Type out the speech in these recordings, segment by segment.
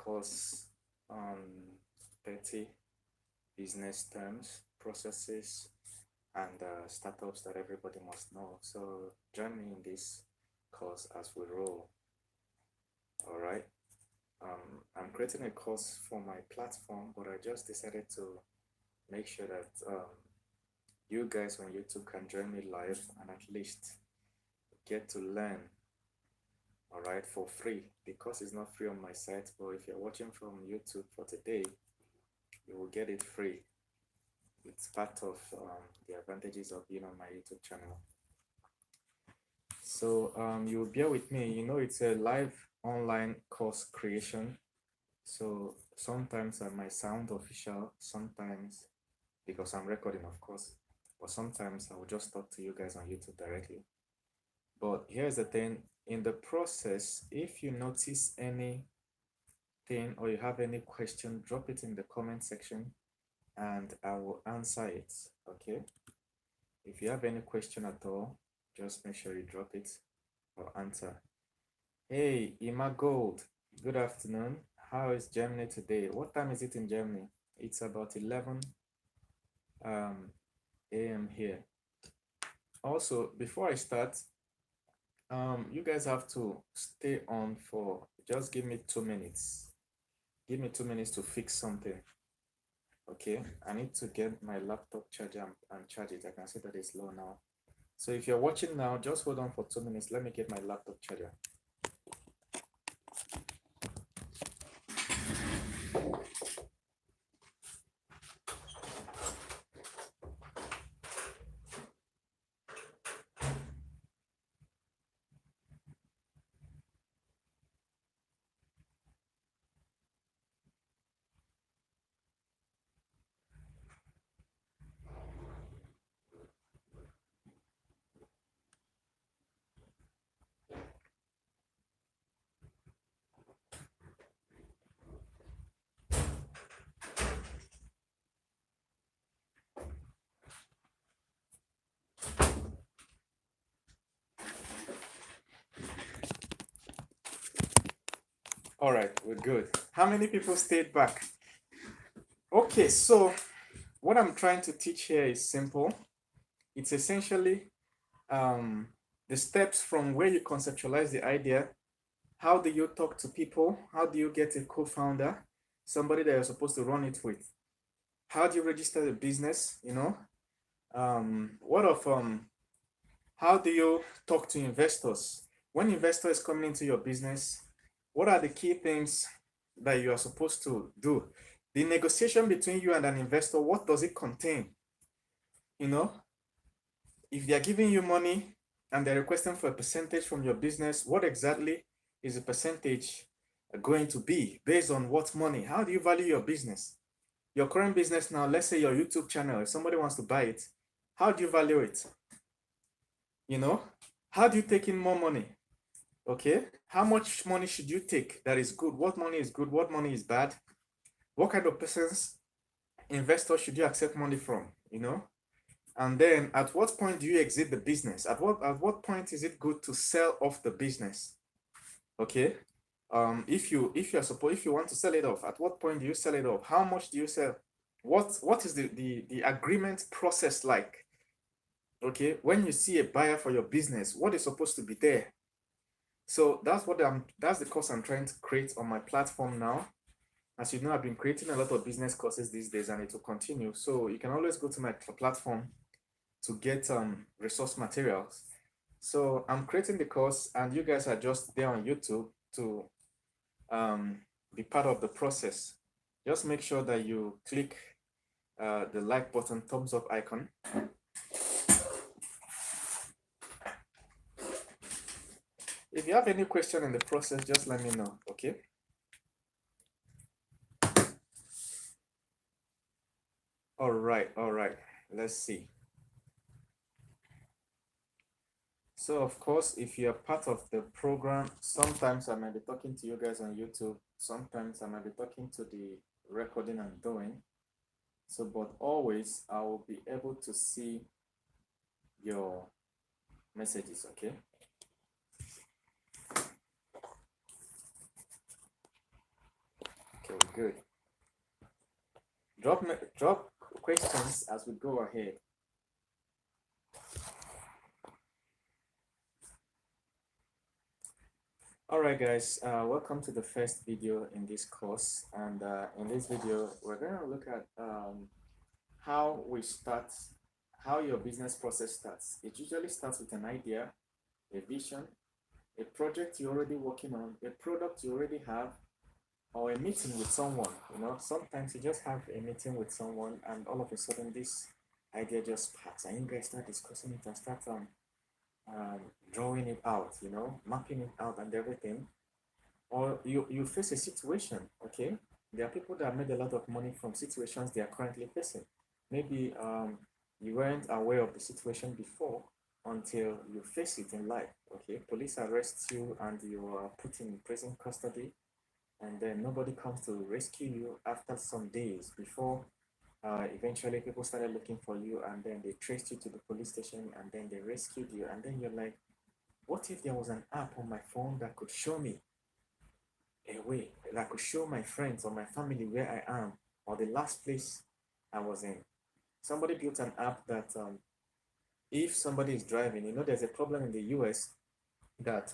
course on 30 business terms, processes, and startups that everybody must know. So join me in this course as we roll. All right. I'm creating a course for my platform, but I just decided to make sure that you guys on YouTube can join me live and at least get to learn, all right, for free. Because it's not free on my site, but if you're watching from YouTube for today, you will get it free. It's part of the advantages of being on my YouTube channel. So you'll bear with me. You know, it's a live online course creation. So sometimes I might sound official, sometimes because I'm recording, of course, but sometimes I will just talk to you guys on YouTube directly. But here's the thing, in the process, if you notice anything or you have any question, drop it in the comment section and I will answer it, okay? If you have any question at all, just make sure you drop it or answer. Hey, Ima Gold, good afternoon. How is Germany today? What time is it in Germany? It's about 11 a.m. here. Also, before I start, you guys have to stay on for, just give me 2 minutes. Give me 2 minutes to fix something. Okay, I need to get my laptop charger and charge it. I can see that it's low now. So if you're watching now, just hold on for 2 minutes. Let me get my laptop charger. All right, we're good. How many people stayed back? Okay, so what I'm trying to teach here is simple. It's essentially the steps from where you conceptualize the idea. How do you talk to people? How do you get a co-founder, somebody that you're supposed to run it with? How do you register the business? You know, how do you talk to investors? When investor is coming into your business, what are the key things that you are supposed to do? The negotiation between you and an investor, what does it contain? You know, if they are giving you money and they're requesting for a percentage from your business, what exactly is the percentage going to be based on what money? How do you value your business? Your current business now, let's say your YouTube channel, if somebody wants to buy it, how do you value it? You know, how do you take in more money? Okay, how much money should you take that is good? What money is good? What money is bad? What kind of persons, investor should you accept money from? You know, and then at what point do you exit the business? At what point is it good to sell off the business? Okay, if you want to sell it off, at what point do you sell it off? How much do you sell? What is the agreement process like? Okay, when you see a buyer for your business, what is supposed to be there? So that's the course I'm trying to create on my platform now. As you know, I've been creating a lot of business courses these days and it will continue. So you can always go to my platform to get resource materials. So I'm creating the course and you guys are just there on YouTube to be part of the process. Just make sure that you click the like button, thumbs up icon. If you have any question in the process, just let me know, okay? All right, let's see. So of course, if you're part of the program, sometimes I might be talking to you guys on YouTube, sometimes I might be talking to the recording I'm doing. So, but always I will be able to see your messages, okay? good. Drop questions as we go ahead. All right, guys, welcome to the first video in this course. And in this video, we're going to look at how we start, how your business process starts. It usually starts with an idea, a vision, a project you're already working on, a product you already have, or a meeting with someone. Sometimes you just have a meeting with someone and all of a sudden this idea just sparks and you guys start discussing it and start drawing it out, mapping it out and everything. Or you face a situation, okay? There are people that made a lot of money from situations they are currently facing. Maybe you weren't aware of the situation before until you face it in life, okay? Police arrest you and you are put in prison custody, and then nobody comes to rescue you after some days before eventually people started looking for you, and then they traced you to the police station and then they rescued you, and then you're like, what if there was an app on my phone that could show me a way, that could show my friends or my family where I am or the last place I was in? Somebody built an app that if somebody is driving, there's a problem in the US that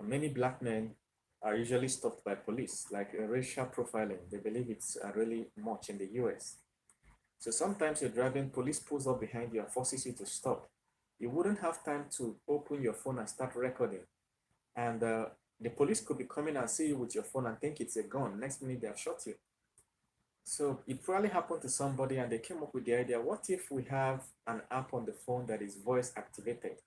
many black men are usually stopped by police, like racial profiling. They believe it's really much in the US. So sometimes you're driving, police pulls up behind you and forces you to stop. You wouldn't have time to open your phone and start recording. And the police could be coming and see you with your phone and think it's a gun. Next minute, they have shot you. So it probably happened to somebody and they came up with the idea, what if we have an app on the phone that is voice activated?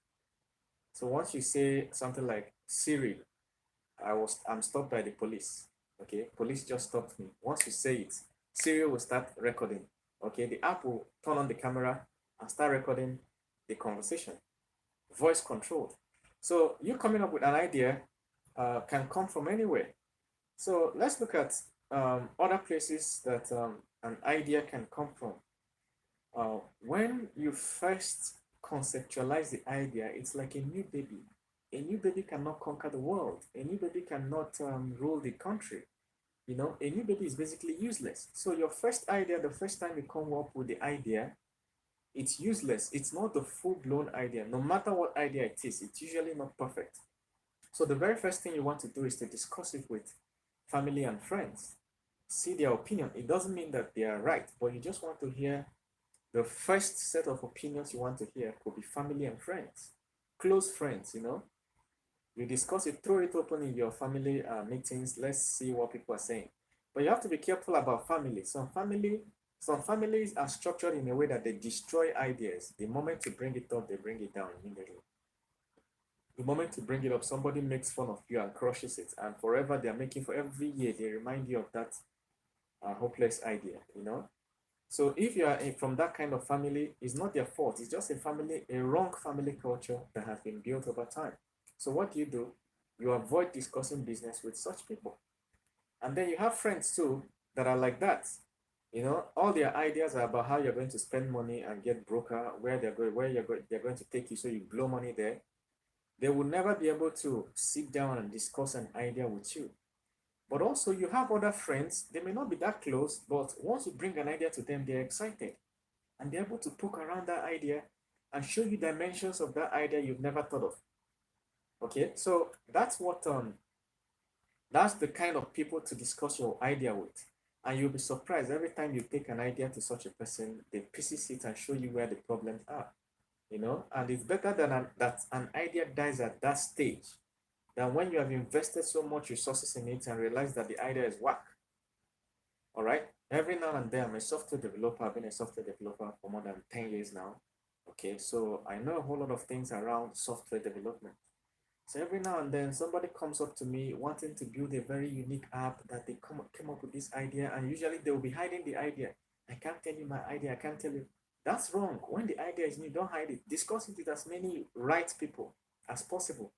So once you say something like, Siri, I'm stopped by the police. Okay, police just stopped me. Once you say it, Siri will start recording. Okay, the app will turn on the camera and start recording the conversation, voice controlled. So you coming up with an idea can come from anywhere. So let's look at other places that an idea can come from. When you first conceptualize the idea, it's like a new baby. A new baby cannot conquer the world. A new baby cannot rule the country. A new baby is basically useless. So your first idea, the first time you come up with the idea, it's useless. It's not the full-blown idea. No matter what idea it is, it's usually not perfect. So the very first thing you want to do is to discuss it with family and friends. See their opinion. It doesn't mean that they are right, but you just want to hear the first set of opinions you want to hear could be family and friends, close friends, You discuss it, throw it open in your family meetings. Let's see what people are saying. But you have to be careful about family. Some families are structured in a way that they destroy ideas. The moment you bring it up, they bring it down immediately. The moment you bring it up, somebody makes fun of you and crushes it. And forever, they're making, for every year, they remind you of that hopeless idea, So if you are from that kind of family, it's not their fault. It's just a wrong family culture that has been built over time. So what do? You avoid discussing business with such people. And then you have friends too that are like that. All their ideas are about how you're going to spend money and get broker, where they're going to take you, so you blow money there. They will never be able to sit down and discuss an idea with you. But also you have other friends, they may not be that close, but once you bring an idea to them, they're excited. And they're able to poke around that idea and show you dimensions of that idea you've never thought of. Okay, so that's the kind of people to discuss your idea with. And you'll be surprised every time you take an idea to such a person, they pieces it and show you where the problems are. And it's better that an idea dies at that stage than when you have invested so much resources in it and realize that the idea is whack. All right. Every now and then, I'm a software developer. I've been a software developer for more than 10 years now. Okay, so I know a whole lot of things around software development. So every now and then, somebody comes up to me wanting to build a very unique app that they came up with this idea, and usually they will be hiding the idea. I can't tell you my idea. I can't tell you. That's wrong. When the idea is new, don't hide it. Discuss it with as many right people as possible.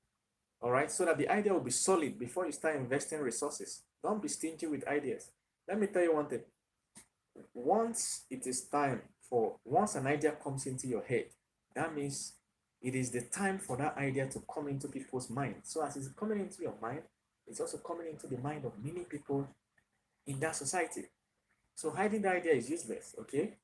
All right, so that the idea will be solid before you start investing resources. Don't be stingy with ideas. Let me tell you one thing. Once an idea comes into your head, that means it is the time for that idea to come into people's mind. So as it's coming into your mind, it's also coming into the mind of many people in that society. So hiding the idea is useless, okay?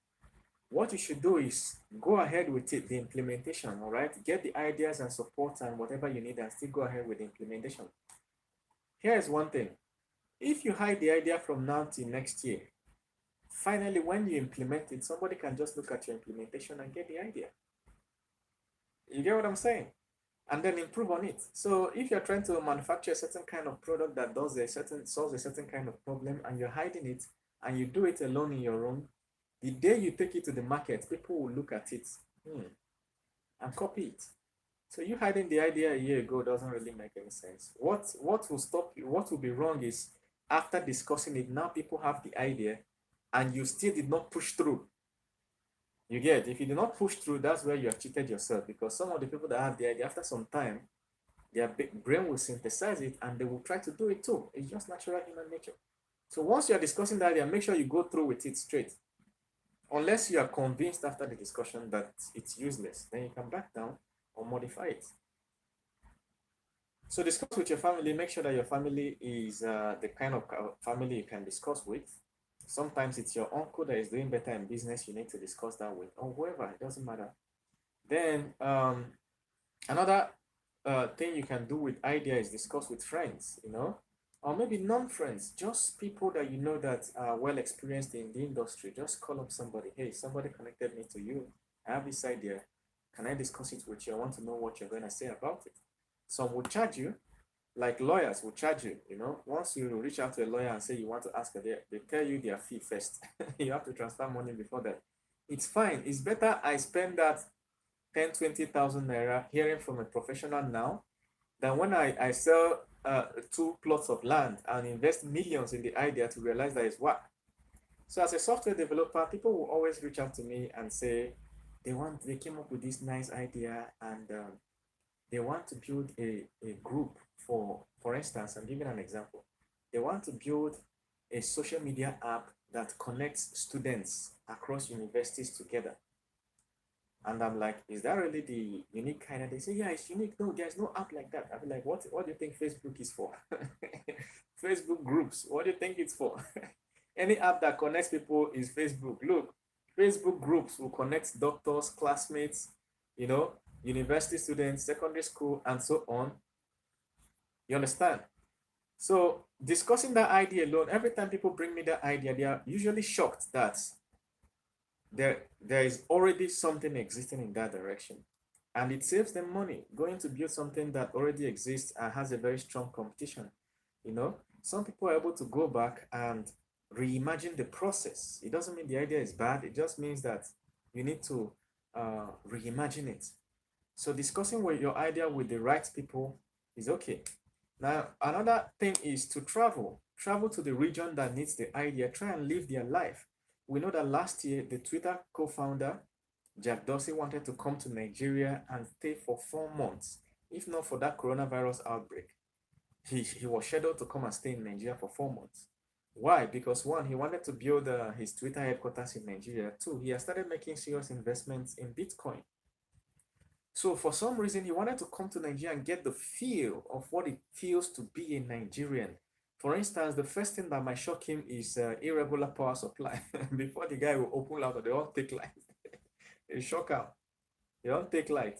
What you should do is go ahead with it, the implementation, all right? Get the ideas and support and whatever you need and still go ahead with the implementation. Here's one thing. If you hide the idea from now till next year, finally, when you implement it, somebody can just look at your implementation and get the idea. You get what I'm saying? And then improve on it. So if you're trying to manufacture a certain kind of product that solves a certain kind of problem and you're hiding it and you do it alone in your room, the day you take it to the market, people will look at it and copy it. So you hiding the idea a year ago doesn't really make any sense. What will stop you? What will be wrong is after discussing it, now people have the idea and you still did not push through. You get, if you do not push through, that's where you have cheated yourself, because some of the people that have the idea, after some time, their brain will synthesize it and they will try to do it too. It's just natural human nature. So once you're discussing the idea, make sure you go through with it straight. Unless you are convinced after the discussion that it's useless, then you can back down or modify it. So discuss with your family. Make sure that your family is the kind of family you can discuss with. Sometimes it's your uncle that is doing better in business. You need to discuss that with, or whoever. It doesn't matter. Then another thing you can do with idea is discuss with friends. Or maybe non-friends, just people that you know that are well experienced in the industry. Just call up somebody. Hey, somebody connected me to you. I have this idea. Can I discuss it with you? I want to know what you're going to say about it. Some will charge you, like lawyers will charge you. Once you reach out to a lawyer and say you want to ask they tell you their fee first. You have to transfer money before that. It's fine. It's better I spend that 10, 20,000 naira hearing from a professional now than when I sell 2 plots of land and invest millions in the idea to realize that it's what. So as a software developer, people will always reach out to me and say they came up with this nice idea and they want to build a group for instance, I'm giving an example. They want to build a social media app that connects students across universities together. And I'm like, is that really the unique kind? And they say, yeah, it's unique. No, there's no app like that. I'm like, what do you think Facebook is for? Facebook groups, what do you think it's for? Any app that connects people is Facebook. Look, Facebook groups will connect doctors, classmates, university students, secondary school, and so on. You understand? So discussing that idea alone, every time people bring me that idea, they are usually shocked that there is already something existing in that direction. And it saves them money going to build something that already exists and has a very strong competition. Some people are able to go back and reimagine the process. It doesn't mean the idea is bad. It just means that you need to reimagine it. So discussing with your idea with the right people is okay. Now, another thing is to travel. Travel to the region that needs the idea. Try and live their life. We know that last year, the Twitter co-founder, Jack Dorsey, wanted to come to Nigeria and stay for 4 months. If not for that coronavirus outbreak, he was scheduled to come and stay in Nigeria for 4 months. Why? Because one, he wanted to build his Twitter headquarters in Nigeria. Two, he has started making serious investments in Bitcoin. So for some reason, he wanted to come to Nigeria and get the feel of what it feels to be a Nigerian. For instance, the first thing that might shock him is irregular power supply. Before the guy will open out, they all take light. They shock out. They don't take light.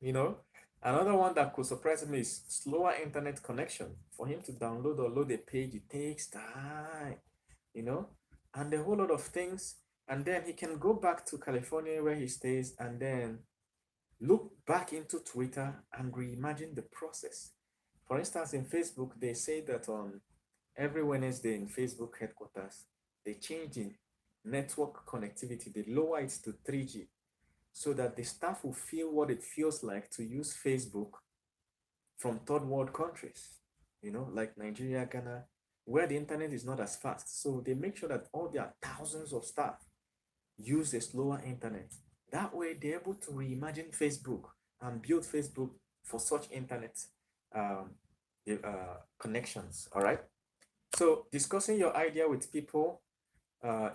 Another one that could surprise him is slower internet connection. For him to download or load a page, it takes time, and a whole lot of things. And then he can go back to California where he stays and then look back into Twitter and reimagine the process. For instance, in Facebook, they say that on every Wednesday in Facebook headquarters, they change in network connectivity. They lower it to 3G so that the staff will feel what it feels like to use Facebook from third world countries, like Nigeria, Ghana, where the internet is not as fast. So they make sure that all their thousands of staff use a slower internet. That way, they're able to reimagine Facebook and build Facebook for such internet connections. All right. So discussing your idea with people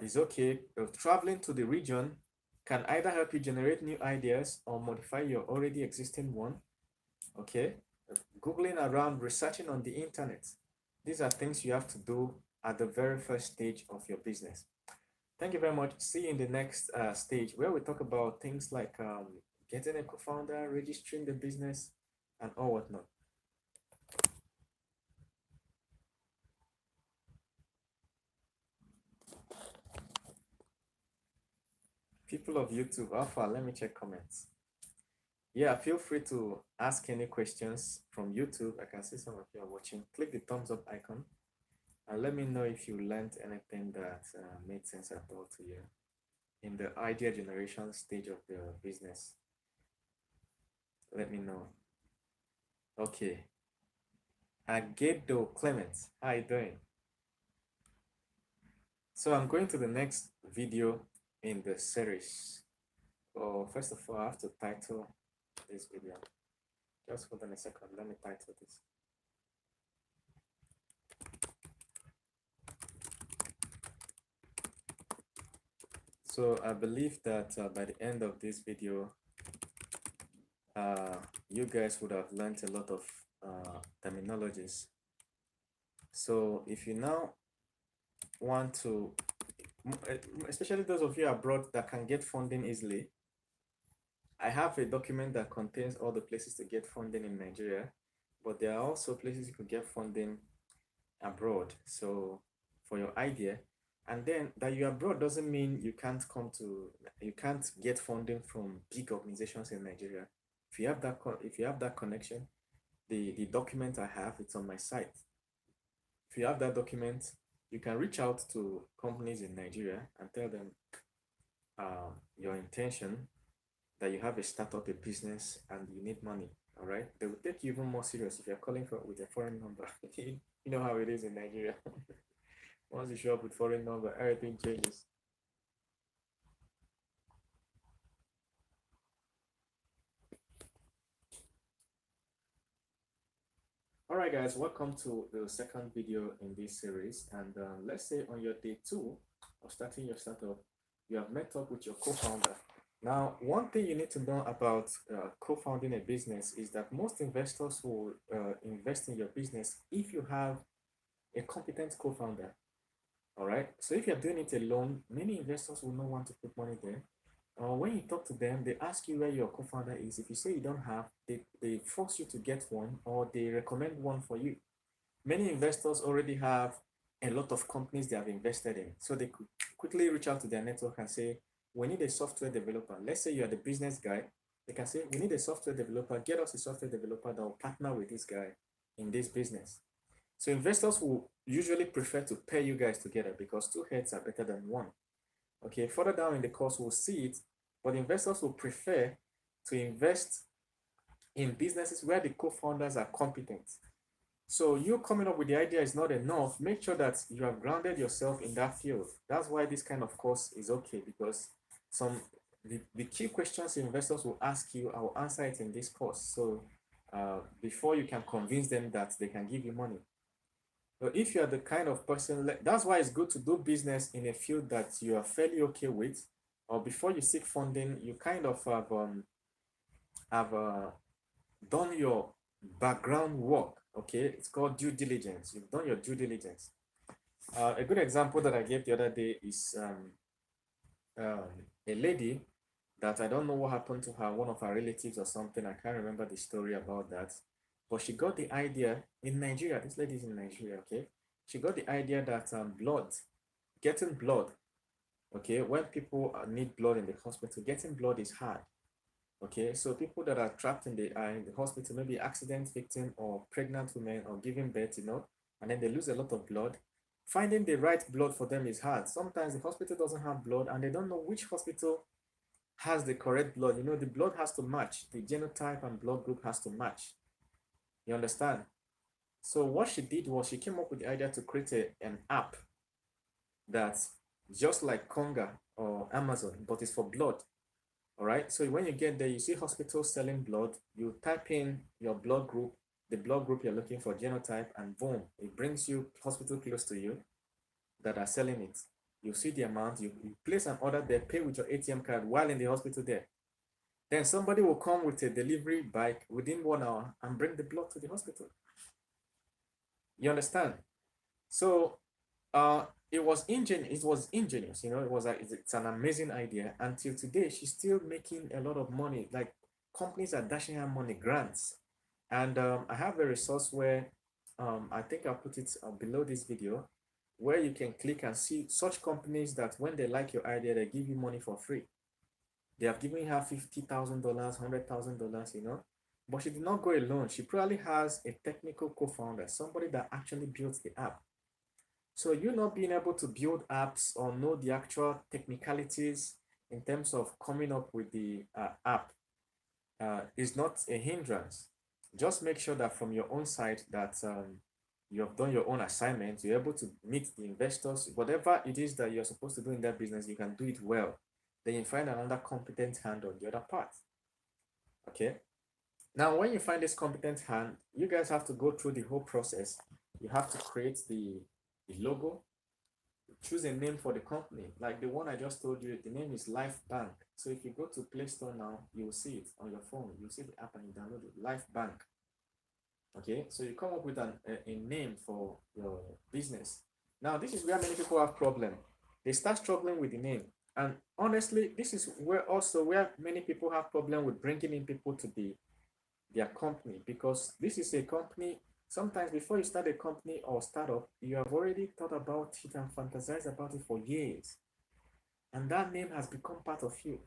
is okay. Traveling to the region can either help you generate new ideas or modify your already existing one. Okay. Googling around, researching on the internet. These are things you have to do at the very first stage of your business. Thank you very much. See you in the next stage where we talk about things like getting a co-founder, registering the business, and all whatnot. People of YouTube, Alpha, let me check comments. Yeah, feel free to ask any questions from YouTube. I can see some of you are watching. Click the thumbs up icon and let me know if you learned anything that made sense at all to you in the idea generation stage of the business. Let me know. Okay. Agedo Clements, how you doing? So I'm going to the next video in the series. Oh, first of all, I have to title this video. Just hold on a second. Let me title this. So I believe that by the end of this video, you guys would have learned a lot of terminologies. So if you now want to, especially those of you abroad that can get funding easily, I have a document that contains all the places to get funding in Nigeria, but there are also places you could get funding abroad. So for your idea, and then that you're abroad doesn't mean you can't get funding from big organizations in Nigeria. If you have that connection, the document I have, it's on my site. If you have that document, you can reach out to companies in Nigeria and tell them your intention, that you have a startup, a business, and you need money. All right, they will take you even more serious if you're calling with a foreign number. You know how it is in Nigeria. Once you show up with foreign number, everything changes. All right, guys, welcome to the second video in this series. And let's say on your day 2 of starting your startup, you have met up with your co-founder. Now, one thing you need to know about co-founding a business is that most investors will invest in your business if you have a competent co-founder. All right. So if you're doing it alone, many investors will not want to put money there. When you talk to them, they ask you where your co-founder is. If you say you don't have, they force you to get one, or they recommend one for you. Many investors already have a lot of companies they have invested in. So they could quickly reach out to their network and say, we need a software developer. Let's say you're the business guy. They can say, we need a software developer. Get us a software developer that will partner with this guy in this business. So investors will usually prefer to pair you guys together because two heads are better than one. Okay, further down in the course, we'll see it, but investors will prefer to invest in businesses where the co-founders are competent. So you coming up with the idea is not enough. Make sure that you have grounded yourself in that field. That's why this kind of course is okay, because the key questions investors will ask you, I will answer it in this course. So before you can convince them that they can give you money. But if you're the kind of person, that's why it's good to do business in a field that you are fairly okay with, or before you seek funding, you kind of have done your background work. Okay, it's called due diligence. You've done your due diligence. A good example that I gave the other day is a lady that I don't know what happened to her, one of her relatives or something. I can't remember the story about that. But she got the idea in Nigeria. This lady is in Nigeria, okay? She got the idea that getting blood, okay, when people need blood in the hospital, getting blood is hard. Okay, so people that are trapped in the hospital, maybe accident victim or pregnant women or giving birth, and then they lose a lot of blood. Finding the right blood for them is hard. Sometimes the hospital doesn't have blood and they don't know which hospital has the correct blood. The blood has to match. The genotype and blood group has to match. You understand? So what she did was she came up with the idea to create an app that's just like Conga or Amazon, but it's for blood. All right. So when you get there, you see hospitals selling blood. You type in your blood group, the blood group you're looking for, genotype, and boom, it brings you hospital close to you that are selling it. You see the amount, you place an order there, pay with your ATM card while in the hospital there. Then somebody will come with a delivery bike within 1 hour and bring the blood to the hospital. You understand? So It was ingenious, it's an amazing idea. Until today, she's still making a lot of money. Like, companies are dashing her money, grants. And I have a resource where I think I'll put it below this video, where you can click and see such companies that when they like your idea, they give you money for free. They have given her $50,000, $100,000. But she did not go alone. She probably has a technical co-founder, somebody that actually built the app. So you not being able to build apps or know the actual technicalities in terms of coming up with the app is not a hindrance. Just make sure that from your own side that you have done your own assignment, you're able to meet the investors, whatever it is that you're supposed to do in that business, you can do it well. Then you find another competent hand on the other part. Okay. Now, when you find this competent hand, you guys have to go through the whole process. You have to create the logo, choose a name for the company. Like the one I just told you, the name is Life Bank. So if you go to Play Store now, you will see it on your phone. You'll see the app and you download it, Life Bank. Okay, so you come up with a name for your business. Now, this is where many people have problem. They start struggling with the name. And honestly, this is where many people have problem with bringing in people to their company, because this is a company. Sometimes before you start a company or startup, you have already thought about it and fantasized about it for years, and that name has become part of you.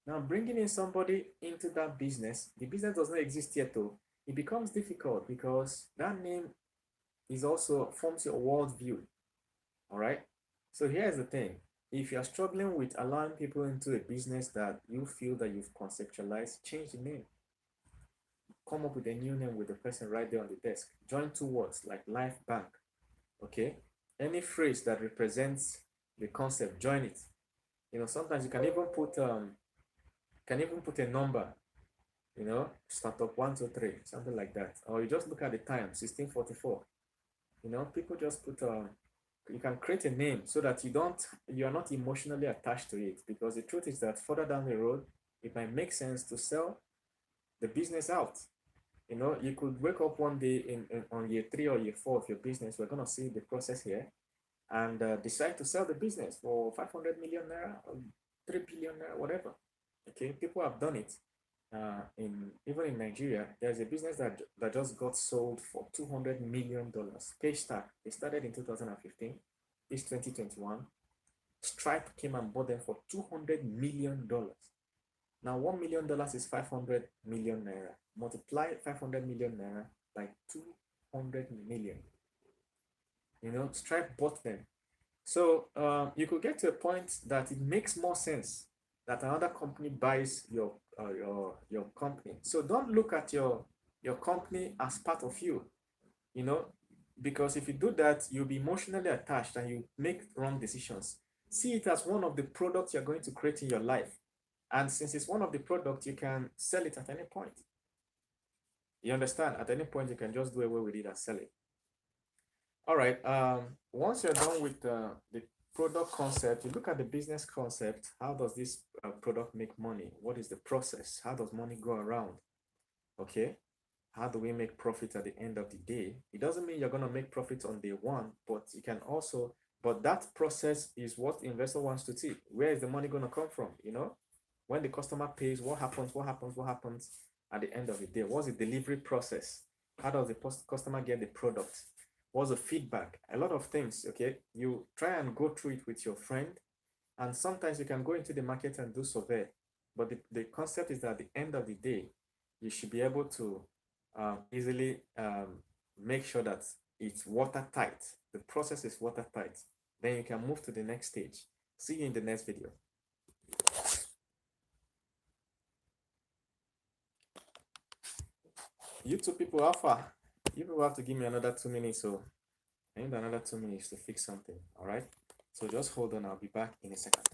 Now, bringing in somebody into that business, the business does not exist yet, though. It becomes difficult because that name is also forms your worldview. All right. So here's the thing: if you are struggling with allowing people into a business that you feel that you've conceptualized, change the name. Come up with a new name with the person right there on the desk. Join two words like Life Bank. Okay. Any phrase that represents the concept, join it. Sometimes you can even put a number. Startup 1, 2, 3, something like that. Or you just look at the time, 1644. People just put you can create a name so that you are not emotionally attached to it, because the truth is that further down the road, it might make sense to sell the business out. You could wake up one day on year 3 or year 4 of your business. We're going to see the process here, and decide to sell the business for 500 million naira or 3 billion naira, whatever. Okay, people have done it. Even in Nigeria, there's a business that just got sold for $200 million. Paystack, they started in 2015. It's 2021. Stripe came and bought them for $200 million. Now, $1 million is 500 million naira. Multiply 500 million naira by 200 million. Stripe bought them. So you could get to a point that it makes more sense that another company buys your company. So don't look at your company as part of you, because if you do that, you'll be emotionally attached and you make wrong decisions. See it as one of the products you're going to create in your life. And since it's one of the products, you can sell it at any point. You understand? At any point, you can just do away with it and sell it. All right. Once you're done with the product concept, you look at the business concept. How does this product make money? What is the process? How does money go around? Okay. How do we make profit at the end of the day? It doesn't mean you're going to make profit on day one, but you can also, but that process is what the investor wants to see. Where is the money going to come from? When the customer pays, what happens at the end of the day? What's the delivery process? How does the customer get the product? What's the feedback? A lot of things, okay? You try and go through it with your friend, and sometimes you can go into the market and do survey. But the concept is that at the end of the day, you should be able to easily make sure that it's watertight. The process is watertight. Then you can move to the next stage. See you in the next video. You two people, how far? You people have to give me another 2 minutes, so I need another 2 minutes to fix something. All right, so just hold on, I'll be back in a second.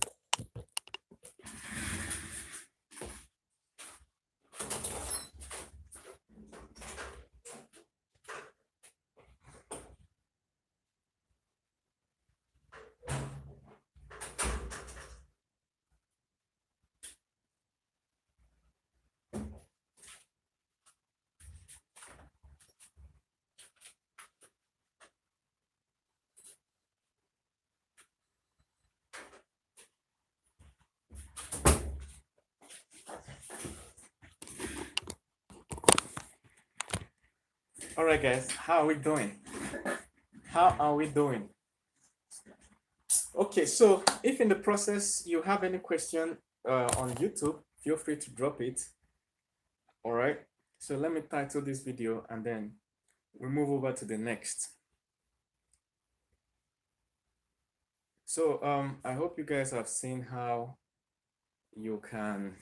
All right, guys, how are we doing? How are we doing? Okay, so if in the process you have any question on YouTube, feel free to drop it. All right, so let me title this video and then we move over to the next. So I hope you guys have seen how you can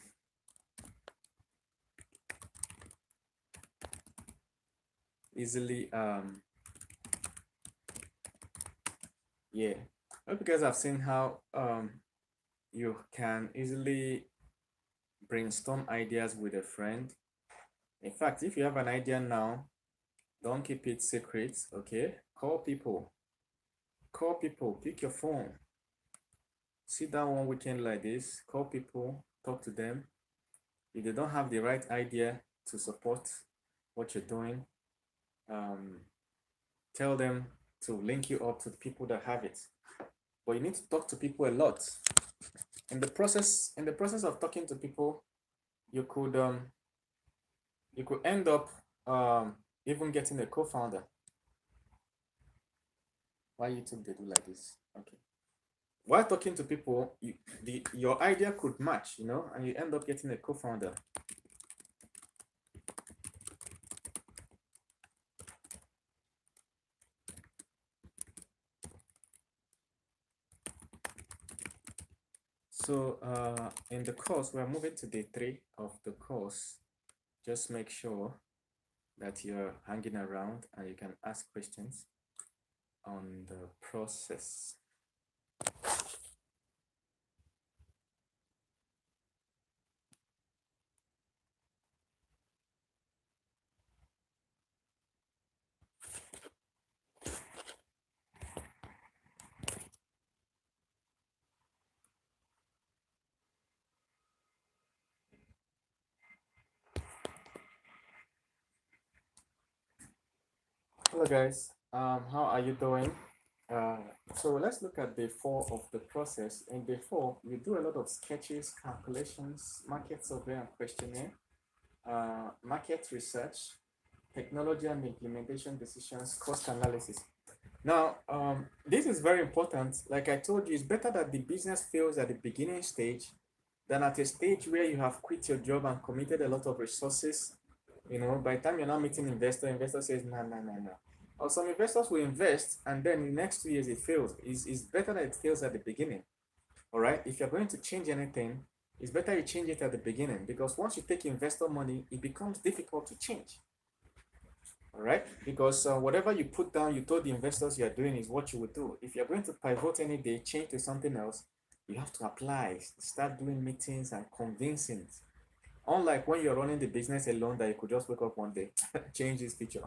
easily yeah, I hope you guys have seen how you can easily brainstorm ideas with a friend. In fact, if you have an idea now, don't keep it secret, okay? Call people, pick your phone, sit down one weekend like this, call people, talk to them. If they don't have the right idea to support what you're doing, tell them to link you up to the people that have it. But you need to talk to people a lot. In the process of talking to people, you could end up even getting a co-founder. Why YouTube they do like this? Okay. While talking to people, your idea could match, and you end up getting a co-founder. So in the course, we're moving to day 3 of the course. Just make sure that you're hanging around and you can ask questions on the process. Hello guys, how are you doing? So let's look at day 4 of the process. In day 4, you do a lot of sketches, calculations, market survey and questionnaire, market research, technology and implementation decisions, cost analysis. Now, this is very important. Like I told you, it's better that the business fails at the beginning stage than at a stage where you have quit your job and committed a lot of resources. By the time you're now meeting investor says, no, no, no, no. Or some investors will invest and then in the next 2 years it fails. It's better that it fails at the beginning. All right. If you're going to change anything, it's better you change it at the beginning, because once you take investor money, it becomes difficult to change. All right. Because whatever you put down, you told the investors you are doing is what you would do. If you're going to pivot any day, change to something else, you have to apply, start doing meetings and convincing. Unlike when you're running the business alone, that you could just wake up one day, change this feature,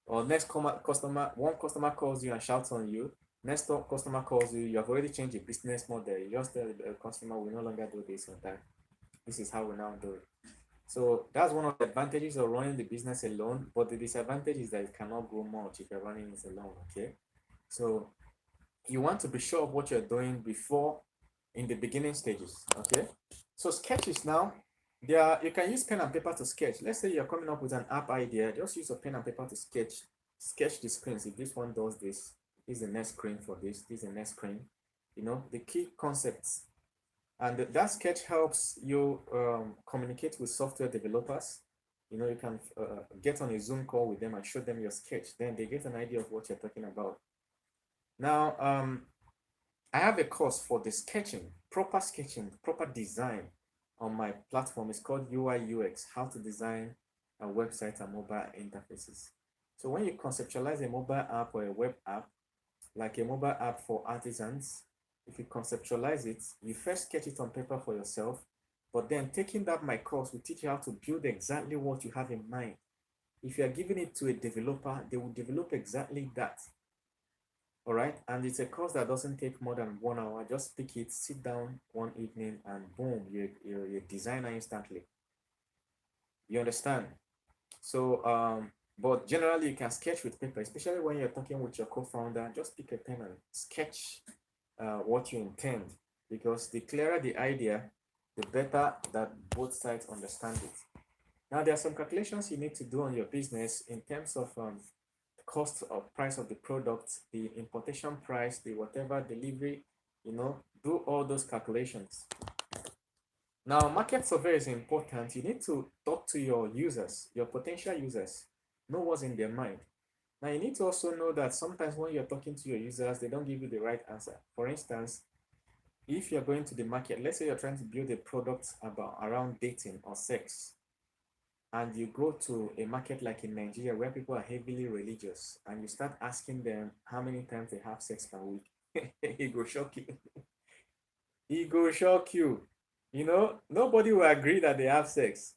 or next customer, one customer calls you and shouts on you. Next customer calls you, you have already changed your business model. You just tell the customer, we no longer do this or that. This is how we now do it. So that's one of the advantages of running the business alone, but the disadvantage is that you cannot grow much if you're running it alone, okay? So you want to be sure of what you're doing before, in the beginning stages, okay? So sketches now, you can use pen and paper to sketch. Let's say you're coming up with an app idea, just use a pen and paper to sketch the screens. If this one does this is the next screen for this is the next screen, the key concepts. And that sketch helps you communicate with software developers. You can get on a Zoom call with them and show them your sketch. Then they get an idea of what you're talking about. Now, I have a course for the sketching, proper design on my platform. It's called UI UX, how to design a website and mobile interfaces. So when you conceptualize a mobile app or a web app, like a mobile app for artisans, if you conceptualize it, you first sketch it on paper for yourself, but then taking that my course will teach you how to build exactly what you have in mind. If you are giving it to a developer, they will develop exactly that. All right, and it's a course that doesn't take more than 1 hour. Just pick it, sit down one evening, and boom, you're a designer instantly. You understand? So but generally you can sketch with paper, especially when you're talking with your co-founder. Just pick a pen and sketch what you intend, because the clearer the idea, the better that both sides understand it. Now, there are some calculations you need to do on your business in terms of the cost of price of the product, the importation price, the whatever delivery, do all those calculations. Now, market survey is important. You need to talk to your users, your potential users, know what's in their mind. Now, you need to also know that sometimes when you're talking to your users, they don't give you the right answer. For instance, if you're going to the market, let's say you're trying to build a product around dating or sex, and you go to a market like in Nigeria where people are heavily religious, and you start asking them how many times they have sex per week, it will shock you. It will shock you. Nobody will agree that they have sex,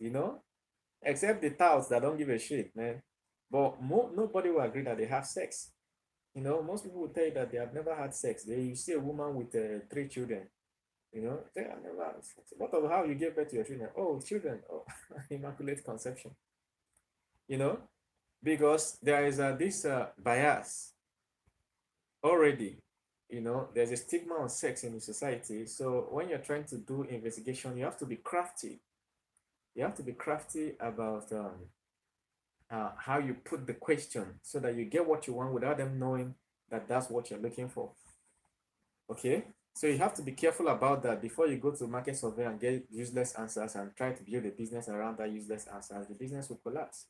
except the touts that don't give a shit, man. But nobody will agree that they have sex. Most people will tell you that they have never had sex. You see a woman with 3 children, they have never had sex. What of how you give birth to your children? Oh, children, oh, immaculate conception. Because there is this bias already. There's a stigma on sex in the society. So when you're trying to do investigation, you have to be crafty. You have to be crafty about how you put the question so that you get what you want without them knowing that that's what you're looking for. Okay, so you have to be careful about that before you go to market survey and get useless answers and try to build a business around that useless answers. The business will collapse.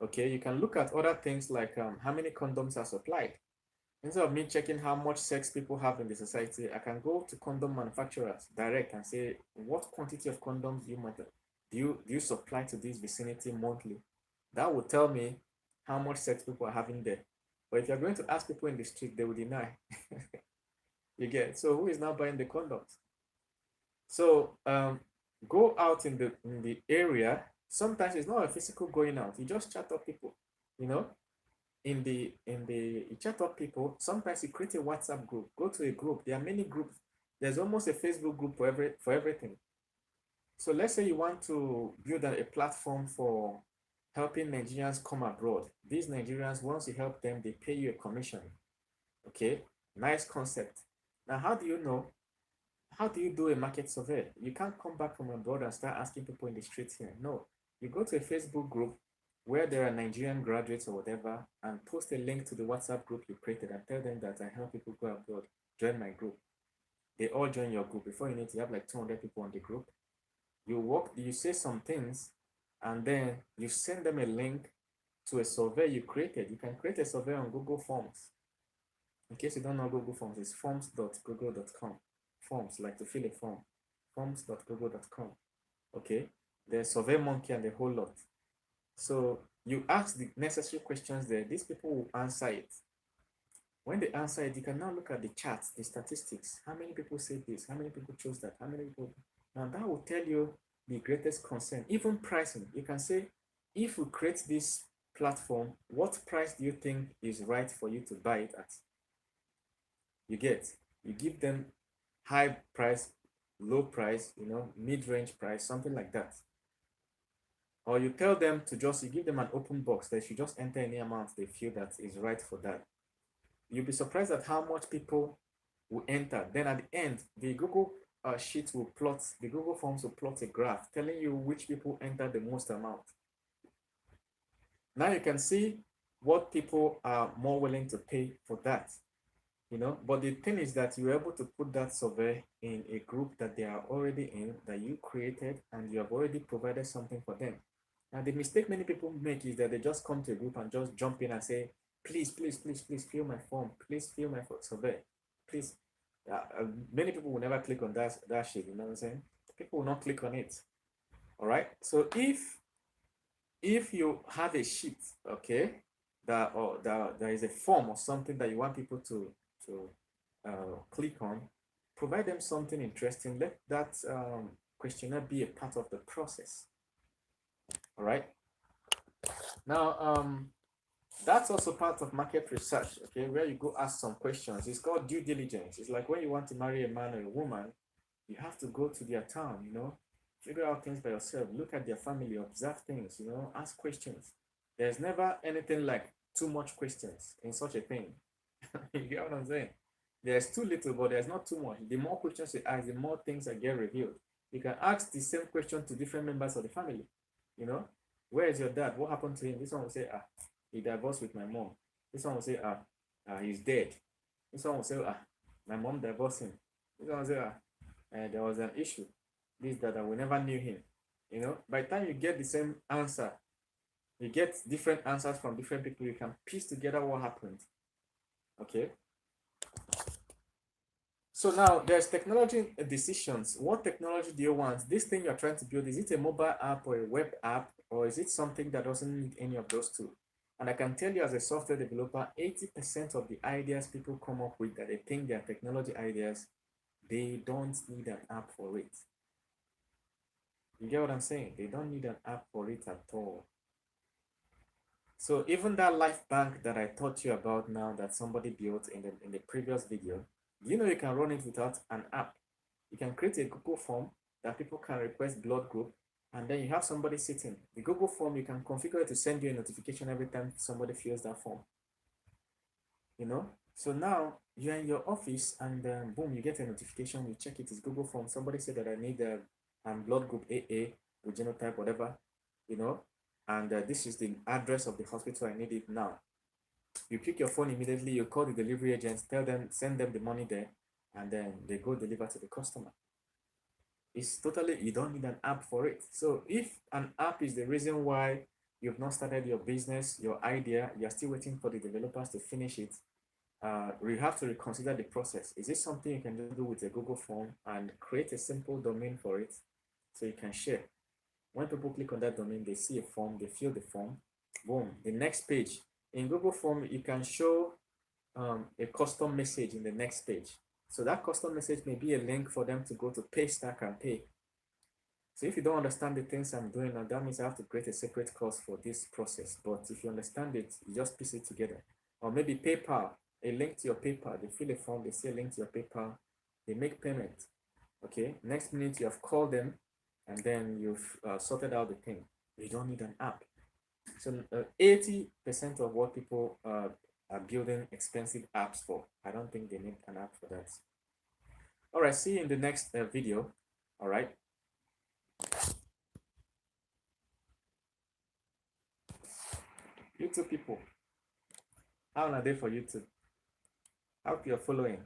Okay, you can look at other things like how many condoms are supplied. Instead of me checking how much sex people have in the society, I can go to condom manufacturers direct and say, what quantity of condoms do you supply to this vicinity monthly? That will tell me how much sex people are having there. But if you're going to ask people in the street, they will deny. You get, so who is now buying the condoms? So go out in the area. Sometimes it's not a physical going out. You just chat up people, you chat up people. Sometimes you create a WhatsApp group. Go to a group. There are many groups. There's almost a Facebook group for everything. So let's say you want to build a platform for helping Nigerians come abroad. These Nigerians, once you help them, they pay you a commission. Okay, nice concept. Now, how do you know? How do you do a market survey? You can't come back from abroad and start asking people in the streets here. No, you go to a Facebook group where there are Nigerian graduates or whatever and post a link to the WhatsApp group you created and tell them that I help people go abroad. Join my group. They all join your group. Before you need to have like 200 people on the group. You say some things, and then you send them a link to a survey you created. You can create a survey on Google Forms. In case you don't know Google Forms, it's forms.google.com. Forms, like to fill a form. Forms.google.com. Okay, there's Survey Monkey and a whole lot. So you ask the necessary questions there. These people will answer it. When they answer it, you can now look at the charts, the statistics. How many people say this? How many people chose that? How many people? Now that will tell you the greatest concern. Even pricing, you can say, if we create this platform, what price do you think is right for you to buy it at? You give them high price, low price, mid-range price, something like that. Or you tell them you give them an open box. They should just enter any amount they feel that is right for that. You'll be surprised at how much people will enter. Then at the end, the Google sheet will plot, the Google Forms will plot a graph telling you which people enter the most amount. Now you can see what people are more willing to pay for that. But the thing is that you're able to put that survey in a group that they are already in, that you created, and you have already provided something for them. Now, the mistake many people make is that they just come to a group and just jump in and say, please, please, please, please fill my form. Please fill my survey. Please. Many people will never click on that shit, you know what I'm saying? People will not click on it. All right. So if you have a sheet, okay, that there is a form or something that you want people to click on, provide them something interesting. Let that questionnaire be a part of the process. All right. Now, that's also part of market research, okay, where you go ask some questions. It's called due diligence. It's like when you want to marry a man or a woman, you have to go to their town, figure out things by yourself, look at their family, observe things, ask questions. There's never anything like too much questions in such a thing. You get what I'm saying? There's too little, but there's not too much. The more questions you ask, the more things that get revealed. You can ask the same question to different members of the family. You know, where is your dad? What happened to him? This one will say, he divorced with my mom. This one will say, he's dead. This one will say, my mom divorced him. This one will say, there was an issue. This, that, we never knew him. You know, by the time you get the same answer, you get different answers from different people, you can piece together what happened. Okay. So now there's technology decisions. What technology do you want? This thing you're trying to build, is it a mobile app or a web app, or is it something that doesn't need any of those two? And I can tell you as a software developer, 80% of the ideas people come up with that they think they're technology ideas, they don't need an app for it. You get what I'm saying? They don't need an app for it at all. So even that life bank that I taught you about now that somebody built in the previous video, you know you can run it without an app. You can create a Google form that people can request blood group, and then you have somebody sitting. The Google form, you can configure it to send you a notification every time somebody fills that form. You know, so now you're in your office and boom, you get a notification. You check it, it's Google form. Somebody said that I need a blood group AA with genotype, whatever, you know, and this is the address of the hospital. I need it now. You pick your phone immediately, you call the delivery agents, tell them, send them the money there, and then they go deliver to the customer. It's totally, you don't need an app for it. So if an app is the reason why you've not started your business, your idea, you're still waiting for the developers to finish it, we have to reconsider the process. Is this something you can just do with a Google form and create a simple domain for it so you can share? When people click on that domain, they see a form, they fill the form, boom, the next page. In Google form, you can show a custom message in the next page. So that custom message may be a link for them to go to Paystack and pay. So if you don't understand the things I'm doing now, that means I have to create a separate course for this process. But if you understand it, you just piece it together. Or maybe PayPal, a link to your PayPal. They fill a form, they see a link to your PayPal, they make payment. Okay, next minute you have called them, and then you've sorted out the thing. You don't need an app. So 80% of what people are building expensive apps for, I don't think they need an app for that. All right, see you in the next video. All right. YouTube people, how are they for YouTube? I hope you're following.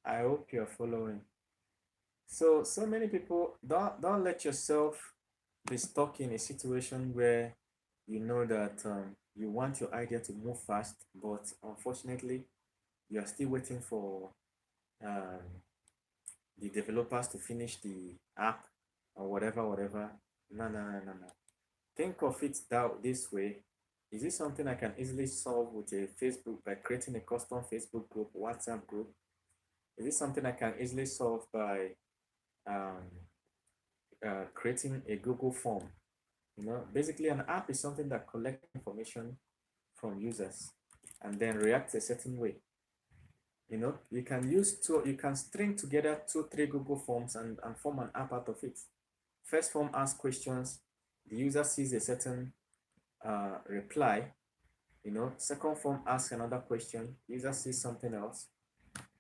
I hope you're following. So many people, don't let yourself be stuck in a situation where you know that you want your idea to move fast, but unfortunately you are still waiting for the developers to finish the app or whatever. No. Think of it this way. Is this something I can easily solve with a Facebook by creating a custom Facebook group, WhatsApp group? Is this something I can easily solve by creating a Google form? You know, basically an app is something that collects information from users and then reacts a certain way. You know, you can string together 2-3 Google forms and form an app out of it. First form asks questions, the user sees a certain reply. You know, second form asks another question, user sees something else.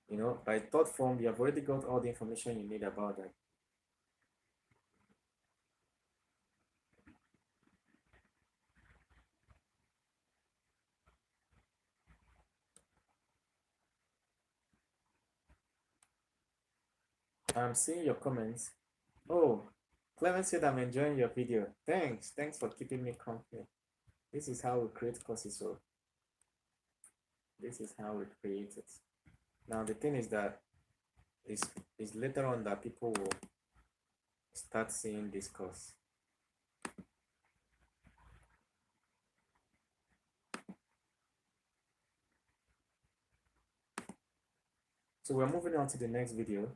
You know, by third form, you have already got all the information you need about that. I'm seeing your comments. Oh, Clement said I'm enjoying your video. Thanks for keeping me company. This is how we create courses. So this is how we create it. Now the thing is that is later on that people will start seeing this course. So we're moving on to the next video.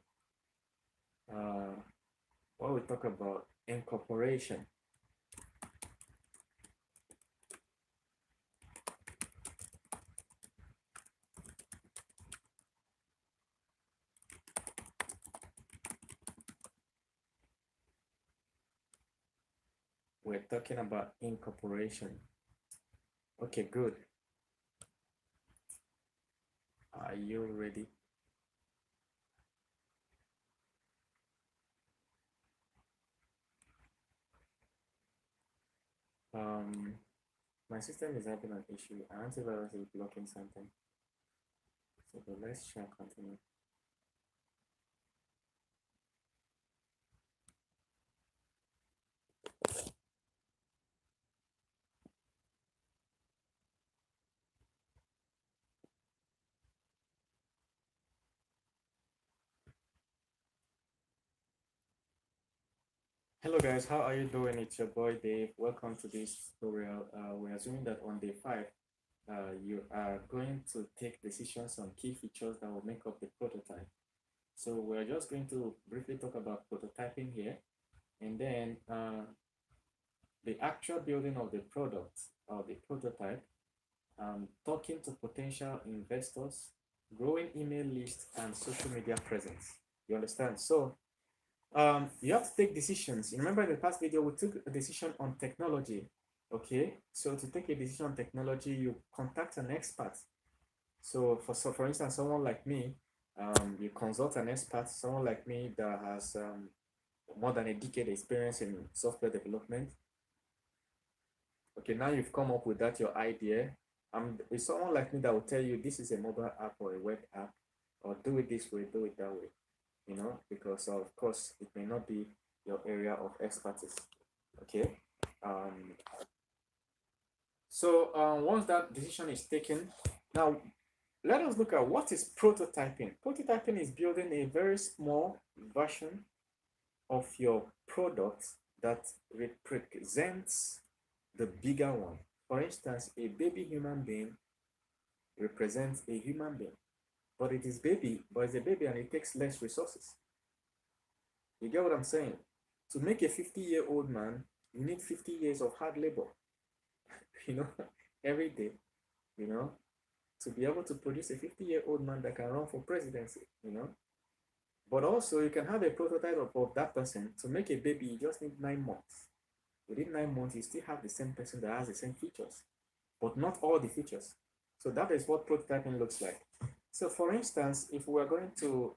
What we talk about incorporation. We're talking about incorporation. Okay, good. Are you ready? My system is having an issue. Antivirus is blocking something. So let's try continue. Hello guys, how are you doing? It's your boy Dave. Welcome to this tutorial. We're assuming that on day 5, you are going to take decisions on key features that will make up the prototype. So we're just going to briefly talk about prototyping here, and then the actual building of the product or the prototype, talking to potential investors, growing email list, and social media presence. You understand? So you have to take decisions. You remember in the past video, we took a decision on technology. Okay, so to take a decision on technology, you contact an expert. So for instance, someone like me, you consult an expert, someone like me that has more than a decade experience in software development. Okay, now you've come up with that, your idea. It's someone like me that will tell you this is a mobile app or a web app, or do it this way, do it that way, you know, because of course it may not be your area of expertise. Okay. So once that decision is taken, now let us look at what is prototyping. Prototyping is building a very small version of your product that represents the bigger one. For instance, a baby human being represents a human being, but it is baby, but it's a baby and it takes less resources. You get what I'm saying? To make a 50-year-old man, you need 50 years of hard labor, you know, every day, you know, to be able to produce a 50-year-old man that can run for presidency, you know. But also, you can have a prototype of that person. To make a baby, you just need 9 months. Within 9 months, you still have the same person that has the same features, but not all the features. So that is what prototyping looks like. So for instance, if we're going to,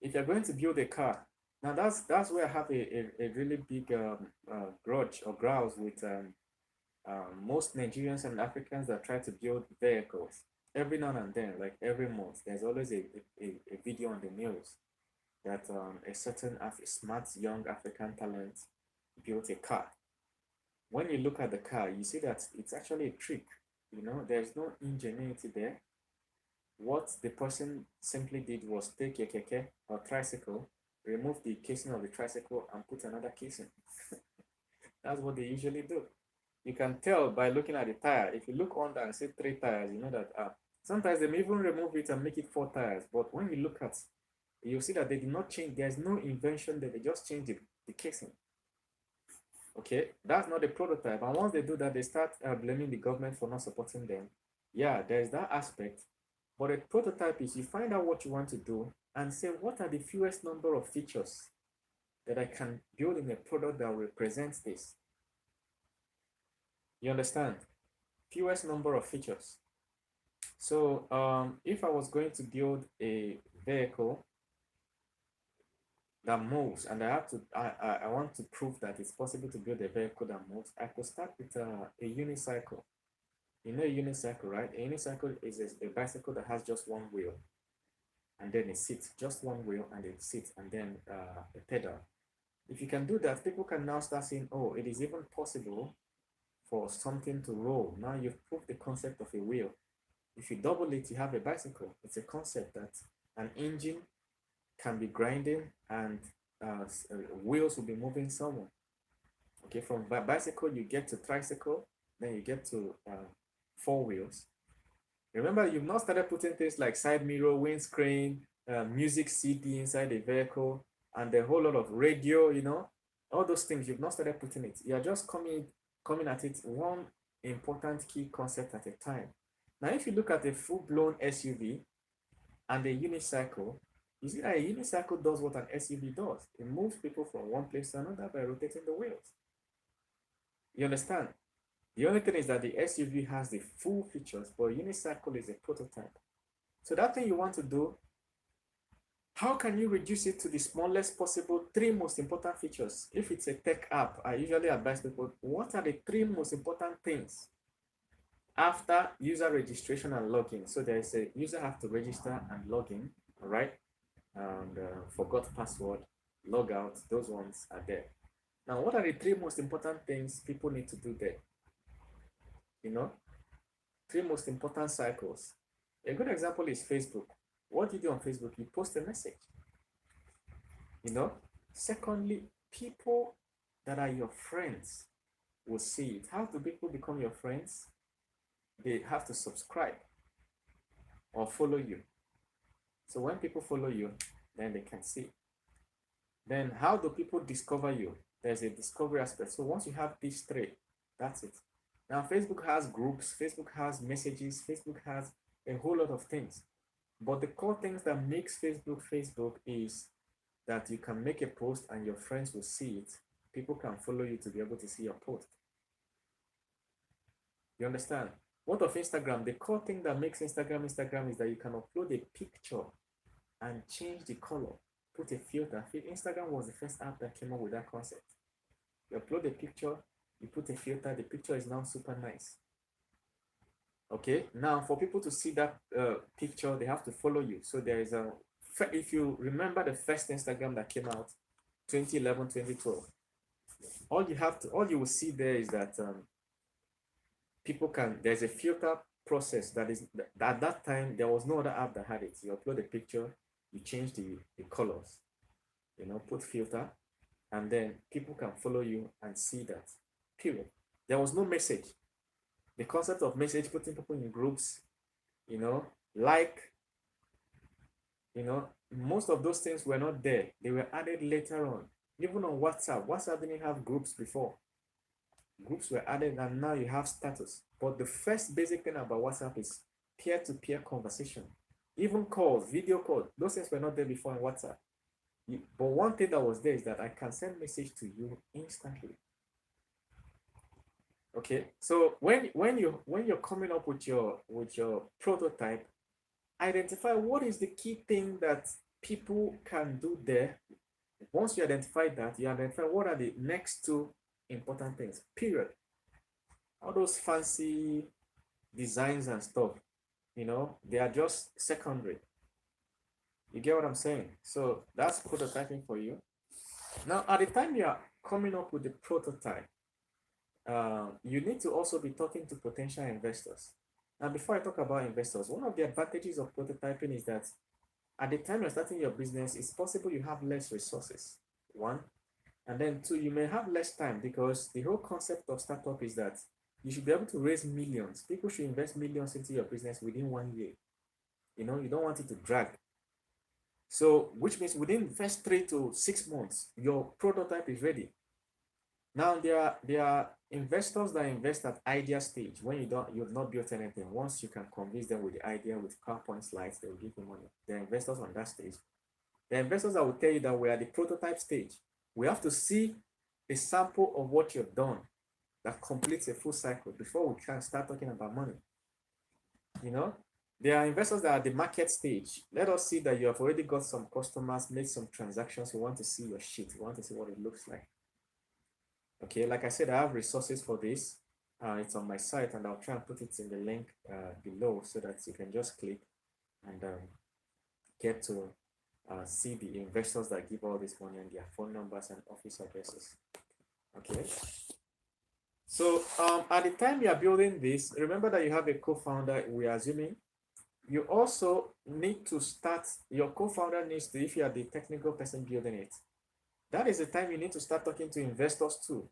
if you're going to build a car, now that's where I have a really big grudge or grouse with most Nigerians and Africans that try to build vehicles. Every now and then, like every month, there's always a video on the news that a certain smart young African talent built a car. When you look at the car, you see that it's actually a trick. You know, there's no ingenuity there. What the person simply did was take a keke or tricycle, remove the casing of the tricycle, and put another casing. That's what they usually do. You can tell by looking at the tire. If you look under and see 3 tires, you know that sometimes they may even remove it and make it 4 tires. But when you look at, you'll see that they did not change. There's no invention there. They just changed the casing. Okay, that's not a prototype. And once they do that, they start blaming the government for not supporting them. Yeah, there's that aspect. But a prototype is you find out what you want to do and say, what are the fewest number of features that I can build in a product that represents this? You understand? Fewest number of features. So if I was going to build a vehicle that moves, and I have to, I want to prove that it's possible to build a vehicle that moves, I could start with a unicycle. You know a unicycle, right? A unicycle is a bicycle that has just one wheel, and then a seat, just one wheel and a seat, and then a pedal. If you can do that, people can now start saying, oh, it is even possible for something to roll. Now you've proved the concept of a wheel. If you double it, you have a bicycle. It's a concept that an engine can be grinding and wheels will be moving somewhere. Okay, from bicycle you get to tricycle, then you get to 4 wheels. Remember, you've not started putting things like side mirror, windscreen, music CD inside the vehicle, and a whole lot of radio, you know, all those things. You've not started putting it. You're just coming at it one important key concept at a time. Now, if you look at a full-blown SUV and a unicycle, you see that a unicycle does what an SUV does. It moves people from one place to another by rotating the wheels. You understand? The only thing is that the SUV has the full features, but unicycle is a prototype. So that thing you want to do, How can you reduce it to the smallest possible three most important features? If it's a tech app, I usually advise people, what are the three most important things after user registration and login? So there's a user have to register and log in, all right? And forgot password, log out, those ones are there. Now, what are the three most important things people need to do there? You know, three most important cycles. A good example is Facebook. What do you do on Facebook? You post a message, you know. Secondly, people that are your friends will see it. How do people become your friends? They have to subscribe or follow you. So when people follow you, then they can see. Then how do people discover you? There's a discovery aspect. So once you have these three, that's it. Now Facebook has groups, Facebook has messages, Facebook has a whole lot of things. But the core things that makes Facebook is that you can make a post and your friends will see it. People can follow you to be able to see your post. You understand? What of Instagram? The core thing that makes Instagram is that you can upload a picture and change the color, put a filter. Instagram was the first app that came up with that concept. You upload a picture, you put a filter, the picture is now super nice. Okay, now for people to see that picture, they have to follow you. So there is a, if you remember the first Instagram that came out, 2011, 2012, all you will see there is that people can, there's a filter process that is, at that time, there was no other app that had it. You upload a picture, you change the colors, you know, put filter, and then people can follow you and see that, period. There was no message. The concept of message, putting people in groups, you know, like, you know, most of those things were not there. They were added later on. Even on WhatsApp, WhatsApp didn't have groups before. Groups were added and now you have status. But the first basic thing about WhatsApp is peer-to-peer conversation. Even calls, video calls, those things were not there before in WhatsApp. But one thing that was there is that I can send message to you instantly. Okay, so when you're coming up with your prototype, identify what is the key thing that people can do there. Once you identify that, you identify what are the next two important things, period. All those fancy designs and stuff, you know, they are just secondary. You get what I'm saying? So that's prototyping for you. Now, at the time you are coming up with the prototype, you need to also be talking to potential investors. Now, before I talk about investors, one of the advantages of prototyping is that at the time you're starting your business, it's possible you have less resources, one. And then two, you may have less time because the whole concept of startup is that you should be able to raise millions. People should invest millions into your business within 1 year. You know, you don't want it to drag. So, which means within the first 3 to 6 months, your prototype is ready. Now, there are investors that invest at idea stage when you've not built anything. Once you can convince them with the idea with PowerPoint slides, they will give you money. There are investors on that stage. The investors that will tell you that we're at the prototype stage. We have to see a sample of what you've done that completes a full cycle before we can start talking about money. You know, there are investors that are at the market stage. Let us see that you have already got some customers, made some transactions. We want to see your sheet. We want to see what it looks like. Okay, like I said, I have resources for this. It's on my site, and I'll try and put it in the link below so that you can just click and get to see the investors that give all this money and their phone numbers and office addresses. Okay. So at the time you are building this, remember that you have a co-founder, we are assuming. You also need to start, your co-founder needs to, if you are the technical person building it, that is the time you need to start talking to investors too.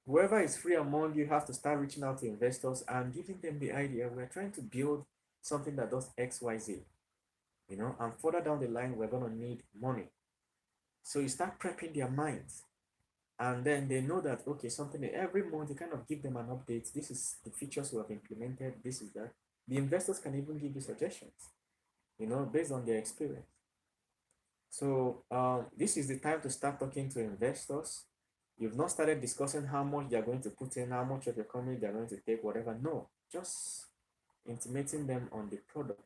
Whoever is free among you have to start reaching out to investors and giving them the idea. We're trying to build something that does X, Y, Z. You know, and further down the line, we're going to need money. So you start prepping their minds. And then they know that, okay, something every month you kind of give them an update. This is the features we have implemented. This is that. The investors can even give you suggestions, you know, based on their experience. So this is the time to start talking to investors. You've not started discussing how much they're going to put in, how much of your company they're going to take, whatever. No, just intimating them on the product.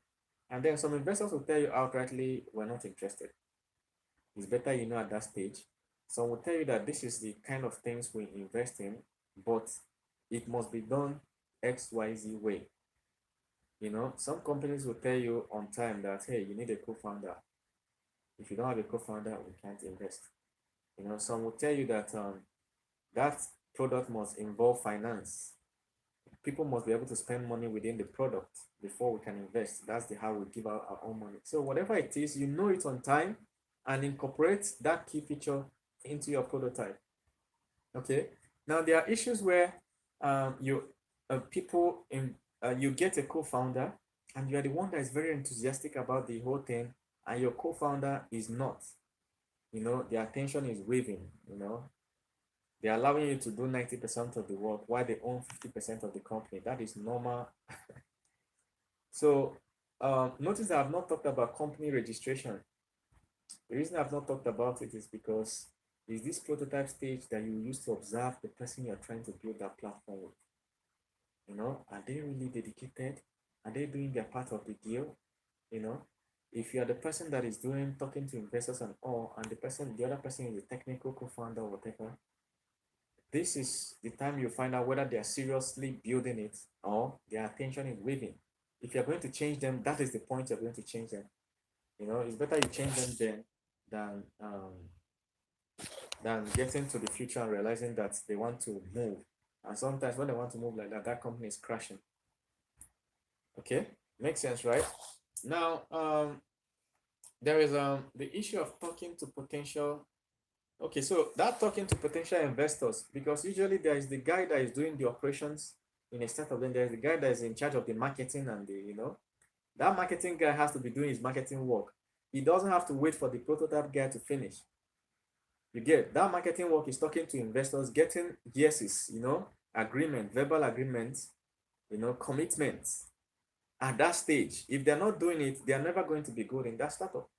And then some investors will tell you outrightly, we're not interested. It's better you know at that stage. Some will tell you that this is the kind of things we invest in, but it must be done XYZ way. Some companies will tell you on time that, hey, you need a co-founder. If you don't have a co-founder, we can't invest. Some will tell you that that product must involve finance. People must be able to spend money within the product before we can invest. That's how we give out our own money. So whatever it is, you know it on time and incorporate that key feature into your prototype. Okay. Now there are issues where you get a co-founder and you are the one that is very enthusiastic about the whole thing, and your co-founder is not. Their attention is waving. They're allowing you to do 90% of the work while they own 50% of the company. That is normal. So notice that I've not talked about company registration. The reason I've not talked about it is because it's this prototype stage that you use to observe the person you're trying to build that platform with. Are they really dedicated? Are they doing their part of the deal? If you are the person that is talking to investors and all, and the other person is a technical co-founder or whatever, this is the time you find out whether they are seriously building it or their attention is waving. If you're going to change them, that is the point you're going to change them. It's better you change them than getting to the future and realizing that they want to move. And sometimes when they want to move like that, that company is crashing. Okay, makes sense, right? Now, there is the issue of talking to potential. Okay, so that talking to potential investors, because usually there is the guy that is doing the operations in a startup, then there's the guy that is in charge of the marketing and that marketing guy has to be doing his marketing work. He doesn't have to wait for the prototype guy to finish. You get that marketing work is talking to investors, getting yeses, agreement, verbal agreements, commitments at that stage. If they're not doing it, they're never going to be good in that startup.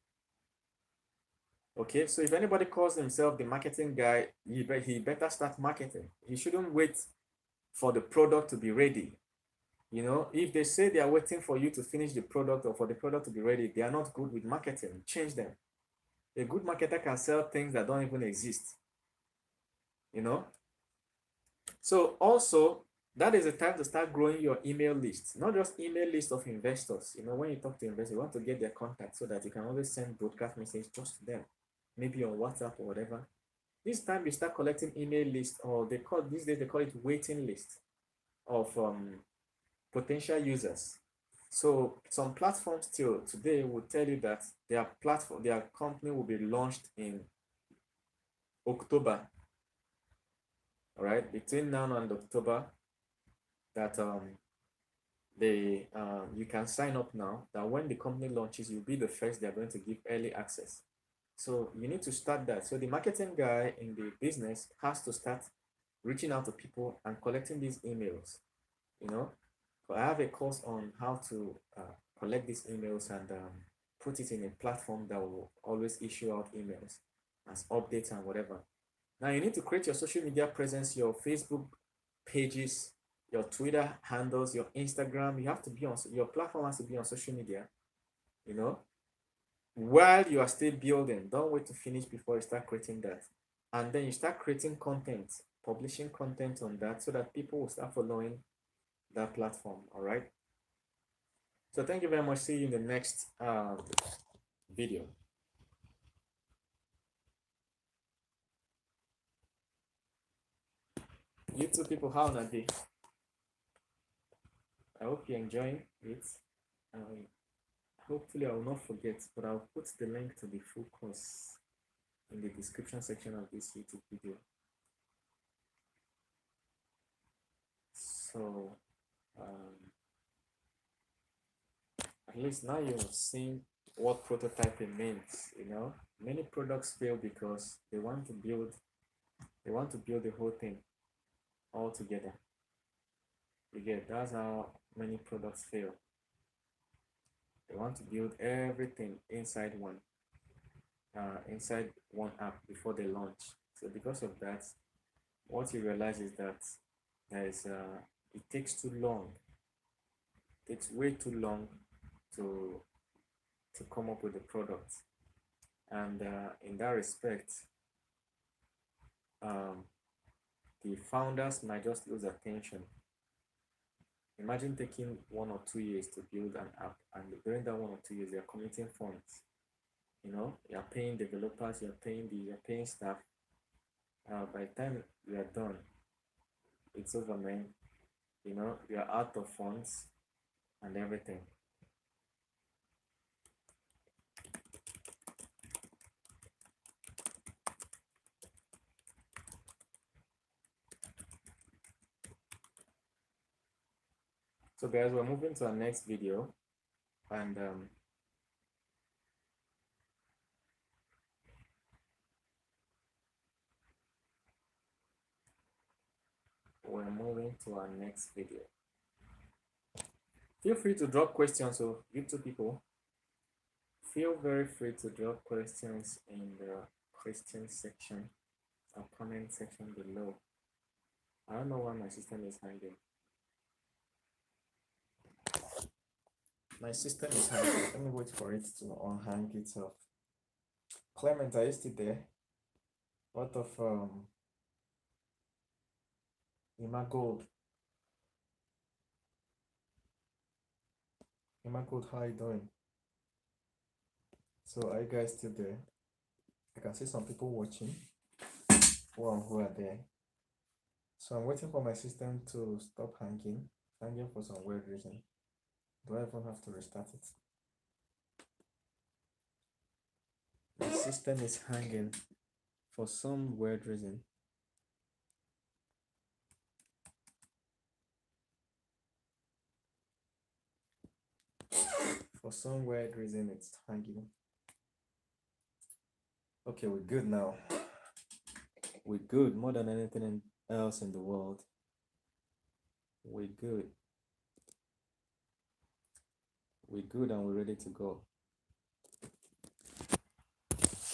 Okay, so if anybody calls himself the marketing guy, he better start marketing. He shouldn't wait for the product to be ready. If they say they are waiting for you to finish the product or for the product to be ready, they are not good with marketing. Change them. A good marketer can sell things that don't even exist. So also, that is the time to start growing your email list, not just email list of investors. When you talk to investors, you want to get their contact so that you can always send broadcast message just to them, maybe on WhatsApp or whatever. This time you start collecting email list, or these days they call it waiting list of potential users. So some platforms still today will tell you that their company will be launched in October. All right, between now and October, that you can sign up now. That when the company launches, you'll be the first. They're going to give early access. So you need to start that. So the marketing guy in the business has to start reaching out to people and collecting these emails. I have a course on how to collect these emails and put it in a platform that will always issue out emails as updates and whatever. Now you need to create your social media presence, your Facebook pages, your Twitter handles, your Instagram. You have to be on your platform has to be on social media. While you are still building, don't wait to finish before you start creating that. And then you start creating content, publishing content on that so that people will start following that platform. All right. So thank you very much. See you in the next video. You two people, how are they? I hope you're enjoying it. Hopefully I will not forget, but I'll put the link to the full course in the description section of this YouTube video. So at least now you've seen what prototyping means. Many products fail because they want to build the whole thing all together. That's how many products fail. They want to build everything inside one app before they launch. So because of that, what you realize is that it takes too long. It takes way too long to come up with the product. And in that respect, the founders might just lose attention. Imagine taking 1 or 2 years to build an app, and during that 1 or 2 years, you're committing funds. You're paying developers, you're paying staff. By the time you are done, it's over, man. You're out of funds and everything. So guys, we're moving to our next video, and we're moving to our next video. Feel free to drop questions. So you two people, feel very free to drop questions in the question section or comment section below. I don't know why my system is hanging. My system is hanging. Let me wait for it to unhang itself. Clement, are you still there? What of Imagold? Imagold, how are you doing? So are you guys still there? I can see some people watching. Who are there. So I'm waiting for my system to stop hanging for some weird reason. Do I even have to restart it? The system is hanging for some weird reason. For some weird reason, it's hanging. Okay, we're good now. We're good more than anything else in the world. We're good. We're good and we're ready to go.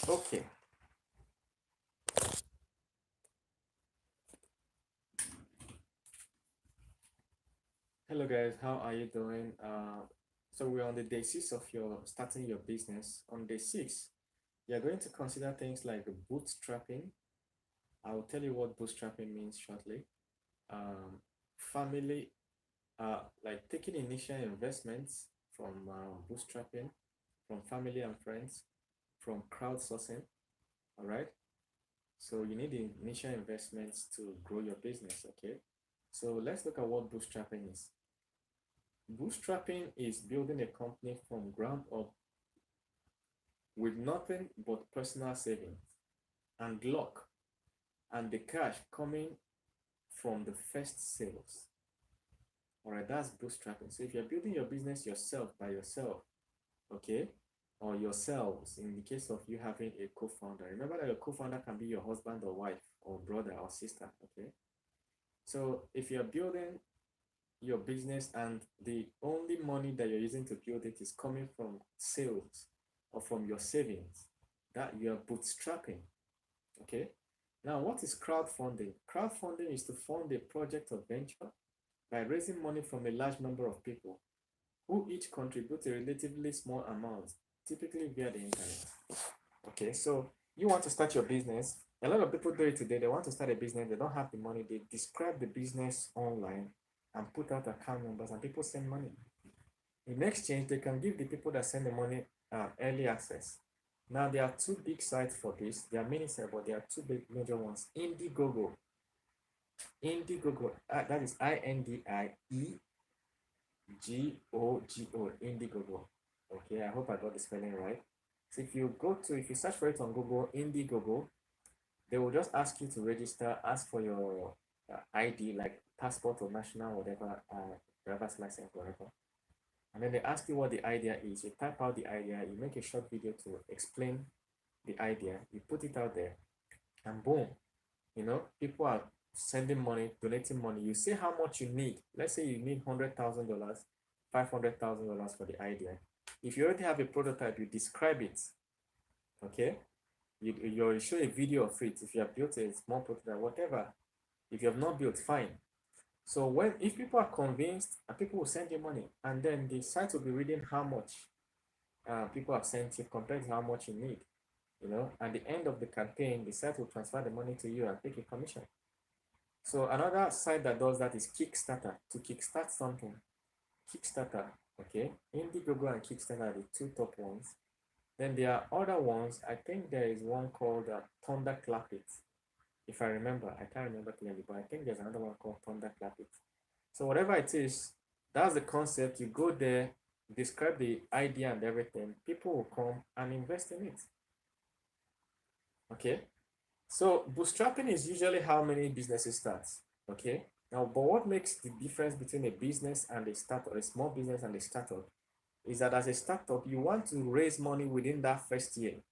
Okay. Hello guys, how are you doing? So we're on the day 6 of your starting your business. On day 6, you're going to consider things like bootstrapping. I will tell you what bootstrapping means shortly. Family, like taking initial investments from bootstrapping, from family and friends, from crowdsourcing. All right. So you need the initial investments to grow your business. Okay. So let's look at what bootstrapping is. Bootstrapping is building a company from ground up with nothing but personal savings and luck and the cash coming from the first sales. All right, that's bootstrapping. So if you're building your business yourself by yourself, okay, or yourselves, in the case of you having a co-founder, remember that your co-founder can be your husband or wife or brother or sister, okay? So if you're building your business and the only money that you're using to build it is coming from sales or from your savings, that you are bootstrapping, okay? Now, what is crowdfunding? Crowdfunding is to fund a project or venture by raising money from a large number of people who each contribute a relatively small amount, typically via the internet. Okay, so you want to start your business. A lot of people do it today. They want to start a business. They don't have the money. They describe the business online and put out account numbers, and people send money. In exchange, they can give the people that send the money early access. Now, there are two big sites for this. There are many sites, but there are two big major ones. Indiegogo. Indiegogo, that is Indiegogo, Indiegogo. Okay, I hope I got the spelling right. So if you search for it on Google, Indiegogo, they will just ask you to register, ask for your ID, like passport or national, whatever, driver's license, whatever. And then they ask you what the idea is. You type out the idea, you make a short video to explain the idea, you put it out there, and boom, people are sending money, donating money. You say how much you need. Let's say you need $100,000, $500,000 for the idea. If you already have a prototype, you describe it. Okay, you show a video of it. If you have built a small prototype, whatever. If you have not built, fine. So if people are convinced, people will send you money, and then the site will be reading how much people have sent you compared to how much you need. at the end of the campaign, the site will transfer the money to you and take a commission. So another site that does that is Kickstarter. To kickstart something, Kickstarter, okay? Indiegogo and Kickstarter are the two top ones. Then there are other ones. I think there is one called Thunderclap It. If I remember, I can't remember clearly, but I think there's another one called Thunderclap It. So whatever it is, that's the concept. You go there, describe the idea and everything. People will come and invest in it. Okay. So bootstrapping is usually how many businesses start. Okay. Now, but what makes the difference between a business and a startup, a small business and a startup, is that as a startup, you want to raise money within that first year.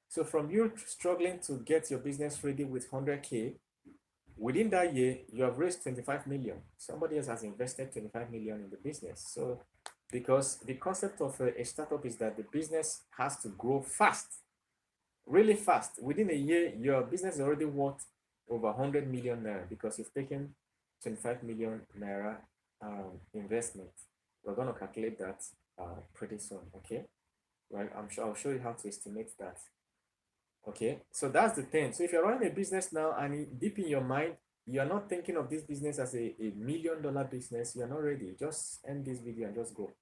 So from you struggling to get your business ready with 100K, within that year, you have raised 25 million. Somebody else has invested 25 million in the business. So because the concept of a startup is that the business has to grow fast, really fast. Within a year, your business is already worth over 100 million naira because you've taken 25 million naira investment. We're going to calculate that pretty soon, okay? Right, I'm sure I'll show you how to estimate that. Okay, so that's the thing. So if you're running a business now and deep in your mind, you're not thinking of this business as a $1 million business, you're not ready. Just end this video and just go.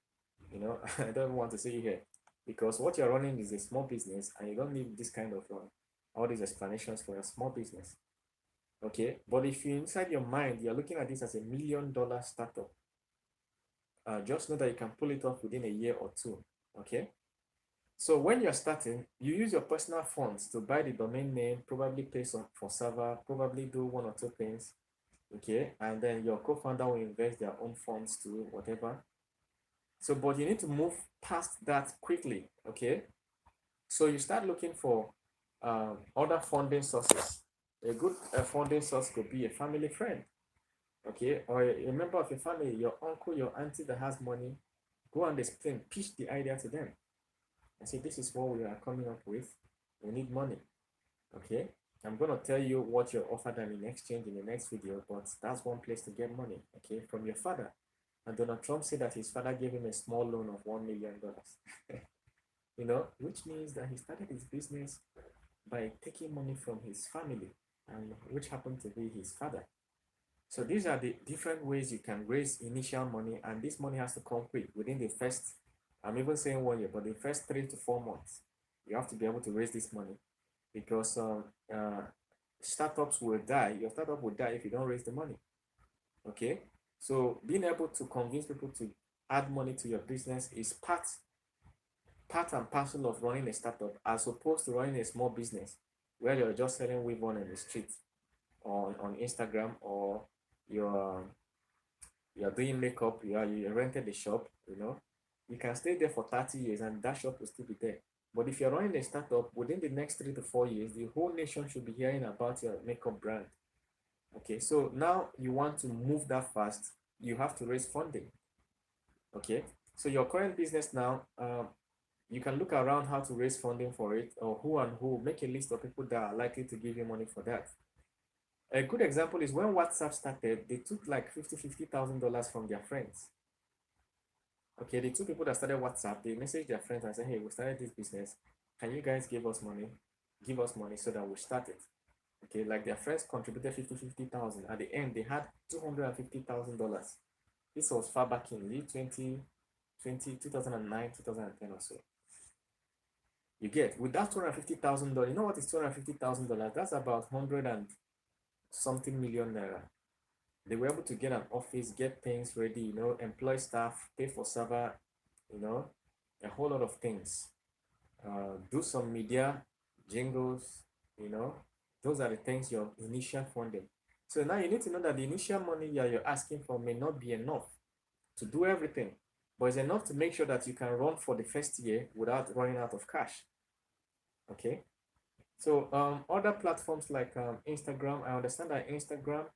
I don't want to see you here because what you're running is a small business and you don't need this kind of all these explanations for a small business. Okay, but if you inside your mind, you're looking at this as a $1 million startup, just know that you can pull it off within a year or two. Okay. So when you're starting, you use your personal funds to buy the domain name, probably pay some for server, probably do one or two things, okay? And then your co-founder will invest their own funds to whatever. So, but you need to move past that quickly, okay? So you start looking for other funding sources. A good funding source could be a family friend, okay? Or a member of your family, your uncle, your auntie that has money. Go and explain, pitch the idea to them. I say, this is what we are coming up with. We need money. Okay. I'm going to tell you what you're offered them in exchange in the next video, but that's one place to get money. Okay. From your father. And Donald Trump said that his father gave him a small loan of $1 million. Which means that he started his business by taking money from his family, and which happened to be his father. So these are the different ways you can raise initial money, and this money has to come quick within the first, I'm even saying 1 year, but the first 3 to 4 months, you have to be able to raise this money because startups will die. Your startup will die if you don't raise the money. Okay, so being able to convince people to add money to your business is part and parcel of running a startup, as opposed to running a small business where you're just selling weave on the street on Instagram, or you're doing makeup, you rented the shop, you can stay there for 30 years and that shop will still be there. But if you're running a startup, within the next 3 to 4 years, the whole nation should be hearing about your makeup brand. Okay, so now you want to move that fast, you have to raise funding. Okay, so your current business now, you can look around how to raise funding for it, or who, make a list of people that are likely to give you money for that. A good example is when WhatsApp started, they took like $50,000 from their friends. Okay, the two people that started WhatsApp, they messaged their friends and said, hey, we started this business. Can you guys give us money? Give us money so that we start it. Okay, like their friends contributed 50,000. At the end, they had $250,000. This was far back in the 2009, 2010 or so. You get, with that $250,000, you know what is $250,000? That's about 100 and something million naira. They were able to get an office, get things ready, employ staff, pay for server, a whole lot of things. Do some media, jingles, those are the things, your initial funding. So now you need to know that the initial money you're asking for may not be enough to do everything, but it's enough to make sure that you can run for the first year without running out of cash. Okay. So other platforms like Instagram, I understand that Instagram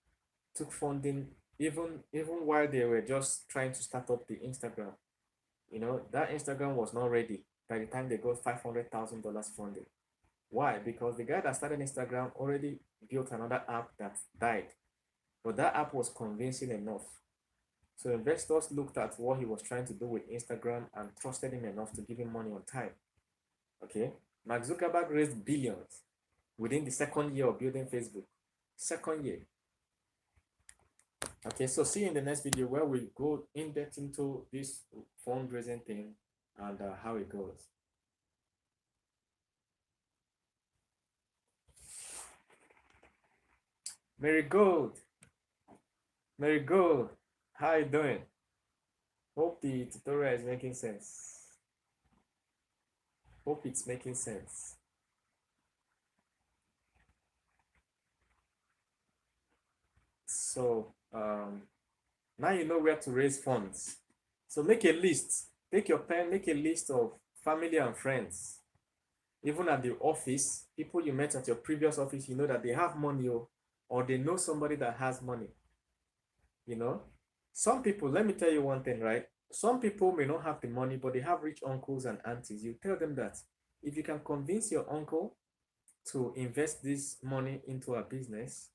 took funding even while they were just trying to start up the Instagram. That Instagram was not ready by the time they got $500,000 funding. Why? Because the guy that started Instagram already built another app that died, but that app was convincing enough. So investors looked at what he was trying to do with Instagram and trusted him enough to give him money on time. Okay. Mark Zuckerberg raised billions within the second year of building Facebook. Second year. Okay, so see you in the next video where we go in depth into this fundraising thing and how it goes. Mary Gold, how you doing? Hope the tutorial is making sense. Hope it's making sense. So now you know where to raise funds. So make a list. Take your pen, make a list of family and friends. Even at the office, people you met at your previous office, you know that they have money, or they know somebody that has money. You know, some people, let me tell you one thing, right? Some people may not have the money, but they have rich uncles and aunties. You tell them that if you can convince your uncle to invest this money into a business,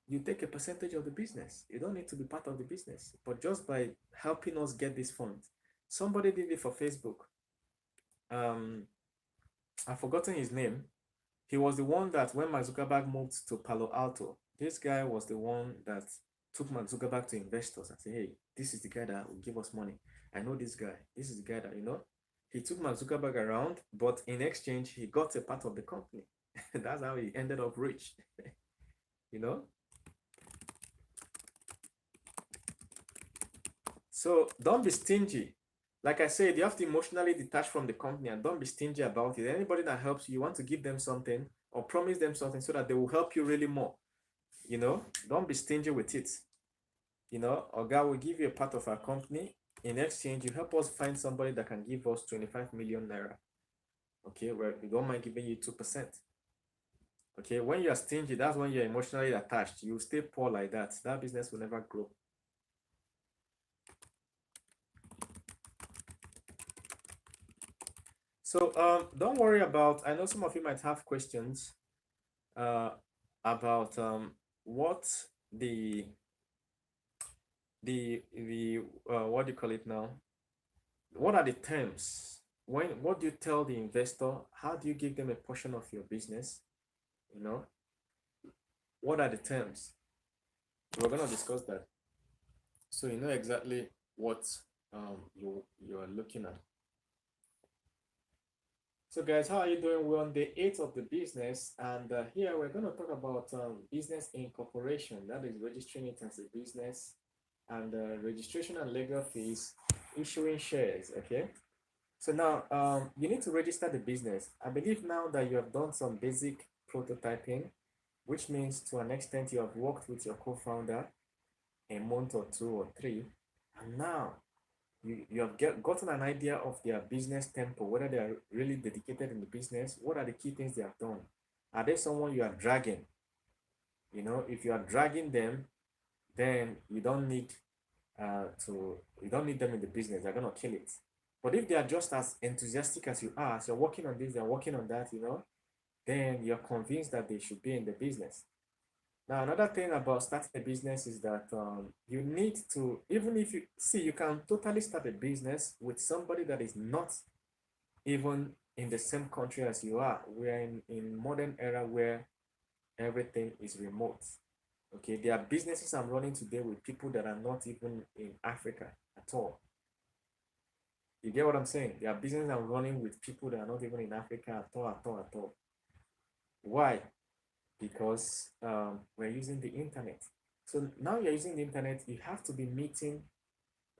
you take a percentage of the business. You don't need to be part of the business, but just by helping us get this fund. Somebody did it for Facebook. I've forgotten his name. He was the one that when Mark Zuckerberg moved to Palo Alto, this guy was the one that took Mark Zuckerberg to investors and said, hey, this is the guy that will give us money. I know this guy. This is the guy that, he took Mark Zuckerberg around, but in exchange, he got a part of the company. That's how he ended up rich, you know? So don't be stingy. Like I said, you have to emotionally detach from the company and don't be stingy about it. Anybody that helps you, you want to give them something or promise them something so that they will help you really more. Don't be stingy with it. Or God will give you a part of our company. In exchange, you help us find somebody that can give us 25 million naira. Okay, well, we don't mind giving you 2%. Okay, when you are stingy, that's when you're emotionally attached. You stay poor like that. That business will never grow. So don't worry about, I know some of you might have questions about what the what do you call it now? What are the terms? What do you tell the investor? How do you give them a portion of your business? What are the terms? We're gonna discuss that. So you know exactly what you are looking at. So guys, how are you doing? We're on day 8 of the business, and here we're going to talk about business incorporation. That is registering it as a business, and registration and legal fees, issuing shares. Okay. So now you need to register the business. I believe now that you have done some basic prototyping, which means to an extent you have worked with your co-founder a month or 2 or 3, and now you have gotten an idea of their business tempo, whether they are really dedicated in the business. What are the key things they have done? Are they someone you are dragging? If you are dragging them, then you don't need them in the business. They're gonna kill it. But if they are just as enthusiastic as you are, so you're working on this, they're working on that, then you're convinced that they should be in the business. Now, another thing about starting a business is that you need to, even if you can totally start a business with somebody that is not even in the same country as you are. We're in modern era where everything is remote. Okay, there are businesses I'm running today with people that are not even in Africa at all. You get what I'm saying? There are businesses I'm running with people that are not even in Africa at all. Why? Because we're using the internet. So now you're using the internet, you have to be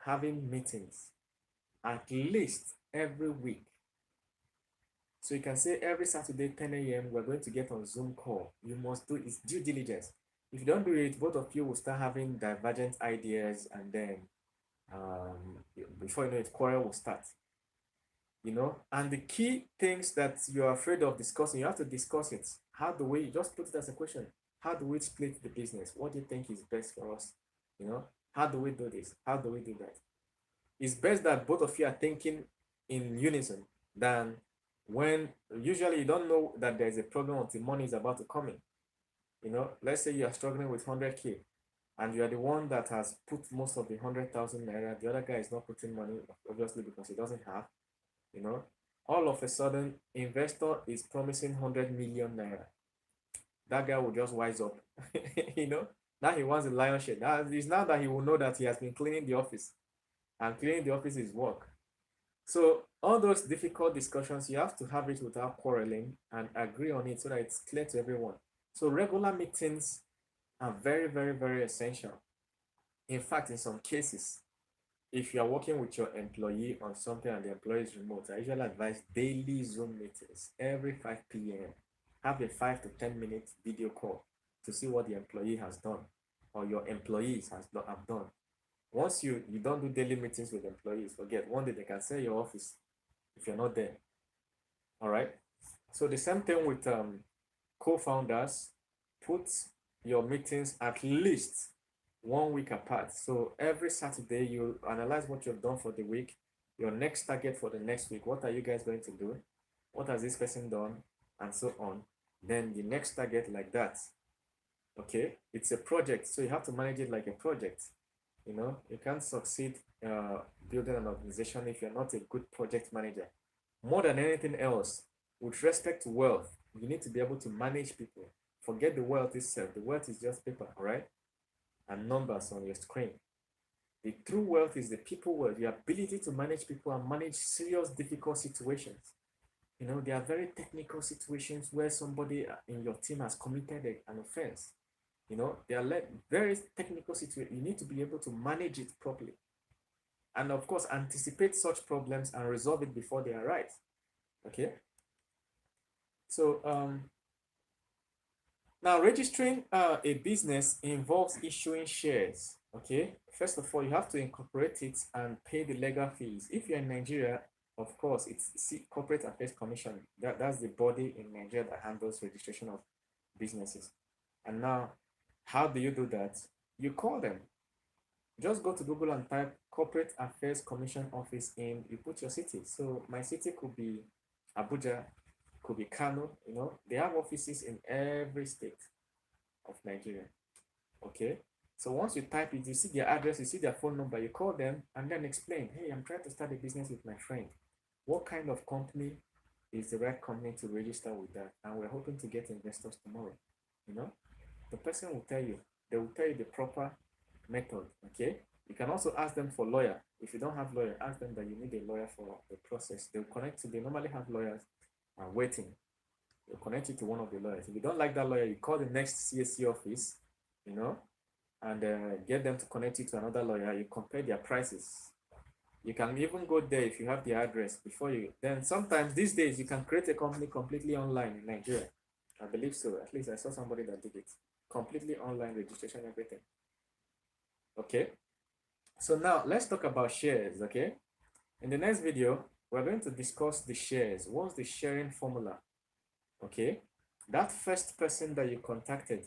having meetings at least every week. So you can say every Saturday, 10 a.m., we're going to get on Zoom call. You must do its due diligence. If you don't do it, both of you will start having divergent ideas, and then before you know it, quarrel will start. And the key things that you're afraid of discussing, you have to discuss it. How do we, just put it as a question, how do we split the business? What do you think is best for us? How do we do this? How do we do that? It's best that both of you are thinking in unison than when usually you don't know that there's a problem until money is about to come in. Let's say you are struggling with 100K and you are the one that has put most of the 100,000 naira. The other guy is not putting money, obviously, because he doesn't have. All of a sudden, investor is promising 100 million naira. That guy will just wise up. you know, now he wants a lion's share. That is now that he will know that he has been cleaning the office, and cleaning the office is work. So all those difficult discussions, you have to have it without quarreling and agree on it so that it's clear to everyone. So regular meetings are very, very, very essential. In fact, in some cases, if you are working with your employee on something and the employee is remote, I usually advise daily Zoom meetings every 5 p.m. Have a 5 to 10 minute video call to see what the employee has done or your employees have done. Once you don't do daily meetings with employees, forget one day they can sell your office if you're not there. All right. So the same thing with co-founders. Put your meetings at least 1 week apart. So every Saturday you analyze what you've done for the week, your next target for the next week. What are you guys going to do? What has this person done? And so on. Then the next target like that. Okay, it's a project, so you have to manage it like a project. You can't succeed building an organization if you're not a good project manager. More than anything else, with respect to wealth, you need to be able to manage people. Forget the wealth itself. The wealth is just paper, all right? And numbers on your screen. The true wealth is the people wealth, the ability to manage people and manage serious, difficult situations. There are very technical situations where somebody in your team has committed an offense. There are very technical situations. You need to be able to manage it properly. And of course, anticipate such problems and resolve it before they arise. Okay. So now registering a business involves issuing shares. Okay. First of all, you have to incorporate it and pay the legal fees. If you're in Nigeria, of course, it's Corporate Affairs Commission. That's the body in Nigeria that handles registration of businesses. And now, how do you do that? You call them. Just go to Google and type Corporate Affairs Commission office in, you put your city. So my city could be Abuja, could be Kano, they have offices in every state of Nigeria. Okay. So once you type it, you see their address, you see their phone number, you call them and then explain, hey, I'm trying to start a business with my friend. What kind of company is the right company to register with that? And we're hoping to get investors tomorrow. The person will tell you, they will tell you the proper method. Okay. You can also ask them for lawyer. If you don't have lawyer, ask them that you need a lawyer for the process. They'll connect you. They normally have lawyers waiting. They'll connect you to one of the lawyers. If you don't like that lawyer, you call the next CSC office, and get them to connect you to another lawyer. You compare their prices. You can even go there if you have the address before you. Then sometimes these days you can create a company completely online in Nigeria. I believe so. At least I saw somebody that did it. Completely online registration, everything. Okay. So now let's talk about shares. Okay. In the next video, we're going to discuss the shares. What's the sharing formula? Okay. That first person that you contacted,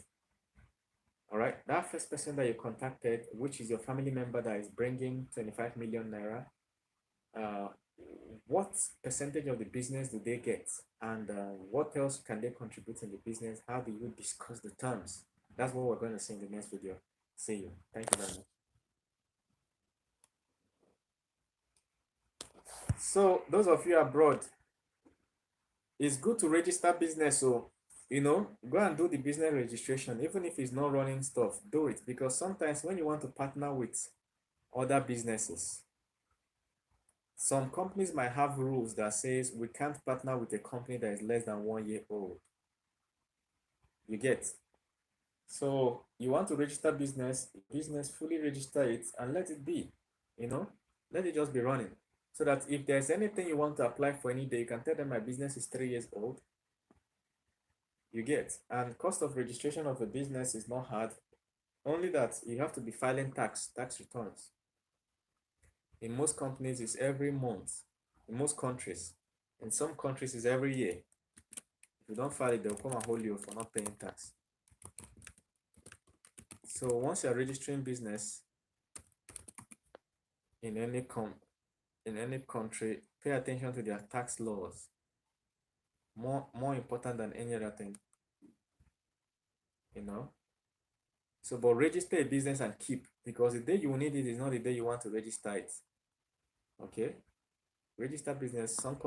all right, that first person that you contacted, which is your family member that is bringing 25 million naira, what percentage of the business do they get? And what else can they contribute in the business? How do you discuss the terms? That's what we're going to see in the next video. See you. Thank you very much. So those of you abroad, it's good to register business. So, go and do the business registration. Even if it's not running stuff, do it. Because sometimes when you want to partner with other businesses, some companies might have rules that says we can't partner with a company that is less than 1 year old. You get? So you want to register business, fully register it and let it be, let it just be running. So that if there's anything you want to apply for any day, you can tell them my business is 3 years old. You get? And cost of registration of a business is not hard. Only that you have to be filing tax returns. In most companies, it's every month. In most countries. In some countries, it's every year. If you don't file it, they'll come and hold you for not paying tax. So once you're registering business in any country, pay attention to their tax laws. More important than any other thing. So, but register a business and keep, because the day you will need it is not the day you want to register it. Okay. Register business, some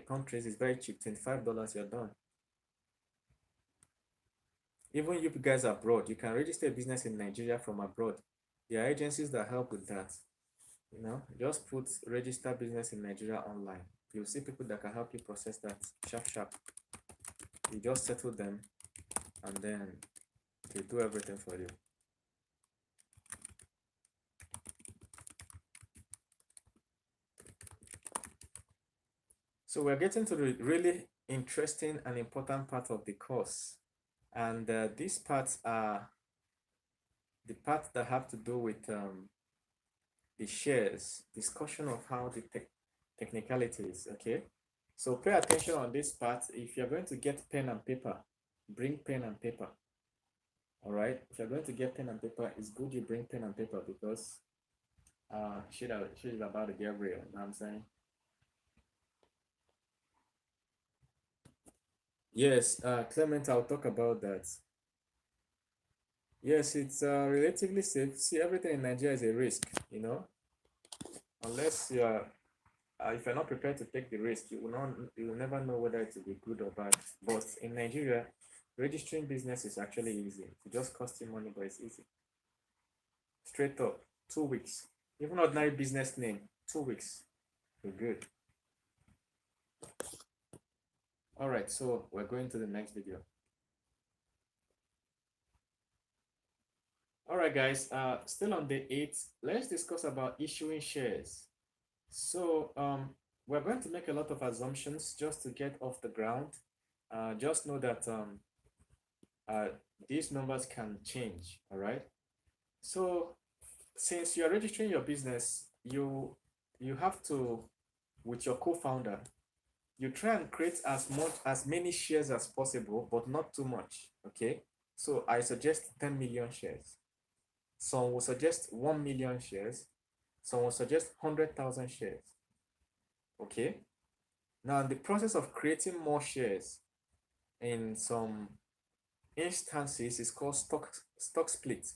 countries is very cheap, $25, you're done. Even you guys abroad, you can register a business in Nigeria from abroad. There are agencies that help with that. You know, just put register business in Nigeria online. You'll see people that can help you process that sharp. You just settle them and then they do everything for you. So we're getting to the really interesting and important part of the course. And these parts are the parts that have to do with the shares, discussion of how the technicalities, okay? So pay attention on this part. If you're going to get pen and paper, bring pen and paper. All right, if you're going to get pen and paper, it's good you bring pen and paper because shit is about to get real, you know what I'm saying? Yes, Clement, I'll talk about that. Yes, it's relatively safe. See, everything in Nigeria is a risk, you know, unless you're if you're not prepared to take the risk, you will never know whether it will be good or bad. But in Nigeria, registering business is actually easy. It just costs you money, but it's easy. Straight up, 2 weeks. Even ordinary business name, 2 weeks. You're good. All right, so we're going to the next video. All right, guys, still on day 8, let's discuss about issuing shares. So we're going to make a lot of assumptions just to get off the ground. Just know that these numbers can change, all right? So since you're registering your business, you have to, with your co-founder, you try and create as many shares as possible, but not too much, okay? So I suggest 10 million shares. Some will suggest 1 million shares. Some will suggest 100,000 shares, okay? Now, the process of creating more shares in some instances is called stock split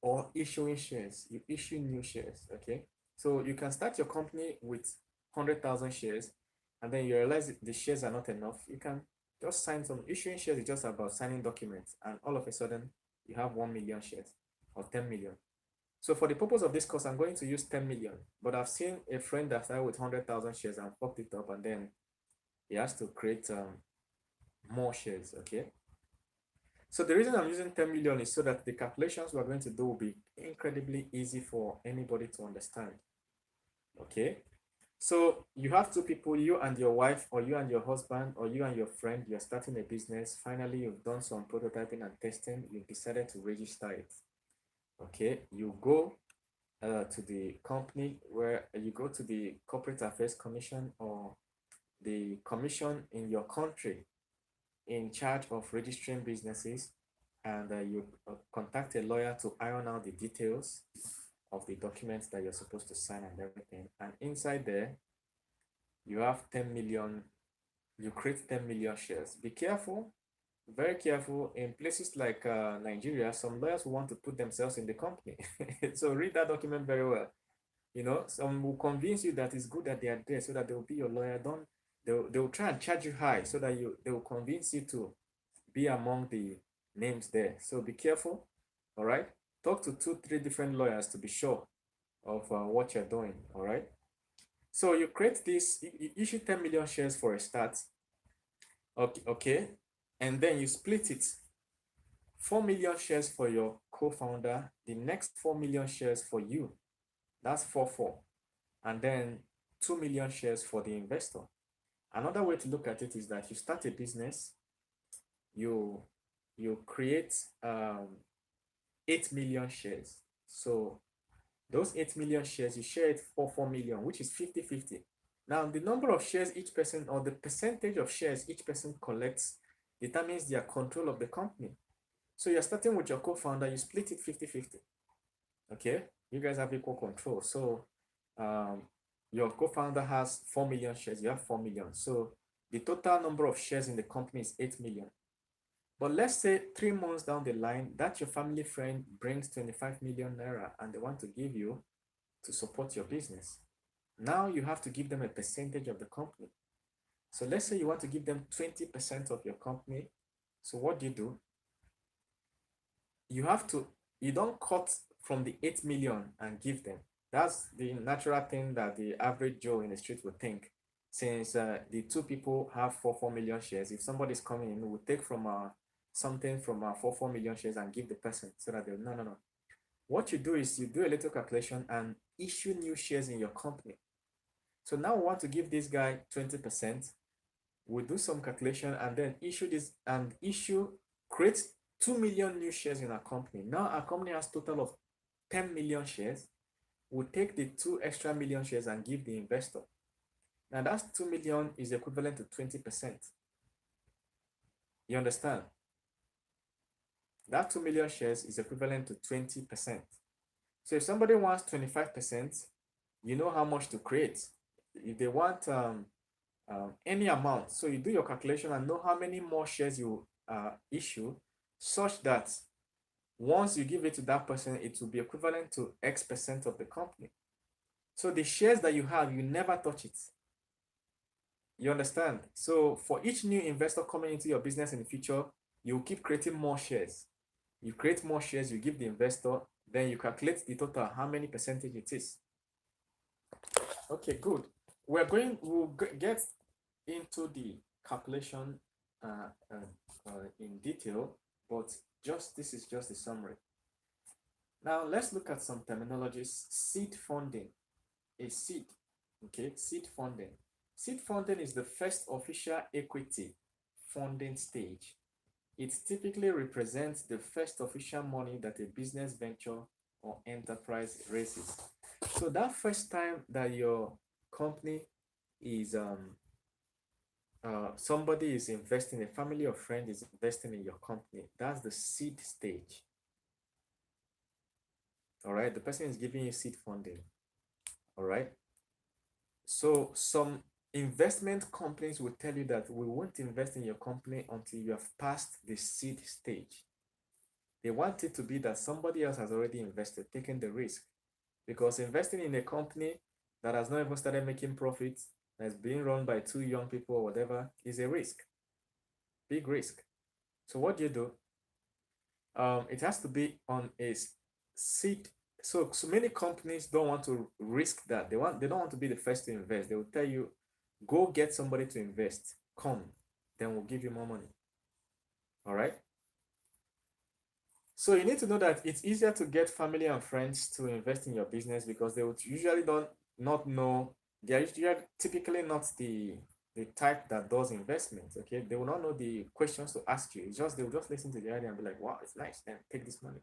or issuing shares. You issue new shares, okay? So you can start your company with 100,000 shares, and then you realize the shares are not enough. You can just sign some. Issuing shares is just about signing documents, and all of a sudden you have 1 million shares or 10 million. So for the purpose of this course, I'm going to use 10 million, but I've seen a friend that started with 100,000 shares and fucked it up, and then he has to create more shares, okay? So the reason I'm using 10 million is so that the calculations we're going to do will be incredibly easy for anybody to understand, okay? So you have two people, you and your wife, or you and your husband, or you and your friend, you're starting a business. Finally, you've done some prototyping and testing. You've decided to register it, okay? You go to the company where you go to the Corporate Affairs Commission or the commission in your country in charge of registering businesses, and you contact a lawyer to iron out the details of the documents that you're supposed to sign and everything. And inside there, you have 10 million, you create 10 million shares. Be careful, very careful. In places like Nigeria, some lawyers want to put themselves in the company. So read that document very well. You know, some will convince you that it's good that they are there so that they will be your lawyer. They will try and charge you high so that they will convince you to be among the names there. So be careful, all right? Talk to 2-3 different lawyers to be sure of what you're doing, all right? So you create this, you issue 10 million shares for a start, okay? And then you split it. 4 million shares for your co-founder, the next 4 million shares for you. That's 4. And then 2 million shares for the investor. Another way to look at it is that you start a business, you create 8 million shares. So those 8 million shares, you share it for 4 million, which is 50-50. Now, the number of shares each person or the percentage of shares each person collects determines their control of the company. So you're starting with your co-founder, you split it 50-50. Okay, you guys have equal control. So your co-founder has 4 million shares, you have 4 million. So the total number of shares in the company is 8 million. But let's say 3 months down the line, that your family friend brings 25 million naira and they want to give you to support your business. Now you have to give them a percentage of the company. So let's say you want to give them 20% of your company. So what do? You have to, you don't cut from the 8 million and give them. That's the natural thing that the average Joe in the street would think. Since the two people have 4 million shares, if somebody's coming in, we'll take from something from 4 million shares and give the person so that they'll, no. What you do is you do a little calculation and issue new shares in your company. So now we want to give this guy 20%. We'll do some calculation and then create 2 million new shares in our company. Now our company has total of 10 million shares. We'll take the 2 extra million shares and give the investor. Now that's 2 million is equivalent to 20%. You understand? That 2 million shares is equivalent to 20%. So if somebody wants 25%, you know how much to create. If they want any amount, so you do your calculation and know how many more shares you issue, such that once you give it to that person, it will be equivalent to X% of the company. So the shares that you have, you never touch it. You understand? So for each new investor coming into your business in the future, you keep creating more shares. You create more shares, you give the investor, then you calculate the total, how many percentage it is. Okay, good. We'll get into the calculation in detail, but this is just a summary. Now let's look at some terminologies. Seed funding, a seed, okay, seed funding. Seed funding is the first official equity funding stage. It typically represents the first official money that a business venture or enterprise raises. So that first time that your company is somebody is investing, a family or friend is investing in your company, that's the seed stage. All right, the person is giving you seed funding. All right, so some investment companies will tell you that we won't invest in your company until you have passed the seed stage. They want it to be that somebody else has already invested, taken the risk, because investing in a company that has not even started making profits, that's being run by 2 young people or whatever, is a risk, big risk. So what do? It has to be on a seed. So many companies don't want to risk that. They don't want to be the first to invest. They will tell you, go get somebody to invest. Come, then we'll give you more money. All right. So you need to know that it's easier to get family and friends to invest in your business because they would usually not know. They are usually typically not the type that does investments. Okay, they will not know the questions to ask you. They will just listen to the idea and be like, wow, it's nice, then take this money.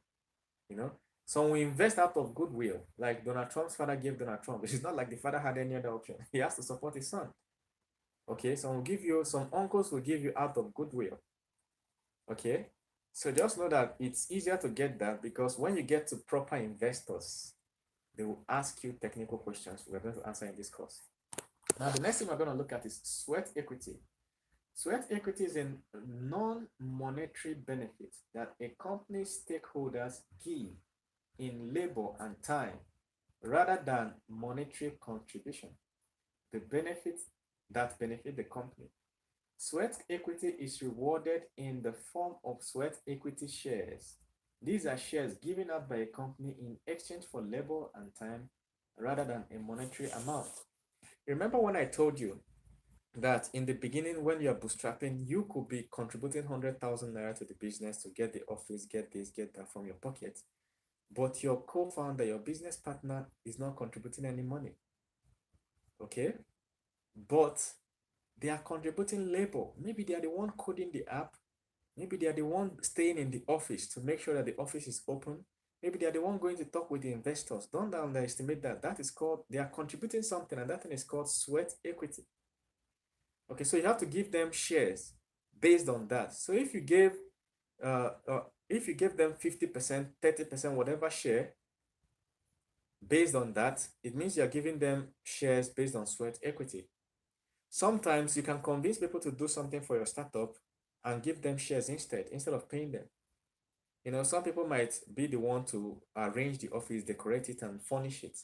You know, some will invest out of goodwill, like Donald Trump's father gave Donald Trump. It's not like the father had any other option. He has to support his son. Okay, some uncles will give you out of goodwill. Okay, so just know that it's easier to get that because when you get to proper investors, they will ask you technical questions we're going to answer in this course. Now, the next thing we're going to look at is sweat equity. Sweat equity is a non-monetary benefit that a company's stakeholders give in labor and time rather than monetary contribution. The benefits that benefit the company. Sweat equity is rewarded in the form of sweat equity shares. These are shares given out by a company in exchange for labor and time rather than a monetary amount. Remember when I told you that in the beginning, when you're bootstrapping, you could be contributing 100,000 naira to the business to get the office, get this, get that from your pocket. But your co-founder, your business partner is not contributing any money. Okay? But they are contributing labor. Maybe they are the one coding the app. Maybe they are the one staying in the office to make sure that the office is open. Maybe they are the one going to talk with the investors. Don't underestimate that. That is called, they are contributing something, and that thing is called sweat equity. Okay, so you have to give them shares based on that. So if you give them 50%, 30%, whatever share, based on that, it means you're giving them shares based on sweat equity. Sometimes you can convince people to do something for your startup and give them shares instead of paying them. You know, some people might be the one to arrange the office, decorate it, and furnish it.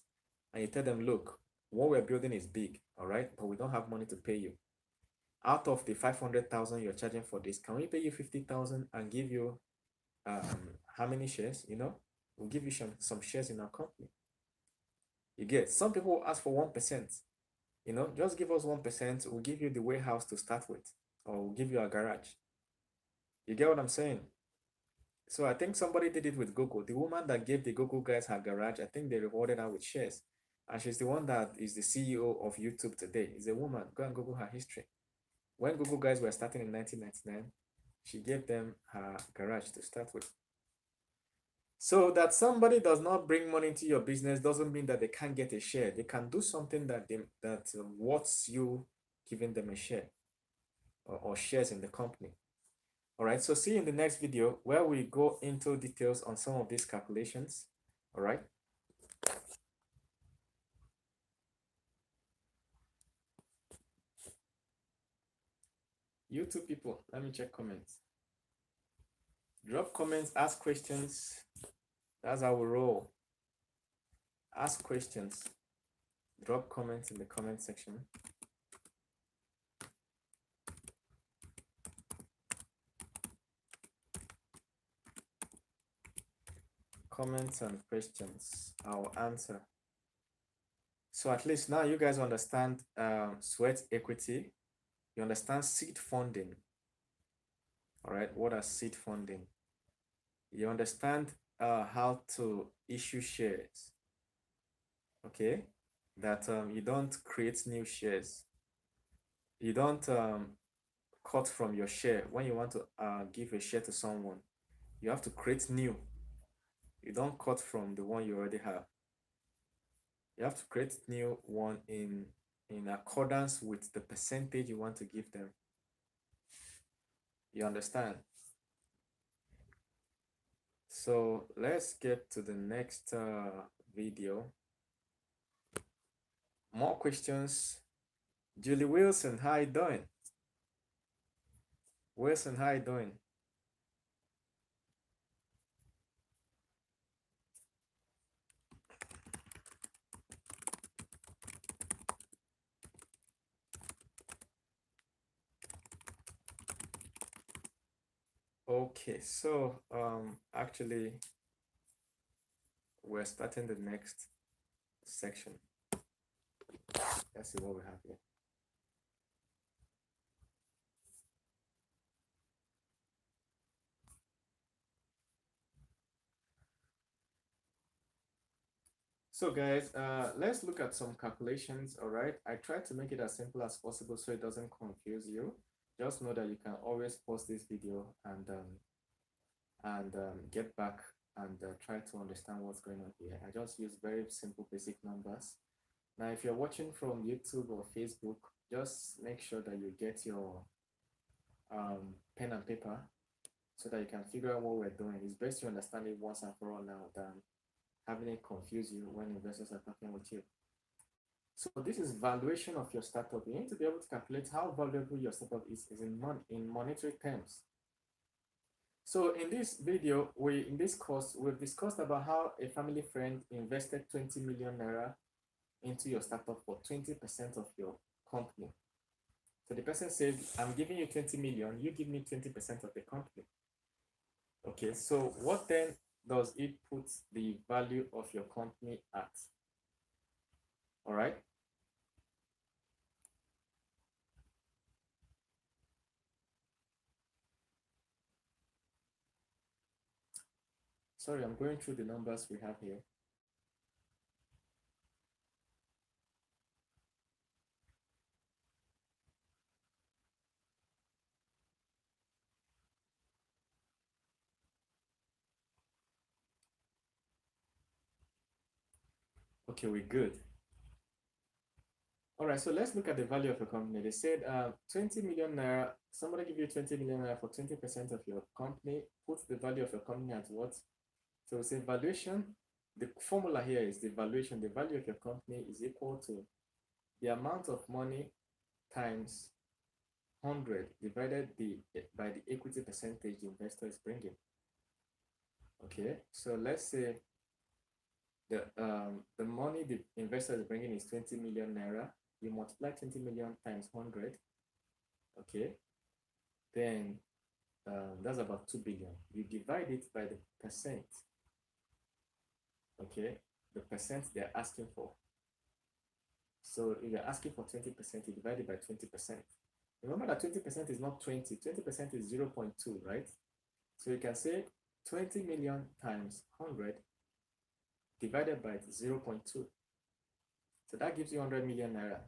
And you tell them, look, what we're building is big, all right, but we don't have money to pay you. Out of the 500,000 you're charging for this, can we pay you 50,000 and give you how many shares? We'll give you some shares in our company. You get, some people ask for 1%. Just give us 1%. We'll give you the warehouse to start with, or we'll give you a garage. You get what I'm saying? So I think somebody did it with Google. The woman that gave the Google guys her garage, I think they rewarded her with shares. And she's the one that is the CEO of YouTube today. Is a woman. Go and Google her history. When Google guys were starting in 1999, she gave them her garage to start with. So that somebody does not bring money into your business doesn't mean that they can't get a share. They can do something that worths you giving them a share or shares in the company. All right, so see you in the next video where we go into details on some of these calculations. All right. YouTube people, let me check comments. Drop comments, ask questions. That's how we roll. Ask questions. Drop comments in the comment section. Comments and questions, I'll answer. So at least now you guys understand sweat equity. You understand seed funding. All right, what are seed funding? You understand how to issue shares. Okay, that you don't create new shares. You don't cut from your share when you want to give a share to someone. You have to create new. You don't cut from the one you already have. You have to create new one in accordance with the percentage you want to give them. You understand? So let's get to the next video. More questions. Julie Wilson, how you doing? Wilson, how you doing? Okay, so actually we're starting the next section. Let's see what we have here. So guys, let's look at some calculations. All right, I try to make it as simple as possible so it doesn't confuse you. Just know that you can always pause this video and get back and try to understand what's going on here. I just use very simple basic numbers. Now if you're watching from YouTube or Facebook, just make sure that you get your pen and paper so that you can figure out what we're doing. It's best to understand it once and for all now than having it confuse you when investors are talking with you. So this is valuation of your startup. You need to be able to calculate how valuable your startup is in monetary terms. So in this video, in this course, we've discussed about how a family friend invested 20 million naira into your startup for 20% of your company. So the person said, I'm giving you 20 million, you give me 20% of the company. Okay, so what then does it put the value of your company at? All right. Sorry, I'm going through the numbers we have here. Okay, we're good. All right, so let's look at the value of a company. They said 20 million naira, somebody give you 20 million naira for 20% of your company, put the value of your company at what? So we say valuation, the formula here is the valuation, the value of your company is equal to the amount of money times 100 divided by the equity percentage the investor is bringing. Okay, so let's say the money the investor is bringing is 20 million naira. You multiply 20 million times 100, okay? Then that's about 2 billion. You divide it by the percent, okay? The percent they're asking for. So if you're asking for 20%, you divide it by 20%. Remember that 20% is not 20, 20% is 0.2, right? So you can say 20 million times 100 divided by 0.2. So that gives you 100 million naira.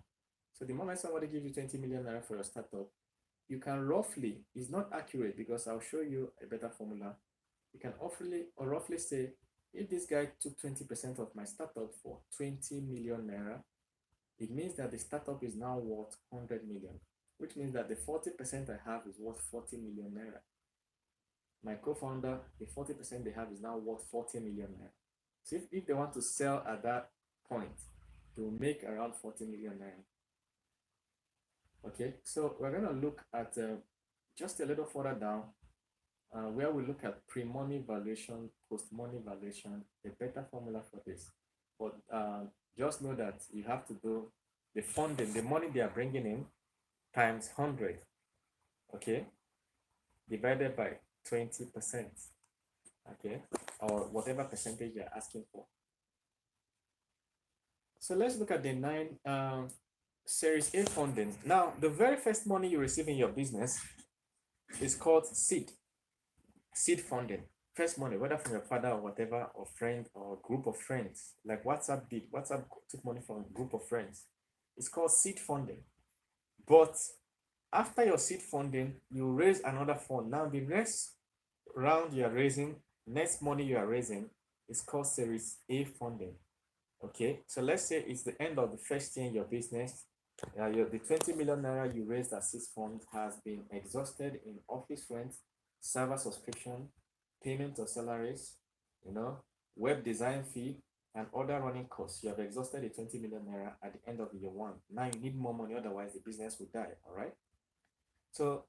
So the moment somebody gives you 20 million naira for your startup, you can roughly, it's not accurate because I'll show you a better formula. You can roughly say, if this guy took 20% of my startup for 20 million naira, it means that the startup is now worth 100 million, which means that the 40% I have is worth 40 million naira. My co-founder, the 40% they have is now worth 40 million naira. So if they want to sell at that point, they will make around 40 million naira. Okay, so we're going to look at just a little further down where we look at pre-money valuation, post-money valuation, a better formula for this. But just know that you have to do the funding, the money they are bringing in times 100, okay, divided by 20%, okay, or whatever percentage you're asking for. So let's look at the 9 Series A funding. Now, the very first money you receive in your business is called seed funding. First money, whether from your father or whatever, or friend or group of friends, like WhatsApp did. WhatsApp took money from a group of friends. It's called seed funding. But after your seed funding, you raise another fund. Now, the next round you are raising, next money you are raising is called Series A funding. Okay, so let's say it's the end of the first year in your business. The 20 million naira you raised as seed fund has been exhausted in office rent, server subscription, payment of salaries, web design fee, and other running costs. You have exhausted the 20 million naira at the end of year 1. Now you need more money, otherwise the business will die. All right. So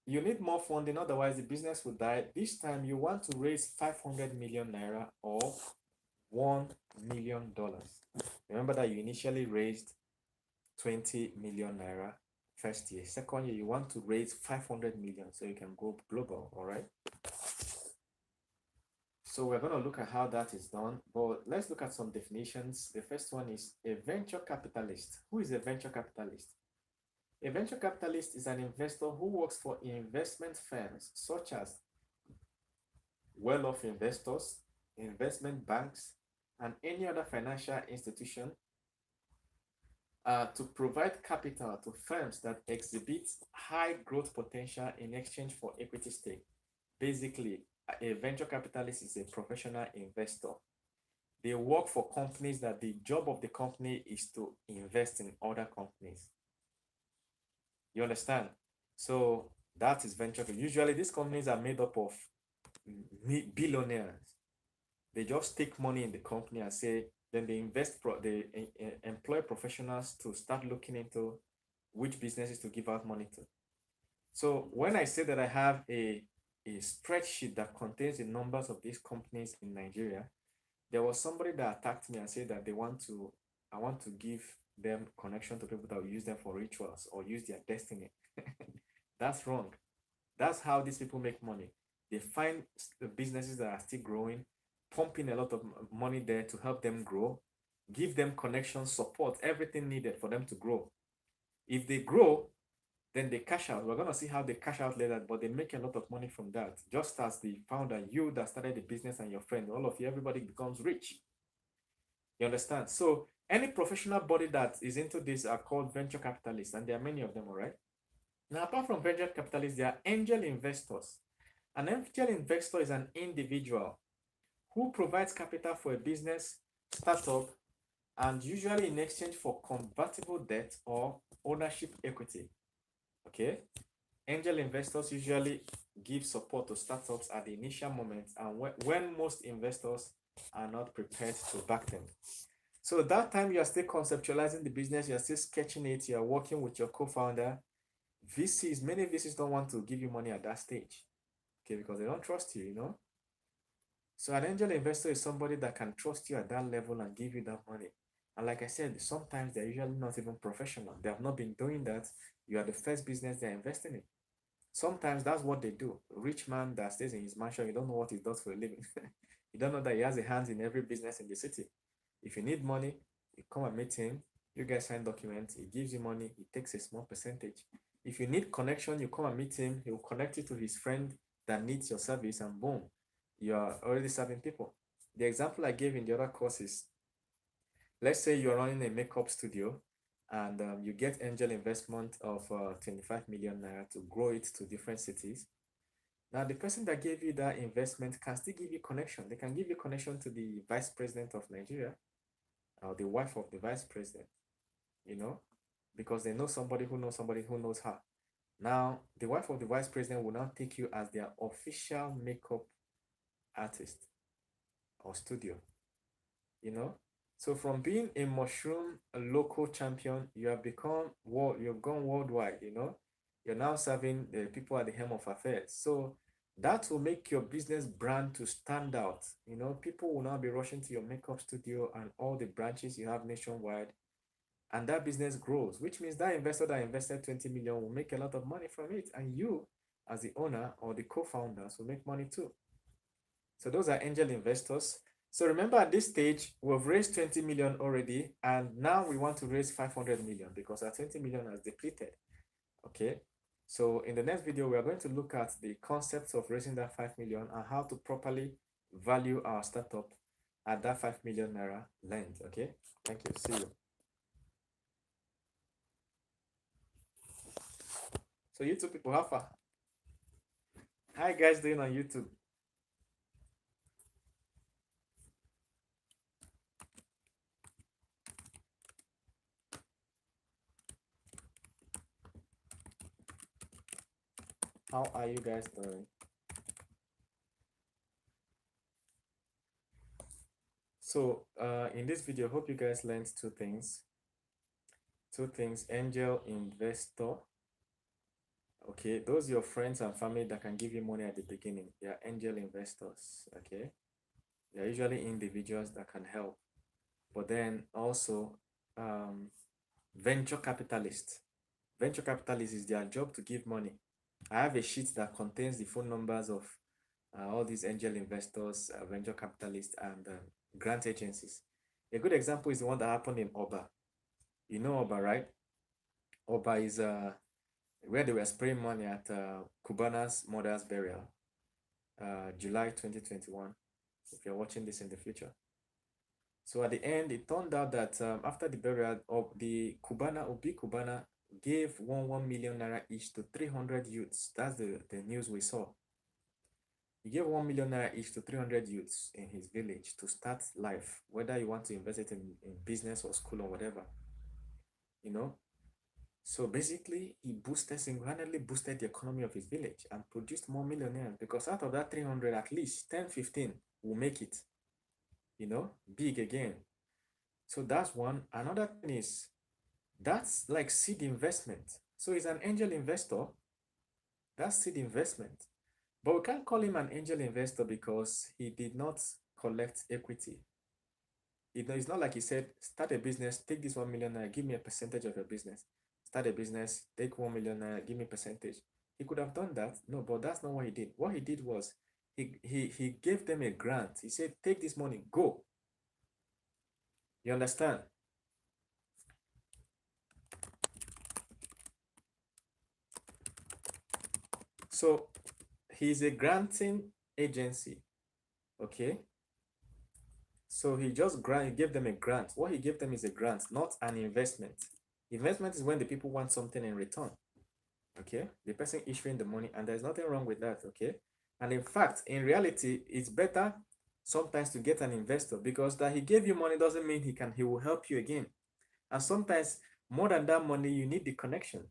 you need more funding, otherwise the business will die. This time you want to raise 500 million naira or $1 million. Remember that you initially raised 20 million naira first year. Second year, you want to raise 500 million so you can go global. All right. So we're going to look at how that is done, but let's look at some definitions. The first one is a venture capitalist. Who is a venture capitalist? A venture capitalist is an investor who works for investment firms such as well-off investors, investment banks, and any other financial institution to provide capital to firms that exhibit high growth potential in exchange for equity stake. Basically, a venture capitalist is a professional investor. They work for companies that the job of the company is to invest in other companies. You understand? So that is venture. Usually these companies are made up of billionaires. They just take money in the company and say, then they they employ professionals to start looking into which businesses to give out money to. So when I say that I have a spreadsheet that contains the numbers of these companies in Nigeria, there was somebody that attacked me and said that I want to give them connection to people that will use them for rituals or use their destiny. That's wrong. That's how these people make money. They find the businesses that are still growing, pumping a lot of money there to help them grow, give them connections, support, everything needed for them to grow. If they grow, then they cash out. We're going to see how they cash out later, but they make a lot of money from that. Just as the founder, you that started the business and your friend, all of you, everybody becomes rich. You understand? So any professional body that is into this are called venture capitalists, and there are many of them, all right? Now, apart from venture capitalists, there are angel investors. An angel investor is an individual who provides capital for a business, startup, and usually in exchange for convertible debt or ownership equity. Okay? Angel investors usually give support to startups at the initial moment and when most investors are not prepared to back them. So at that time, you are still conceptualizing the business, you are still sketching it, you are working with your co-founder. Many VCs don't want to give you money at that stage, okay, because they don't trust you, So an angel investor is somebody that can trust you at that level and give you that money. And like I said, sometimes they're usually not even professional. They have not been doing that. You are the first business they're investing in. Sometimes that's what they do. A rich man that stays in his mansion, you don't know what he does for a living. You don't know that he has a hand in every business in the city. If you need money, you come and meet him. You guys sign documents. He gives you money. He takes a small percentage. If you need connection, you come and meet him. He will connect you to his friend that needs your service, and boom, you are already serving people. The example I gave in the other course is, let's say you're running a makeup studio and you get angel investment of 25 million naira to grow it to different cities. Now, the person that gave you that investment can still give you connection. They can give you connection to the vice president of Nigeria or the wife of the vice president, you know, because they know somebody who knows her. Now, the wife of the vice president will now take you as their official makeup artist or studio, you know. So from being a mushroom a local champion, you have become world, you've gone worldwide, you know. You're now serving the people at the helm of affairs. So that will make your business brand to stand out. You know, people will now be rushing to your makeup studio and all the branches you have nationwide, and that business grows, which means that investor that invested 20 million will make a lot of money from it, and you as the owner or the co-founders will make money too. So those are angel investors. So remember, at this stage, we've raised 20 million already, and now we want to raise 500 million because our 20 million has depleted. Okay. So in the next video, we are going to look at the concepts of raising that 5 million and how to properly value our startup at that 5 million naira length. Okay. Thank you. See you. So YouTube people, how far? How you guys doing on YouTube? How are you guys doing? So in this video, hope you guys learned two things. Angel investor. Okay, those your friends and family that can give you money at the beginning. They are angel investors. Okay, they are usually individuals that can help. But then also venture capitalists. Venture capitalists is their job to give money. I have a sheet that contains the phone numbers of all these angel investors, venture capitalists, and grant agencies. A good example is the one that happened in Oba. You know Oba, right? Oba is where they were spraying money at Cubana's mother's burial, July 2021, if you're watching this in the future. So at the end, it turned out that after the burial of the Obi Cubana gave 1 million naira each to 300 youths. That's the news we saw. He gave 1 million naira each to 300 youths in his village to start life, whether you want to invest it in business or school or whatever, you know. So basically, he single-handedly boosted the economy of his village and produced more millionaires, because out of that 300, at least 10, 15 will make it, you know, big again. So that's one. Another thing is, that's like seed investment. So he's an angel investor. That's seed investment. But we can't call him an angel investor because he did not collect equity. It's not like he said, start a business, take this 1 million naira, give me a percentage of your business. Start a business, take 1 million naira, give me a percentage. He could have done that. No, but that's not what he did. What he did was he gave them a grant. He said, take this money, go. You understand? So he's a granting agency. Okay. So he gave them a grant. What he gave them is a grant, not an investment. Investment is when the people want something in return. Okay, the person issuing the money, and there's nothing wrong with that. Okay, and in fact, in reality, it's better sometimes to get an investor, because that he gave you money doesn't mean he will help you again. And sometimes more than that money, you need the connection.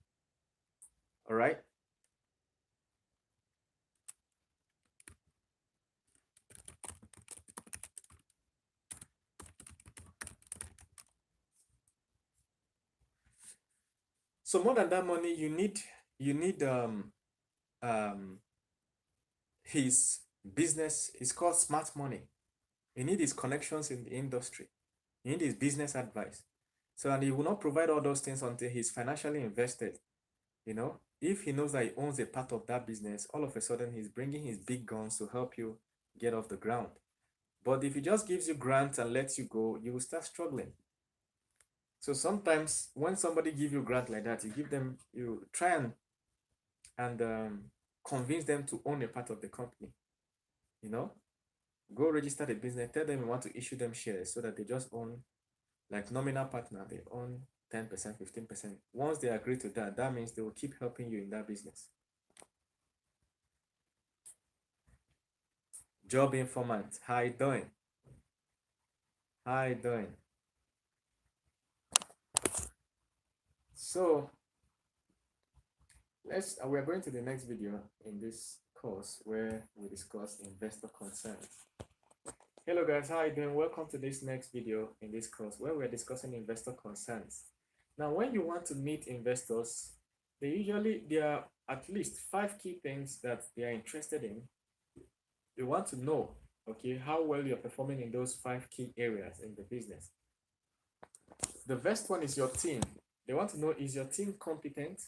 All right. So more than that money, you need um his Business is called smart money. You need his connections in the industry. You need his business advice. So, and he will not provide all those things until he's financially invested. If he knows that he owns a part of that business, all of a sudden he's bringing his big guns to help you get off the ground. But if he just gives you grants and lets you go, you will start struggling. So sometimes when somebody give you grant like that, you try and convince them to own a part of the company. Go register the business, tell them you want to issue them shares so that they just own, like nominal partner, they own 10%, 15%. Once they agree to that, that means they will keep helping you in that business. Job informant, how you doing? How you doing? So we're going to the next video in this course where we discuss investor concerns. Hello guys, how are you doing? Welcome to this next video in this course where we're discussing investor concerns. Now, when you want to meet investors, there are at least 5 key things that they are interested in. They want to know, okay, how well you're performing in those 5 key areas in the business. The first one is your team. They want to know, is your team competent?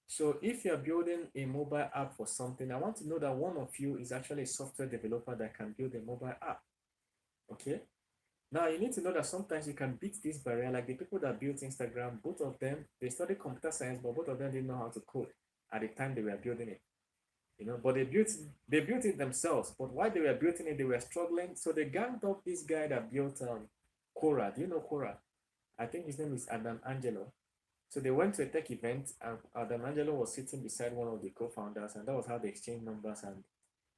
So if you're building a mobile app for something, I want to know that one of you is actually a software developer that can build a mobile app. Okay. Now you need to know that sometimes you can beat this barrier, like the people that built Instagram, both of them, they studied computer science, but both of them didn't know how to code at the time they were building it. But they built it themselves. But while they were building it, they were struggling. So they ganged up this guy that built Quora. Do you know Quora? I think his name is Adam Angelo. So they went to a tech event, and Adam Angelo was sitting beside one of the co-founders, and that was how they exchanged numbers, and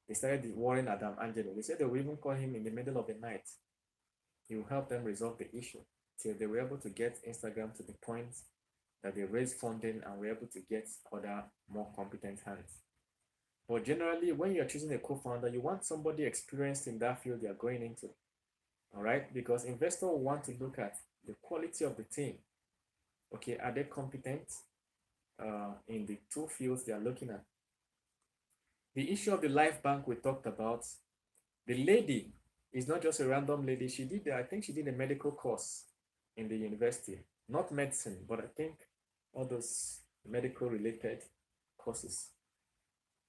they started worrying Adam Angelo. They said they would even call him in the middle of the night. He will help them resolve the issue till they were able to get Instagram to the point that they raised funding and were able to get other more competent hands. But generally, when you're choosing a co-founder, you want somebody experienced in that field you're going into. All right, because investors want to look at the quality of the team. Okay, are they competent in the 2 fields they are looking at? The issue of the life bank we talked about. The lady is not just a random lady. I think she did a medical course in the university, not medicine, but I think all those medical related courses.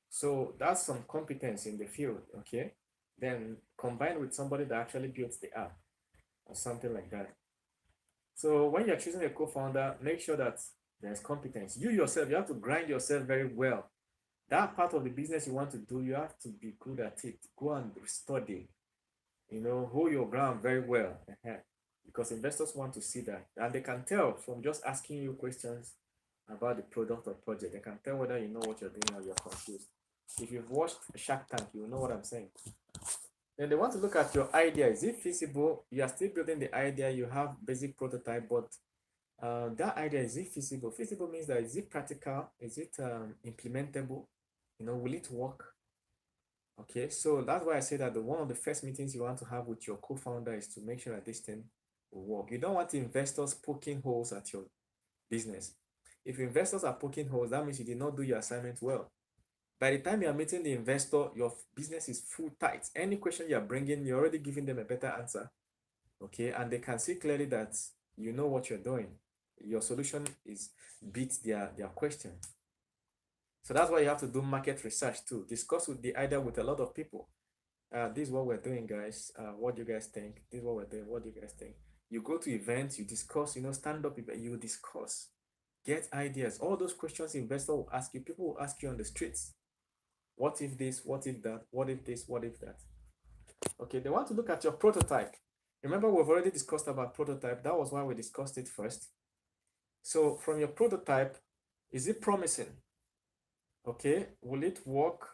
So that's some competence in the field, okay? Then combined with somebody that actually builds the app or something like that. So when you're choosing a co-founder, make sure that there's competence. You yourself, you have to grind yourself very well. That part of the business you want to do, you have to be good at it. Go and study, hold your ground very well. Because investors want to see that. And they can tell from just asking you questions about the product or project. They can tell whether you know what you're doing or you're confused. If you've watched Shark Tank, you know what I'm saying. Then they want to look at your idea. Is it feasible? You are still building the idea. You have basic prototype, but that idea, is it feasible? Feasible means that is it practical? Is it implementable? Will it work? Okay, so that's why I say that one of the first meetings you want to have with your co-founder is to make sure that this thing will work. You don't want investors poking holes at your business. If investors are poking holes, that means you did not do your assignment well. By the time you are meeting the investor, your business is full tight. Any question you are bringing, you're already giving them a better answer. Okay, and they can see clearly that you know what you're doing. Your solution beats their question. So that's why you have to do market research too. Discuss with the idea with a lot of people. This is what we're doing, guys. What do you guys think? This is what we're doing. What do you guys think? You go to events, you discuss, stand up, you discuss, get ideas. All those questions investors will ask you, people will ask you on the streets. What if this? What if that? What if this? What if that? Okay, they want to look at your prototype. Remember, we've already discussed about prototype. That was why we discussed it first. So from your prototype, is it promising? Okay, will it work?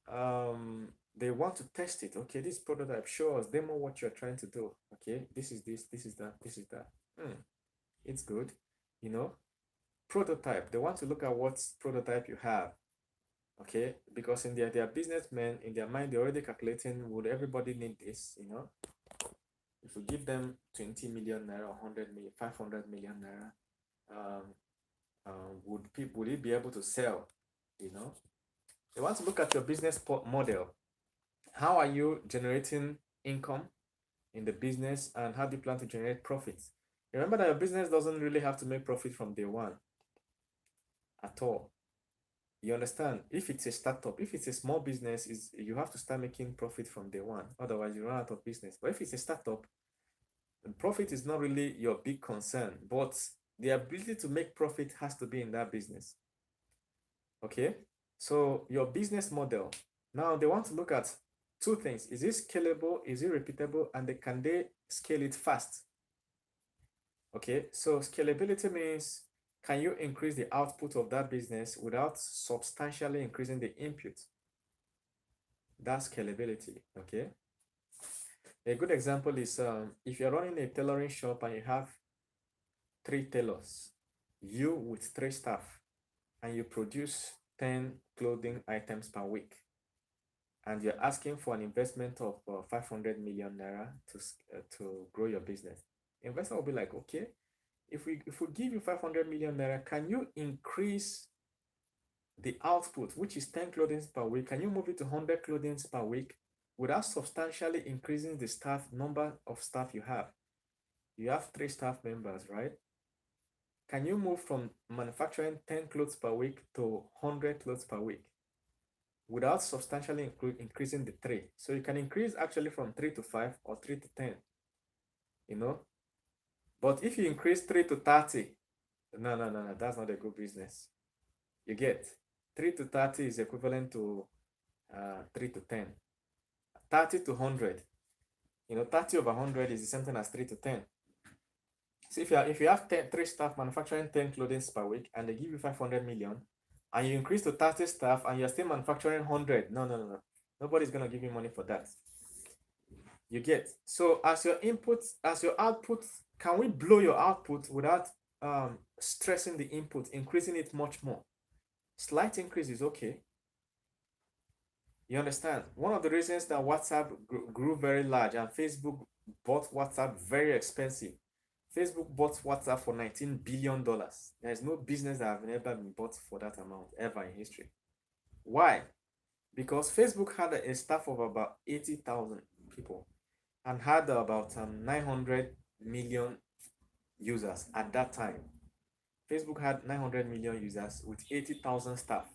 They want to test it. Okay, this prototype, show us, demo what you're trying to do. Okay, this is this is that, this is that. It's good. Prototype, they want to look at what prototype you have. Okay, because in their businessmen, in their mind, they're already calculating, would everybody need this? If we give them 20 million naira, 100 million, 500 million naira, would it be able to sell? They want to look at your business model. How are you generating income in the business, and how do you plan to generate profits? Remember that your business doesn't really have to make profit from day one at all. You understand? If it's a startup, if it's a small business, is you have to start making profit from day one. Otherwise, you run out of business. But if it's a startup, profit is not really your big concern, but the ability to make profit has to be in that business. Okay? So your business model. Now they want to look at two things. Is it scalable? Is it repeatable? And can they scale it fast? Okay, so scalability means, can you increase the output of that business without substantially increasing the input? That's scalability. Okay. A good example is if you're running a tailoring shop and you have 3 tailors, you with 3 staff, and you produce 10 clothing items per week, and you're asking for an investment of 500 million naira to grow your business. Investor will be like, okay, if we give you 500 million naira, can you increase the output, which is 10 clothings per week? Can you move it to 100 clothings per week without substantially increasing the number of staff you have? You have 3 staff members, right? Can you move from manufacturing 10 clothes per week to 100 clothes per week without substantially increasing the 3? So you can increase actually from 3 to 5 or 3 to 10, you know? But if you increase 3 to 30, no, that's not a good business. You get 3 to 30 is equivalent to 3 to 10. 30 to 100, 30 over 100 is the same thing as 3 to 10. So if you have 3 staff manufacturing 10 clothing per week and they give you 500 million, and you increase to 30 staff and you're still manufacturing 100, no. Nobody's going to give you money for that. You get? So as your output, can we blow your output without stressing the input, increasing it much more? Slight increase is okay. You understand? One of the reasons that WhatsApp grew very large and Facebook bought WhatsApp very expensive. Facebook bought WhatsApp for $19 billion. There is no business that have ever been bought for that amount ever in history. Why? Because Facebook had a staff of about 80,000 people and had about 900 million users at that time. Facebook had 900 million users with 80,000 staff.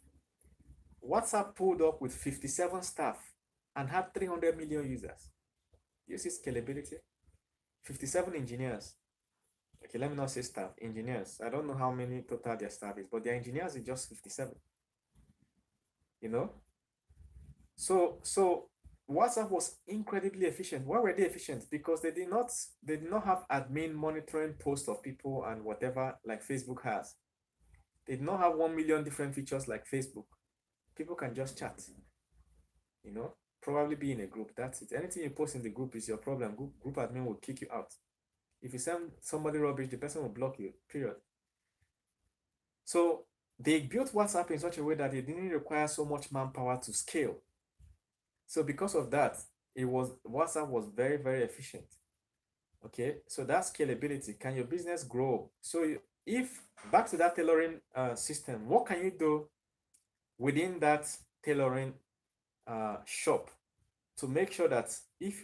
WhatsApp pulled up with 57 staff and had 300 million users. You see scalability? 57 engineers. Okay, let me not say staff, engineers. I don't know how many total their staff is, but their engineers is just 57. You know? So WhatsApp was incredibly efficient. Why were they efficient? Because they did not have admin monitoring posts of people and whatever like Facebook has. They did not have 1 million different features like Facebook. People can just chat. Probably be in a group. That's it. Anything you post in the group is your problem. Group admin will kick you out. If you send somebody rubbish, the person will block you, period. So they built WhatsApp in such a way that it didn't require so much manpower to scale. So because of that, WhatsApp was very, very efficient. Okay, so that's scalability. Can your business grow? So if back to that tailoring system, what can you do within that tailoring shop to make sure that if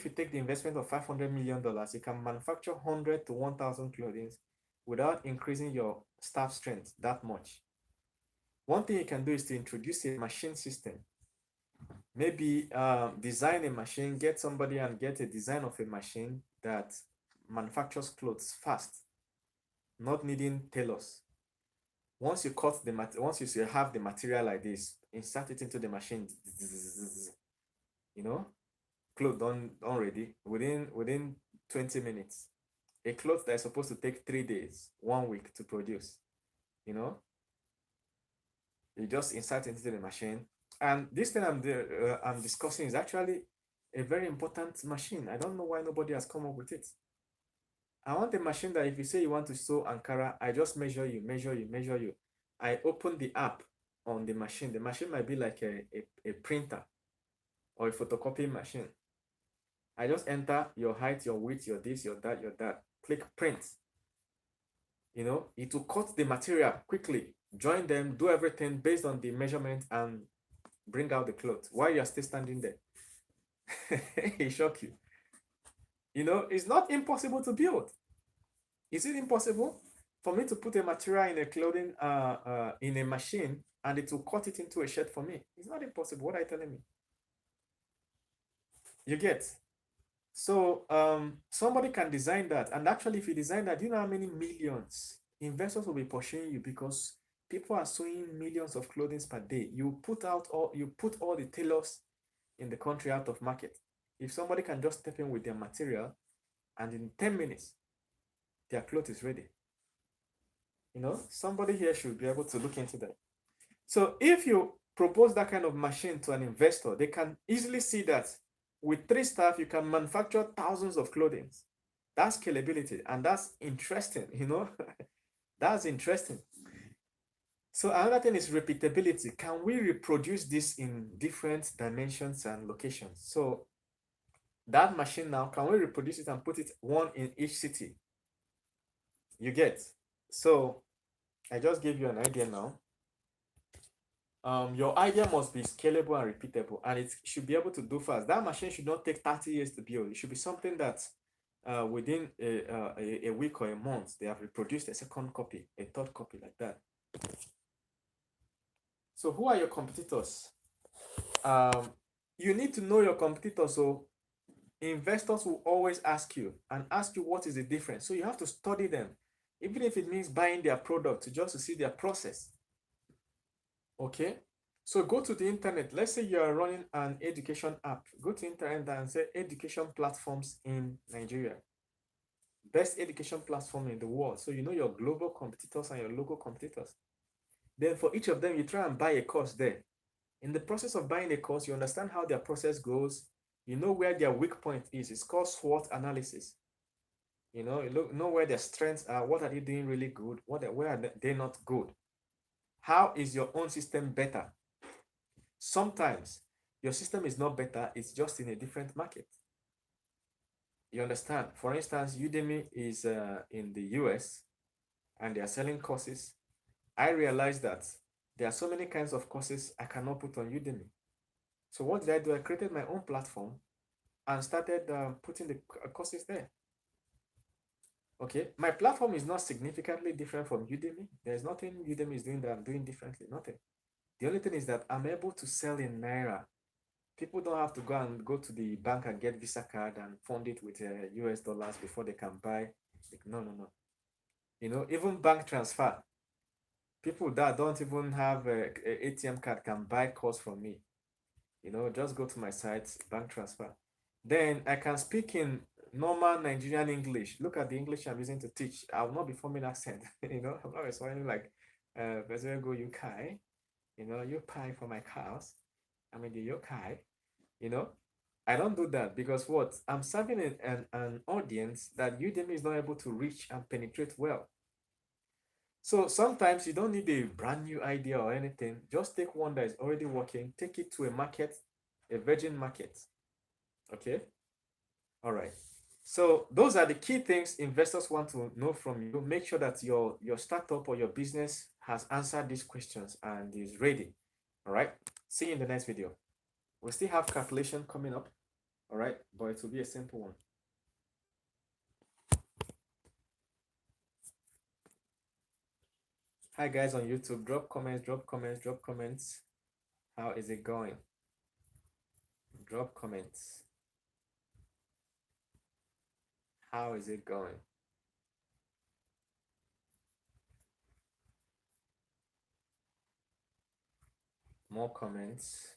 you take the investment of $500 million, you can manufacture 100 to 1,000 clothing without increasing your staff strength that much? One thing you can do is to introduce a machine system. Maybe design a machine, get somebody and get a design of a machine that manufactures clothes fast, not needing tailors. Once you have the material like this, insert it into the machine, cloth done ready within 20 minutes. A cloth that is supposed to take 3 days, 1 week to produce, you just insert it into the machine. And this thing I'm discussing is actually a very important machine. I don't know why nobody has come up with it. I want a machine that if you say you want to sew Ankara, I just measure you. I open the app on the machine. The machine might be like a printer or a photocopy machine. I just enter your height, your width, your this, your that. Click print. It will cut the material quickly, join them, do everything based on the measurement, and bring out the clothes while you're still standing there. It shock you. You know, it's not impossible to build. Is it impossible for me to put a material in a clothing in a machine and it will cut it into a shirt for me? It's not impossible. What are you telling me? You get? So somebody can design that. And actually, if you design that, do you know how many millions investors will be pursuing you because people are sewing millions of clothing per day. You put all the tailors in the country out of market. If somebody can just step in with their material and in 10 minutes, their cloth is ready. You know, somebody here should be able to look into that. So if you propose that kind of machine to an investor, they can easily see that with 3 staff, you can manufacture thousands of clothing. That's scalability, and that's interesting, you know. That's interesting. So another thing is repeatability. Can we reproduce this in different dimensions and locations? So that machine now, can we reproduce it and put it one in each city? You get? So I just gave you an idea now. Your idea must be scalable and repeatable, and it should be able to do fast. That machine should not take 30 years to build. It should be something that within a week or a month, they have reproduced a second copy, a third copy, like that. So who are your competitors? You need to know your competitors. So investors will always ask you what is the difference. So you have to study them, even if it means buying their product just to see their process. Okay, so go to the internet. Let's say you are running an education app. Go to internet and say education platforms in Nigeria. Best education platform in the world. So you know your global competitors and your local competitors. Then for each of them, you try and buy a course there. In the process of buying a course, you understand how their process goes. You know where their weak point is. It's called SWOT analysis. You know where their strengths are. What are they doing really good? Where are they not good? How is your own system better? Sometimes your system is not better, it's just in a different market. You understand? For instance, Udemy is in the US and they are selling courses. I realized that there are so many kinds of courses I cannot put on Udemy. So what did I do? I created my own platform and started putting the courses there. Okay, my platform is not significantly different from Udemy. There's nothing Udemy is doing that I'm doing differently, nothing. The only thing is that I'm able to sell in Naira. People don't have to go to the bank and get Visa card and fund it with US dollars before they can buy. No, no, no. You know, even bank transfer. People that don't even have a ATM card can buy course from me. You know, just go to my site, bank transfer. Then I can speak in normal Nigerian English. Look at the English I'm using to teach. I will not be forming accent. You know, I'm not responding like, go UK. You know, you pay for my cows. I'm in the UK. You know, I don't do that because what? I'm serving an audience that Udemy is not able to reach and penetrate well. So sometimes you don't need a brand new idea or anything. Just take one that is already working, take it to a market, a virgin market. Okay. All right. So those are the key things investors want to know from you. Make sure that your startup or your business has answered these questions and is ready. All right. See you in the next video. We still have calculation coming up. All right, but it will be a simple one. Hi guys on YouTube, drop comments, drop comments, drop comments. How is it going? Drop comments. How is it going? More comments.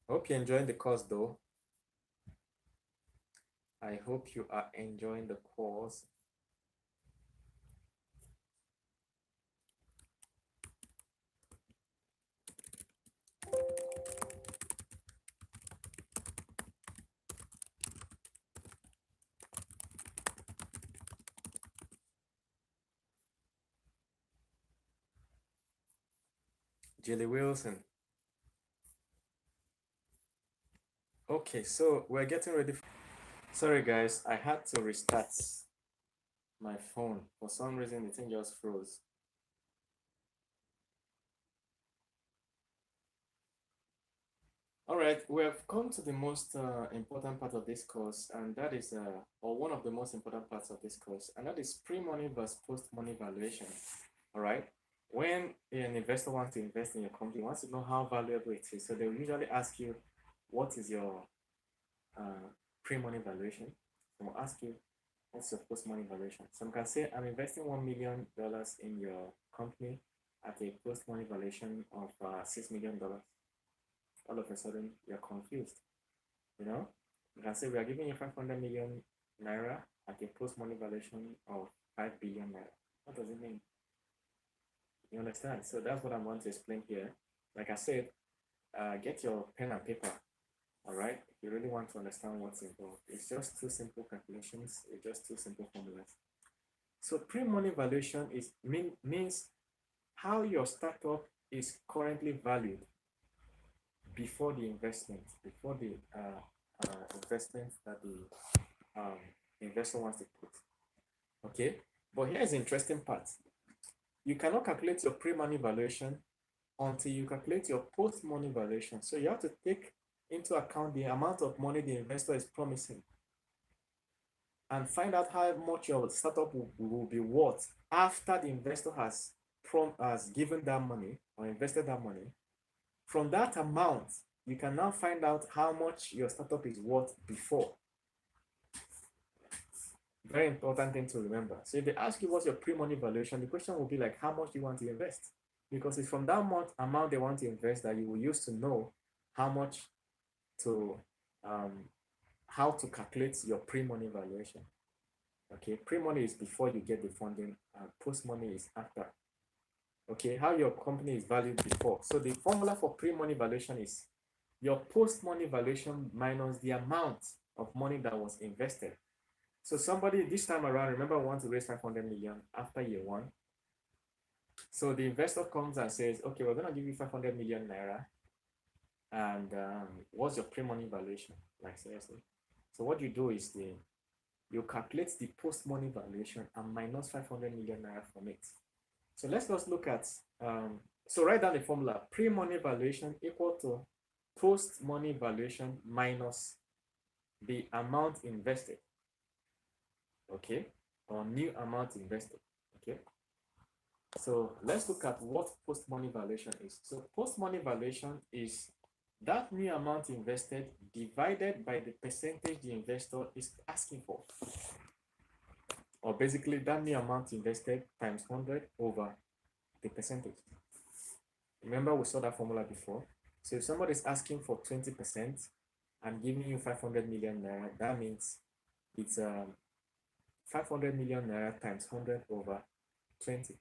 Hope you're enjoying the course though. I hope you are enjoying the course. Jelly Wilson. Okay, so we're getting ready. Sorry guys, I had to restart my phone. For some reason, the thing just froze. All right, we have come to the most important part of this course, and that is, or one of the most important parts of this course, and that is pre-money versus post-money valuation. All right, when an investor wants to invest in your company, wants to know how valuable it is, so they will usually ask you, what is your pre-money valuation? They will ask you, what's your post-money valuation? Some can say, I'm investing $1 million in your company at a post-money valuation of $6 million. All of a sudden you're confused. You know, you can say we are giving you 500 million naira at a post money valuation of 5 billion naira. What does it mean? You understand? So that's what I want to explain here. Like I said, get your pen and paper. All right, if you really want to understand what's involved, it's just two simple calculations, it's just two simple formulas. So pre-money valuation means how your startup is currently valued before the investment, before the investment that the investor wants to put. Okay, but here's the interesting part. You cannot calculate your pre-money valuation until you calculate your post-money valuation. So you have to take into account the amount of money the investor is promising and find out how much your startup will be worth after the investor has given that money or invested that money. From that amount, you can now find out how much your startup is worth before. Very important thing to remember. So if they ask you what's your pre-money valuation, the question will be like, how much do you want to invest? Because it's from that amount they want to invest that you will use to know how much to how to calculate your pre-money valuation. Okay, pre-money is before you get the funding, and post-money is after. Okay, how your company is valued before. So the formula for pre-money valuation is your post-money valuation minus the amount of money that was invested. So somebody this time around, remember, wants to raise 500 million after year one. So the investor comes and says, okay, we're going to give you 500 million naira. And what's your pre-money valuation? Like, seriously. So what you do is you calculate the post-money valuation and minus 500 million naira from it. So let's just look at, so write down the formula. Pre-money valuation equal to post-money valuation minus the amount invested. Okay, or new amount invested. Okay, so let's look at what post-money valuation is. So post-money valuation is that new amount invested divided by the percentage the investor is asking for, or basically that new amount invested times 100 over the percentage. Remember, we saw that formula before. So if somebody is asking for 20% and giving you 500 million naira, that means it's 500 million naira times 100 over 20.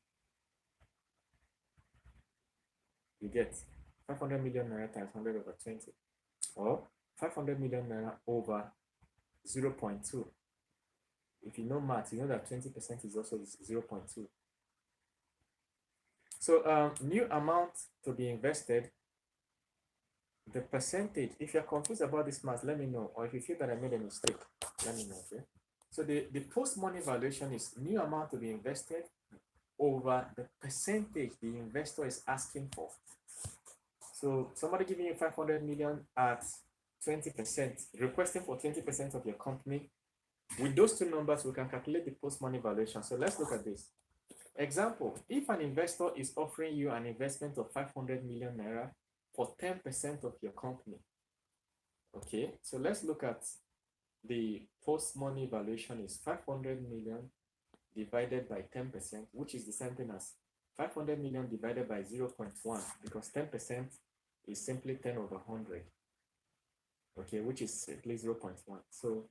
You get 500 million naira times 100 over 20, or 500 million naira over 0.2. If you know math, you know that 20% is also 0.2. So new amount to be invested, the percentage, if you're confused about this math, let me know. Or if you feel that I made a mistake, let me know, okay? So the post-money valuation is new amount to be invested over the percentage the investor is asking for. So somebody giving you 500 million at 20%, requesting for 20% of your company. With those two numbers, we can calculate the post-money valuation. So let's look at this. Example, if an investor is offering you an investment of 500 million naira for 10% of your company. Okay, so let's look at the post-money valuation is 500 million divided by 10%, which is the same thing as 500 million divided by 0.1, because 10% is simply 10 over 100. Okay, which is simply 0.1. So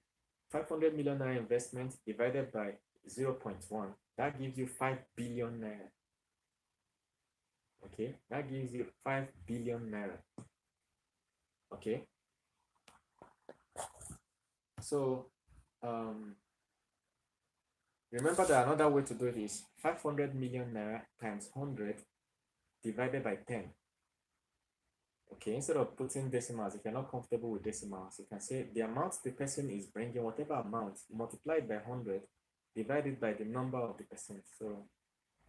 500 million naira investment divided by 0.1, that gives you 5 billion naira. Okay, that gives you 5 billion naira. Okay, so remember that another way to do it is 500 million naira times 100 divided by 10. Okay, instead of putting decimals, if you're not comfortable with decimals, you can say the amount the person is bringing, whatever amount, multiplied by 100, divided by the number of the percent. So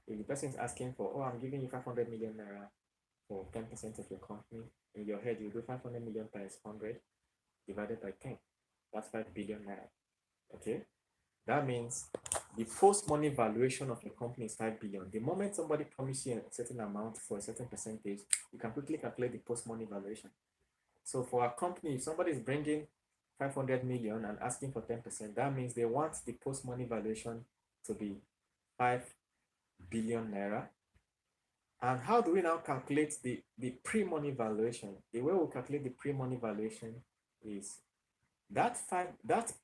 if the person is asking for, oh, I'm giving you 500 million naira for 10% of your company. In your head, you do 500 million times 100 divided by 10. That's 5 billion naira. Okay. That means the post-money valuation of your company is 5 billion. The moment somebody promises you a certain amount for a certain percentage, you can quickly calculate the post-money valuation. So for a company, if somebody is bringing 500 million and asking for 10%, that means they want the post-money valuation to be 5 billion naira. And how do we now calculate the pre-money valuation? The way we calculate the pre-money valuation is that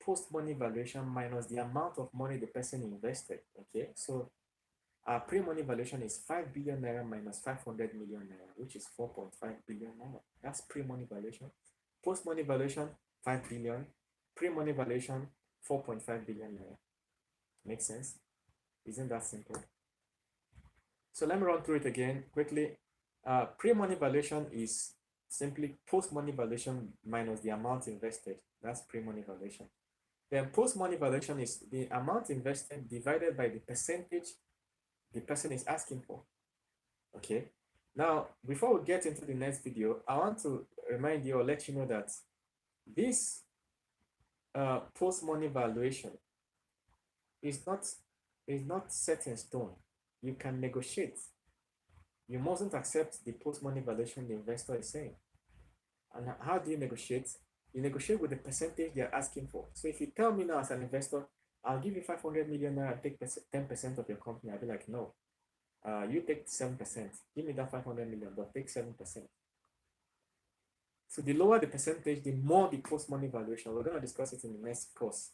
post-money valuation minus the amount of money the person invested. Okay, so our pre-money valuation is 5 billion naira minus 500 million naira, which is 4.5 billion naira. That's pre-money valuation. Post-money valuation 5 billion. Pre-money valuation 4.5 billion naira. Makes sense? Isn't that simple? So let me run through it again quickly. Pre-money valuation is simply post-money valuation minus the amount invested. That's pre-money valuation. Then post-money valuation is the amount invested divided by the percentage the person is asking for. Okay. Now, before we get into the next video, I want to remind you or let you know that this post-money valuation is not set in stone. You can negotiate. You mustn't accept the post-money valuation the investor is saying. And how do you negotiate? You negotiate with the percentage they're asking for. So if you tell me now as an investor, I'll give you 500 million naira and take 10% of your company, I'll be like, no. You take 7%. Give me that 500 million, but take 7%. So the lower the percentage, the more the post-money valuation. We're going to discuss it in the next course.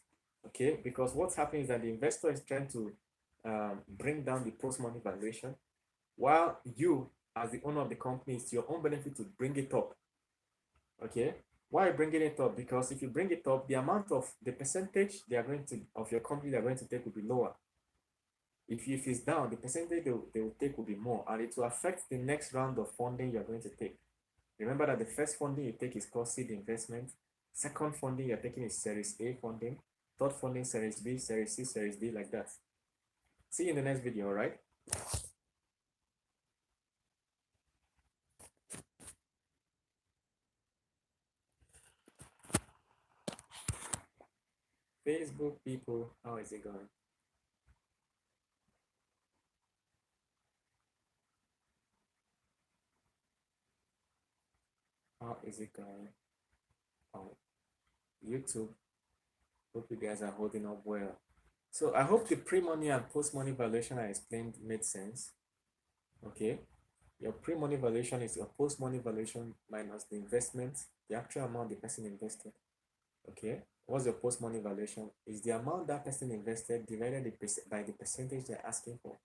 Okay? Because what's happening is that the investor is trying to bring down the post-money valuation, while you, as the owner of the company, it's your own benefit to bring it up. Okay? Why are you bringing it up? Because if you bring it up, the amount of the percentage they are going to of your company they are going to take will be lower. If it's down, the percentage they will take will be more, and it will affect the next round of funding you're going to take. Remember that the first funding you take is called seed investment. Second funding you're taking is Series A funding. Third funding, Series B, Series C, Series D, like that. See you in the next video, all right? Facebook people, how is it going? How is it going on YouTube? Hope you guys are holding up well. So I hope the pre-money and post-money valuation I explained made sense. Okay. Your pre-money valuation is your post-money valuation minus the investment, the actual amount the person invested. Okay. What's your post-money valuation? Is the amount that person invested divided by the percentage they're asking for.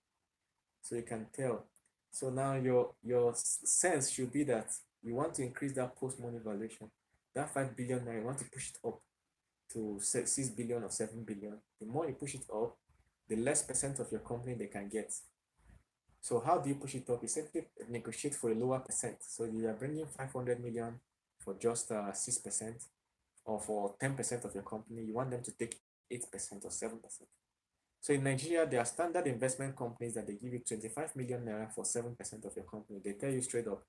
So you can tell. So now your sense should be that you want to increase that post-money valuation. That 5 billion now, you want to push it up to 6 billion or 7 billion. The more you push it up, the less percent of your company they can get. So how do you push it up? You simply negotiate for a lower percent. So you are bringing 500 million for just 6%, or for 10% of your company, you want them to take 8% or 7%. So in Nigeria, there are standard investment companies that they give you 25 million naira for 7% of your company. They tell you straight up,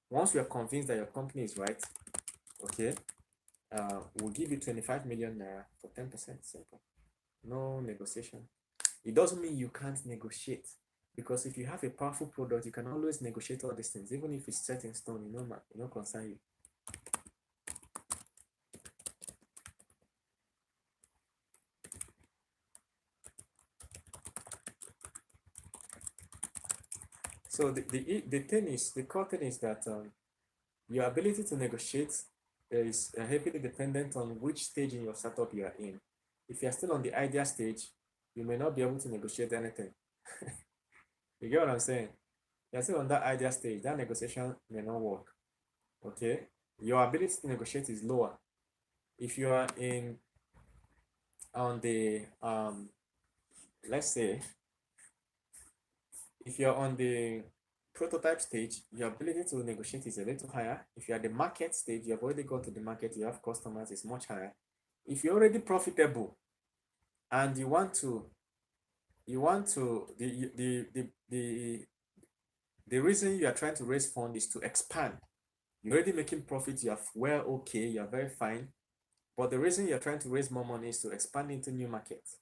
once you are convinced that your company is right, okay, we'll give you 25 million naira for 10%. Simple. No negotiation. It doesn't mean you can't negotiate, because if you have a powerful product, you can always negotiate all these things, even if it's set in stone. You know, concern you. So the core thing is that your ability to negotiate is heavily dependent on which stage in your startup you are in. If you're still on the idea stage, you may not be able to negotiate anything. You get what I'm saying? You're still on that idea stage, that negotiation may not work. Okay? Your ability to negotiate is lower. If you are on the let's say, if you're on the prototype stage, your ability to negotiate is a little higher. If you're at the market stage, you have already gone to the market, you have customers, it's much higher. If you're already profitable and you want to the The reason you are trying to raise funds is to expand. You're already making profits, you are well okay, you are very fine. But the reason you're trying to raise more money is to expand into new markets.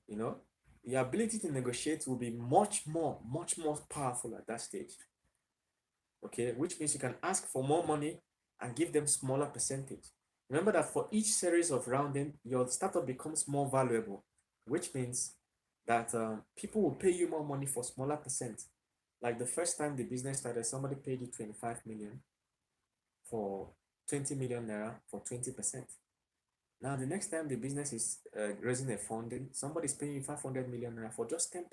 You know, your ability to negotiate will be much more powerful at that stage. Okay, which means you can ask for more money and give them smaller percentage. Remember that for each series of rounding, your startup becomes more valuable, which means that people will pay you more money for smaller percent. Like the first time the business started, somebody paid you 25 million for 20 million naira for 20%. Now, the next time the business is raising a funding, somebody's paying you 500 million naira for just 10%.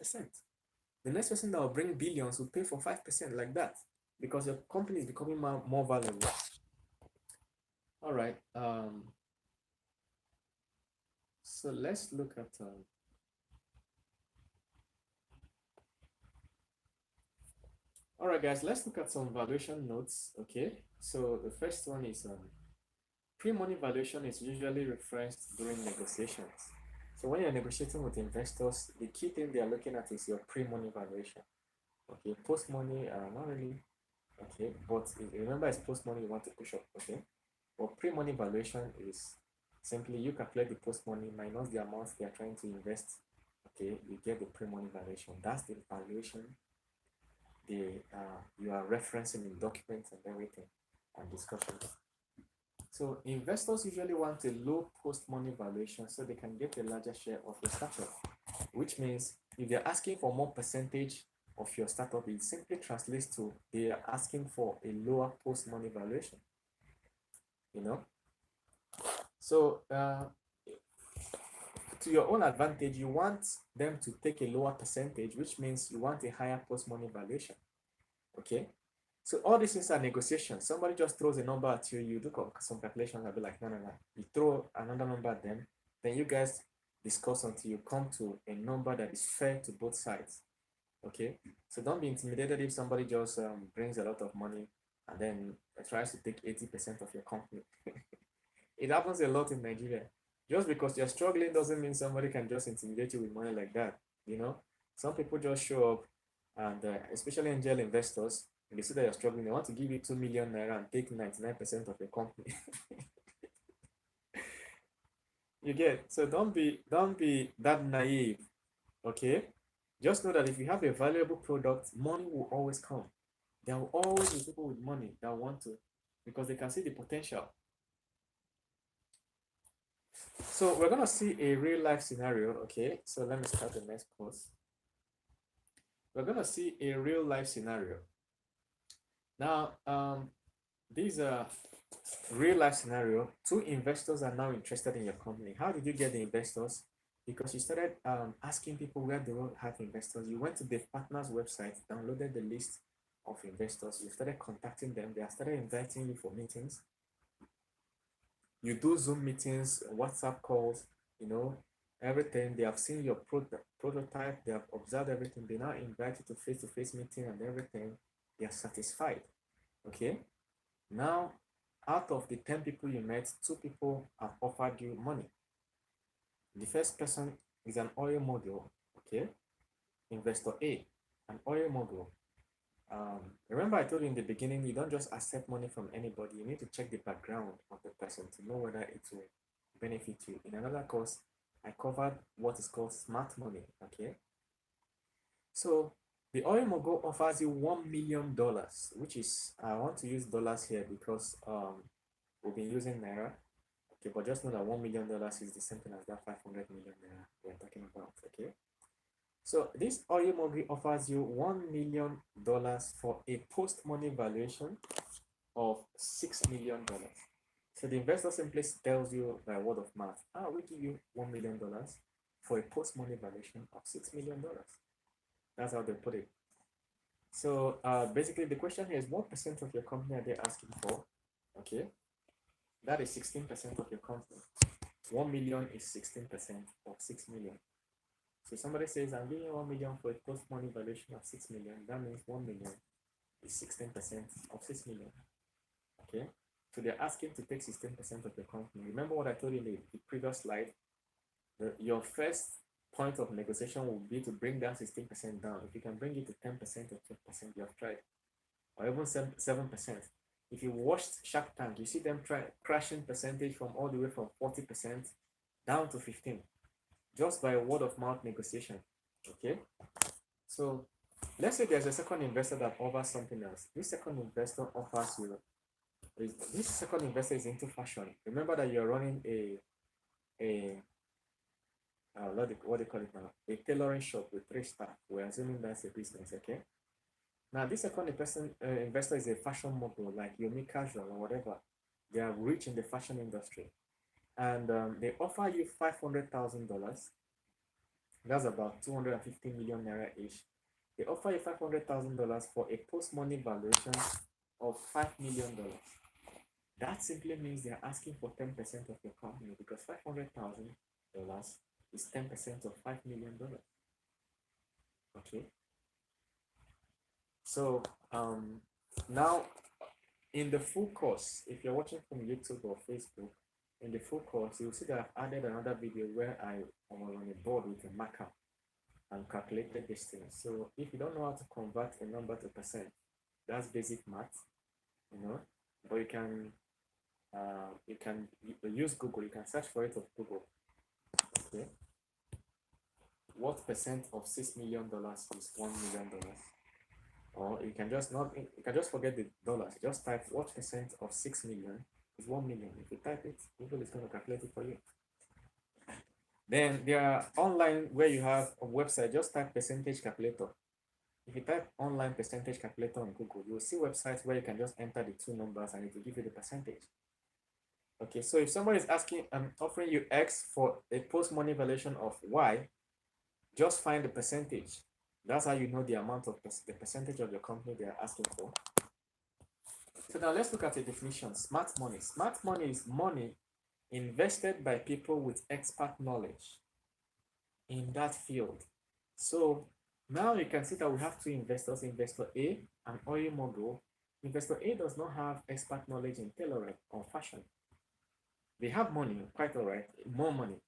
The next person that will bring billions will pay for 5% like that, because your company is becoming more valuable. All right. So let's look at. All right, guys. Let's look at some valuation notes. Okay. So the first one is pre-money valuation is usually referenced during negotiations. So when you're negotiating with investors, the key thing they are looking at is your pre-money valuation. Okay. Post-money, not really. Okay, but remember it's post-money you want to push up. Okay. But pre-money valuation is simply you calculate the post-money minus the amount they are trying to invest. Okay, you get the pre-money valuation. That's the valuation you are referencing in documents and everything and discussions. So investors usually want a low post-money valuation so they can get a larger share of your startup, which means if they're asking for more percentage of your startup, it simply translates to they are asking for a lower post-money valuation. You know, so to your own advantage, you want them to take a lower percentage, which means you want a higher post-money valuation. Okay, so all these things are negotiations. Somebody just throws a number at you, you do some calculations, I'll be like, no. You throw another number at them, then you guys discuss until you come to a number that is fair to both sides. Okay, so don't be intimidated if somebody just brings a lot of money and then tries to take 80% of your company. It happens a lot in Nigeria. Just because you're struggling doesn't mean somebody can just intimidate you with money like that. You know, some people just show up, and especially angel investors, when they see that you're struggling, they want to give you 2 million naira and take 99% of your company. You get, so don't be that naive. Okay, just know that if you have a valuable product, money will always come. There will always be people with money that want to, because they can see the potential. So we're gonna see a real life scenario. Okay, so let me start the next course. We're gonna see a real life scenario. Now, these are real life scenario. Two investors are now interested in your company. How did you get the investors? Because you started asking people where they will have investors. You went to the partner's website, downloaded the list of investors. You started contacting them. They have started inviting you for meetings. You do Zoom meetings, WhatsApp calls, you know, everything. They have seen your prototype. They have observed everything. They now invite you to face-to-face meeting and everything. They are satisfied. Okay. Now, out of the 10 people you met, 2 people have offered you money. The first person is an oil mogul. Okay. Investor A, an oil mogul. Remember I told you in the beginning, you don't just accept money from anybody. You need to check the background of the person to know whether it will benefit you. In another course, I covered what is called smart money. Okay. So the oil mogul offers you $1 million, which is, I want to use dollars here because we've been using naira. Okay, but just know that $1 million is the same thing as that 500 million naira we're talking about. Okay. So this oil mogul offers you $1 million for a post-money valuation of $6 million. So the investor simply tells you by word of mouth, we give you $1 million for a post-money valuation of $6 million. That's how they put it. So basically the question here is, what percent of your company are they asking for? Okay, that is 16% of your company. 1 million is 16% of 6 million. So somebody says, I'm giving you 1 million for a post-money valuation of 6 million. That means 1 million is 16% of 6 million. Okay, so they're asking to take 16% of your company. Remember what I told you in the previous slide? Your first point of negotiation would be to bring that 16% down. If you can bring it to 10% or 12%, you have tried, or even 7%. If you watched Shark Tank, you see them try crashing percentage from all the way from 40% down to 15, just by word of mouth negotiation. Okay, so let's say there's a second investor that offers something else. This second investor offers you. This second investor is into fashion. Remember that you're running what do you call it now? A tailoring shop with 3 staff. We're assuming that's a business, okay? Now, this second investor is a fashion model like Yomi Casual or whatever. They are rich in the fashion industry, and they offer you $500,000. That's about 250 million naira each. They offer you $500,000 for a post-money valuation of $5 million. That simply means they are asking for 10% of your company, because $500,000 is 10% of $5 million. Okay. So now in the full course, if you're watching from YouTube or Facebook, in the full course, you'll see that I've added another video where I was on a board with a marker and calculated this thing. So if you don't know how to convert a number to percent, that's basic math, but you can use Google. You can search for it on Google. Okay, what percent of $6 million is $1 million? Or you can just forget the dollars. Just type what percent of 6 million is 1 million. If you type it, Google is going to calculate it for you. Then there are online where you have a website. Just type percentage calculator. If you type online percentage calculator on Google, you'll see websites where you can just enter the 2 numbers and it will give you the percentage. Okay, so if somebody is offering you X for a post-money valuation of Y, just find the percentage. That's how you know the amount of the percentage of your company they are asking for. So now let's look at the definition. Smart money. Smart money is money invested by people with expert knowledge in that field. So now you can see that we have 2 investors, Investor A and Oil Mogul. Investor A does not have expert knowledge in tailoring or fashion. They have money, quite all right, more money,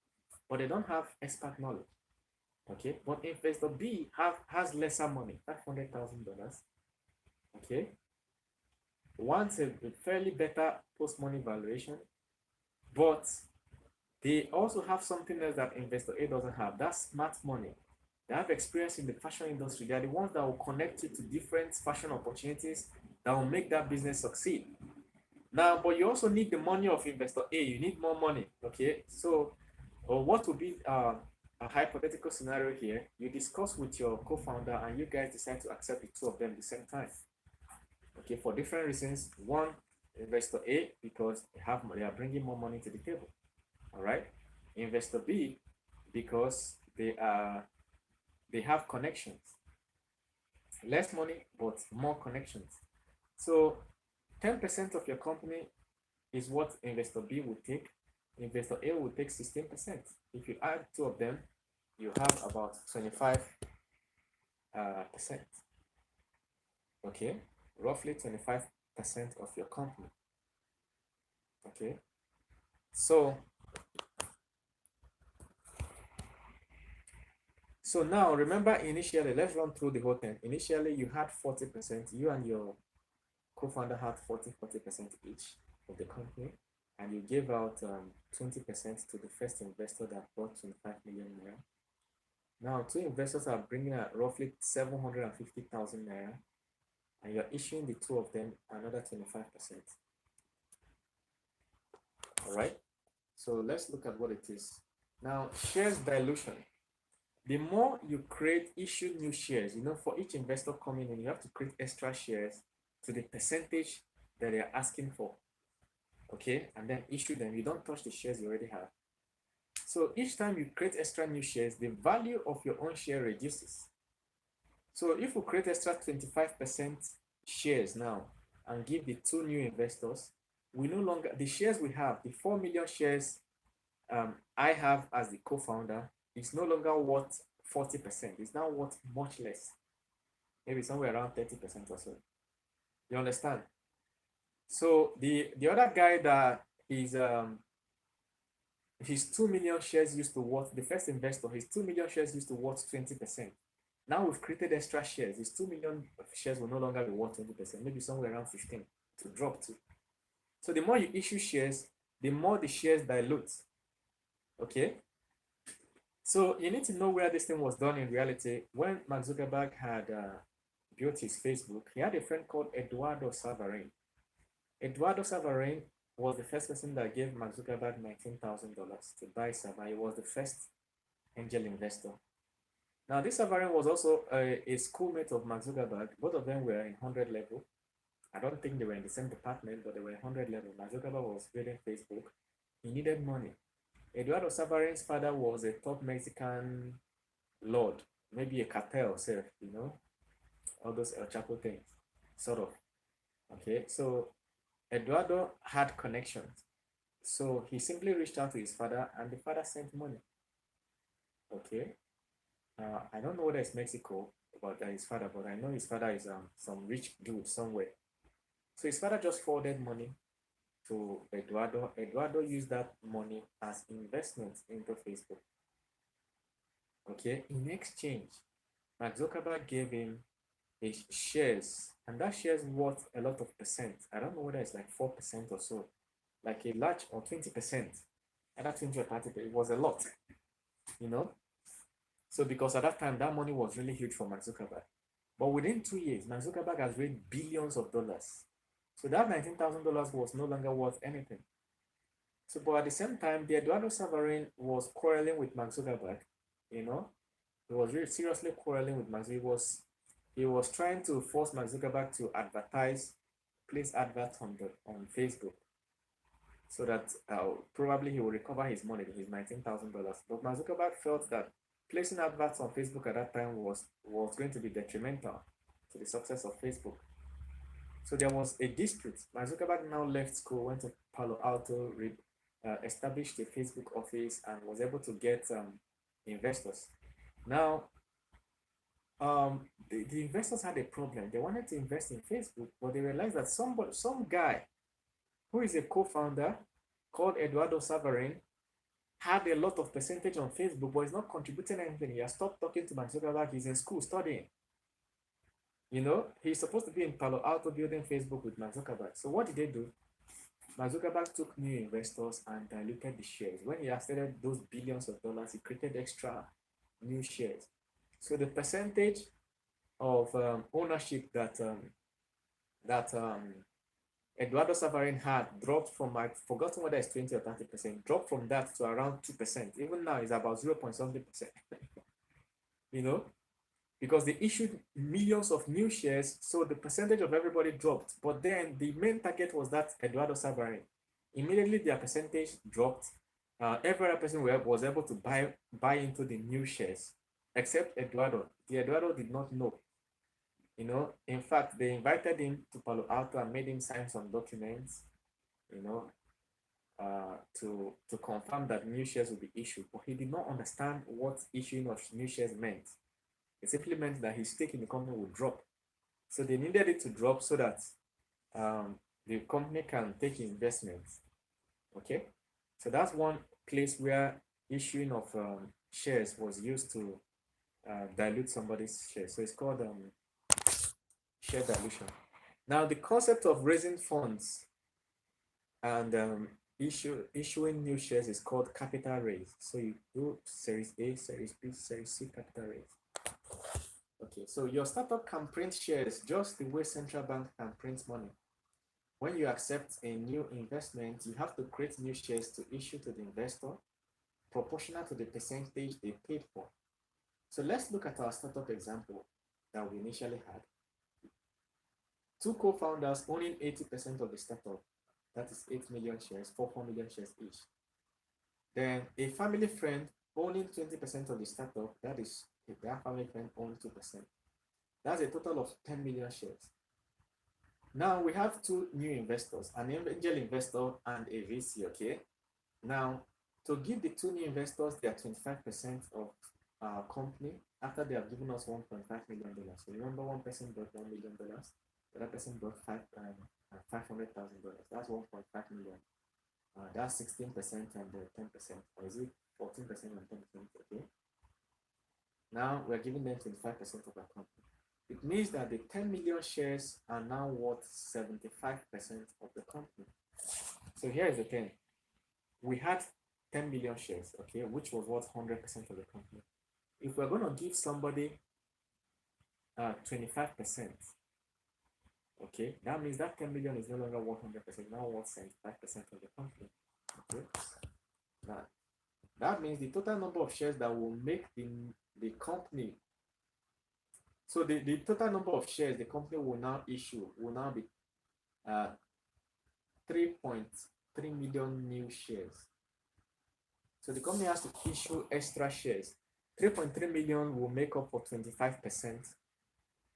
but they don't have expert knowledge. Okay, but Investor B has lesser money, $500,000. Okay, wants a fairly better post-money valuation, but they also have something else that Investor A doesn't have. That's smart money. They have experience in the fashion industry. They are the ones that will connect you to different fashion opportunities that will make that business succeed. Now, but you also need the money of Investor A. You need more money. Okay, so what would be a hypothetical scenario here? You discuss with your co-founder and you guys decide to accept the 2 of them at the same time. Okay, for different reasons. One, Investor A, because they are bringing more money to the table. All right. Investor B, because they have connections. Less money, but more connections. So 10% of your company is what Investor B would take. Investor A will take 16%. If you add 2 of them, you have about 25%. Okay, roughly 25% of your company. Okay, so now remember, initially, let's run through the whole thing. Initially, you had 40%. You and your co-founder had 40% each of the company, and you gave out 20% to the first investor that brought 25 million naira. Now 2 investors are bringing out roughly 750,000 naira, and you're issuing the 2 of them another 25%. All right, so let's look at what it is. Now, shares dilution. The more you issue new shares, for each investor coming in, you have to create extra shares to the percentage that they're asking for. Okay, and then issue them. You don't touch the shares you already have. So each time you create extra new shares, the value of your own share reduces. So if we create extra 25% shares now and give the 2 new investors, we no longer, the shares we have, the 4 million shares I have as the co-founder, is no longer worth 40%. It's now worth much less, maybe somewhere around 30% or so. You understand? So the other guy that is his 2 million shares used to worth, the first investor, his 2 million shares used to worth 20%. Now we've created extra shares. His 2 million shares will no longer be worth 20%, maybe somewhere around 15 to drop to. So the more you issue shares, the more the shares dilute. Okay? So you need to know where this thing was done in reality. When Mark Zuckerberg had built his Facebook, he had a friend called Eduardo Savarin. Eduardo Savarin was the first person that gave Mark Zuckerberg $19,000 to buy Sava. He was the first angel investor. Now, this Savarin was also a schoolmate of Mark Zuckerberg. Both of them were in 100 level. I don't think they were in the same department, but they were in 100 level. Mark Zuckerberg was building Facebook. He needed money. Eduardo Savarin's father was a top Mexican lord, maybe a cartel, sir, you know, all those El Chapo things, sort of. Okay, so Eduardo had connections. So he simply reached out to his father, and the father sent money. Okay, I don't know whether it's Mexico about his father, but I know his father is some rich dude somewhere. So his father just forwarded money to Eduardo. Eduardo used that money as investment into Facebook. Okay, in exchange, Mark Zuckerberg gave him his shares, and that shares worth a lot of percent. I don't know whether it's like 4% or so, like a large, or 20%, either 20 or 30%. It was a lot, you know. So because at that time that money was really huge for Mark Zuckerberg, but within 2 years, Mark Zuckerberg has raised billions of dollars. So that $19,000 was no longer worth anything. So, but at the same time, the Eduardo Savarin was quarreling with Mark Zuckerberg. You know, he was really seriously quarreling with Mark. He was trying to force Mark Zuckerberg to advertise, place adverts on Facebook, so that probably he will recover his money, his $19,000. But Mark Zuckerberg felt that placing adverts on Facebook at that time was going to be detrimental to the success of Facebook. So there was a dispute. Mark Zuckerberg now left school, went to Palo Alto, established a Facebook office, and was able to get investors. Now, the investors had a problem. They wanted to invest in Facebook, but they realized that some guy who is a co-founder called Eduardo Savarin had a lot of percentage on Facebook, but he's not contributing anything. He has stopped talking to Mark Zuckerberg. He's in school studying. You know, he's supposed to be in Palo Alto building Facebook with Mark Zuckerberg. So what did they do? Mark Zuckerberg took new investors and diluted the shares. When he started those billions of dollars, he created extra new shares. So the percentage of ownership that Eduardo Savarin had dropped from, I've forgotten whether it's 20 or 30%, dropped from that to around 2%. Even now it's about 0 point something percent. You know, because they issued millions of new shares, so the percentage of everybody dropped. But then the main target was that Eduardo Savarin. Immediately their percentage dropped. Every other person was able to buy into the new shares, except Eduardo. The Eduardo did not know. You know, in fact, they invited him to Palo Alto and made him sign some documents, you know, to confirm that new shares will be issued. But he did not understand what issuing of new shares meant. It simply meant that his stake in the company would drop. So they needed it to drop so that the company can take investments. Okay, so that's one place where issuing of shares was used to dilute somebody's shares. So it's called share dilution. Now, the concept of raising funds and issuing new shares is called capital raise. So you do Series A, Series B, Series C capital raise. Okay, so your startup can print shares just the way central bank can print money. When you accept a new investment, you have to create new shares to issue to the investor proportional to the percentage they paid for. So let's look at our startup example that we initially had. Two co-founders owning 80% of the startup, that is 8 million shares, 4 million shares each. Then a family friend owning 20% of the startup, that is, if their family friend owns 2%. That's a total of 10 million shares. Now we have two new investors, an angel investor and a VC, okay? Now, to give the two new investors their 25% of our company after they have given us $1.5 million. So remember, one person brought $1 million, the other person brought $500,000. That's $1.5 million. That's 16% and 10%. Or is it 14% and 10%? Okay. Now we're giving them 25% of our company. It means that the 10 million shares are now worth 75% of the company. So here is the thing. We had 10 million shares, okay, which was worth 100% of the company. If we're going to give somebody 25%, okay, that means that 10 million is no longer worth 100%, now worth 75% of the company. Okay. Now, that means the total number of shares that will make the company, so the total number of shares the company will now issue will now be 3.3 million new shares. So the company has to issue extra shares. 3.3 million will make up for 25%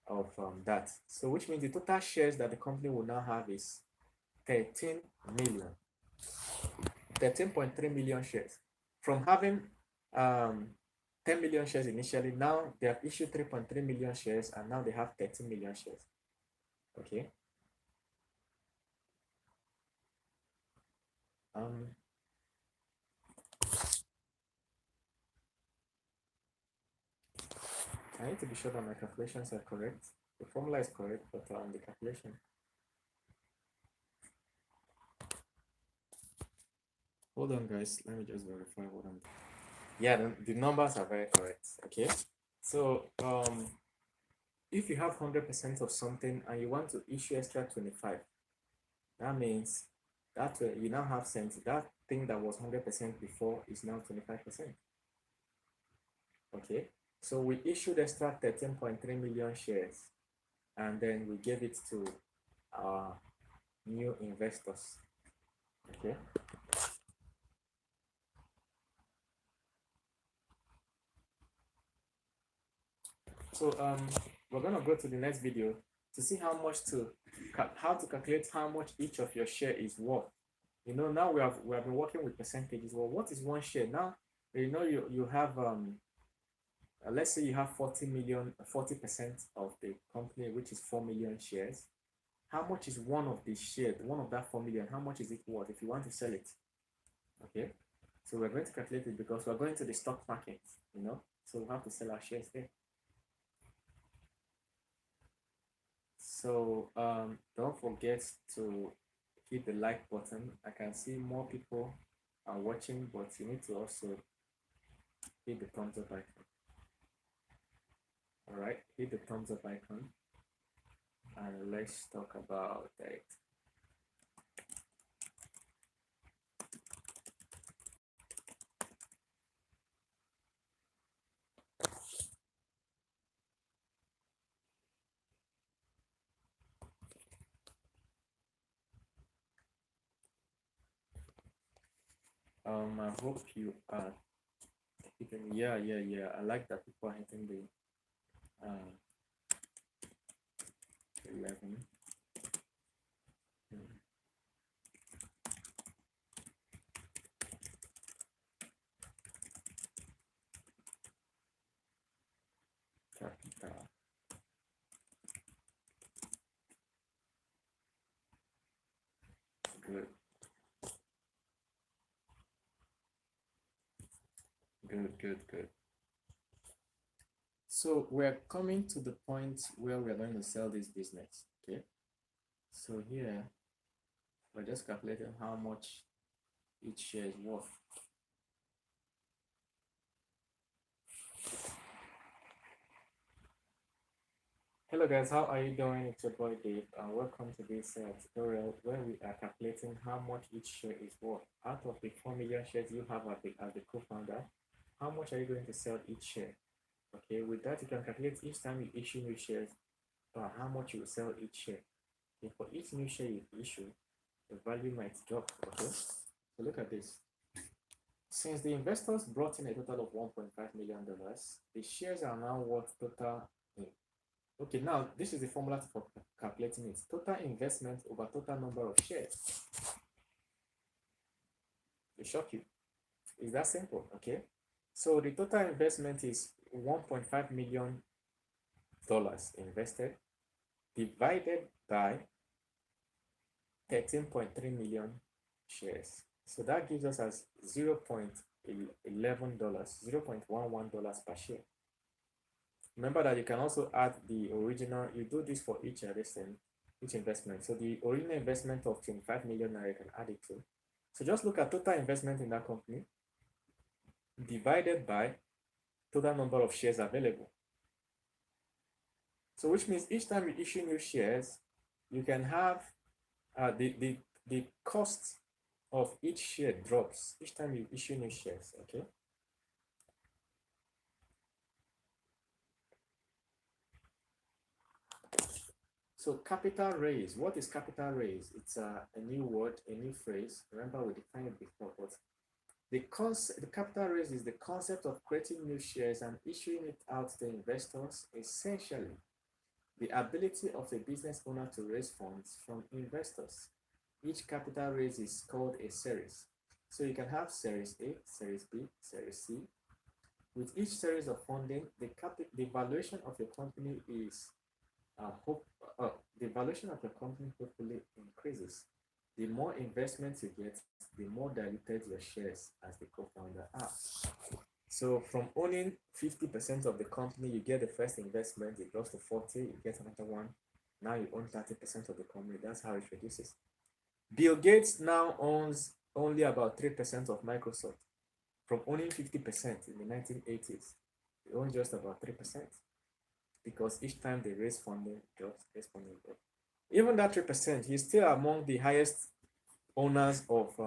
of that. So which means the total shares that the company will now have is 13 million. 13.3 million shares. From having 10 million shares initially, now they have issued 3.3 million shares and now they have 13 million shares. Okay. I need to be sure that my calculations are correct. The formula is correct, but the calculation. Hold on, guys. Let me just verify what I'm doing. Yeah, the numbers are very correct. Okay. So if you have 100% of something and you want to issue extra 25, that means that you now have sense. That thing that was 100% before is now 25%. Okay. So we issued extra 13.3 million shares and then we gave it to our new investors. Okay. So we're gonna go to the next video to see how to calculate how much each of your share is worth. You know, now we have been working with percentages. Well, what is one share? Now you know you have let's say you have 40% of the company, which is 4 million shares. How much is one of the shares, one of that 4 million? How much is it worth if you want to sell it? Okay, so we're going to calculate it because we're going to the stock market, you know, so we have to sell our shares there. So don't forget to hit the like button. I can see more people are watching, but you need to also hit the thumbs up icon. All right, hit the thumbs up icon and let's talk about it. I hope you are hitting. Yeah. I like that people are hitting the 11. Capital. Good. Good. So we're coming to the point where we're going to sell this business. Okay. So here we're just calculating how much each share is worth. Hello guys, how are you doing? It's your boy Dave and welcome to this tutorial where we are calculating how much each share is worth. Out of the 4 million shares you have as the co-founder, how much are you going to sell each share? Okay, with that you can calculate each time you issue new shares how much you will sell each share. Okay, for each new share you issue, the value might drop. Okay, so look at this. Since the investors brought in a total of $1.5 million, the shares are now worth total. Okay, now this is the formula for calculating it. Total investment over total number of shares. It shock you. It's that simple, okay? So the total investment is $1.5 million invested divided by 13.3 million shares. So that gives us as $0.11, $0.11 per share. Remember that you can also add the original, you do this for each each investment. So the original investment of 25 million naira, you can add it to. So just look at total investment in that company divided by total number of shares available. So which means each time you issue new shares, you can have the cost of each share drops each time you issue new shares, okay? So capital raise, what is capital raise? It's a new word, a new phrase. Remember we defined it before, but the capital raise is the concept of creating new shares and issuing it out to investors, essentially the ability of a business owner to raise funds from investors. Each capital raise is called a series. So you can have Series A, Series B, Series C. With each series of funding, the valuation of your company is the valuation of your company hopefully increases. The more investments you get, the more diluted your shares as the co-founder are. So from owning 50% of the company, you get the first investment, it goes to 40, you get another one. Now you own 30% of the company. That's how it reduces. Bill Gates now owns only about 3% of Microsoft. From owning 50% in the 1980s, he owns just about 3% because each time they raise funding, just raise funding. Even that 3%, he's still among the highest owners of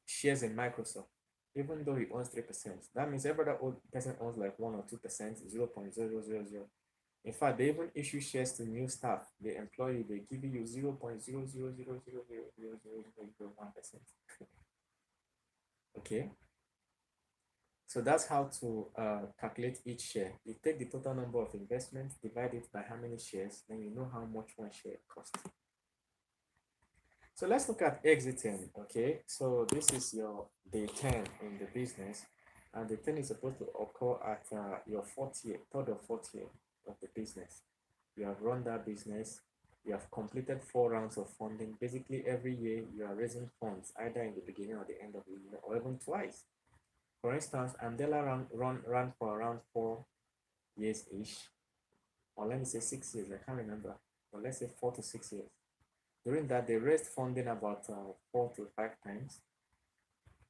shares in Microsoft, even though he owns 3%. That means every other person owns like 1 or 2%, 0.0000. In fact, they even issue shares to new staff. They employ you, they give you 0.000000001%. Okay. So that's how to calculate each share. You take the total number of investments, divide it by how many shares, then you know how much one share costs. So let's look at exiting, okay? So this is your day 10 in the business, and the 10 is supposed to occur at your third or fourth year of the business. You have run that business, you have completed 4 rounds of funding. Basically, every year you are raising funds, either in the beginning or the end of the year, or even twice. For instance, Andela ran for around 4 years-ish, or let me say 6 years, I can't remember, or let's say 4 to 6 years. During that, they raised funding about 4 to 5 times.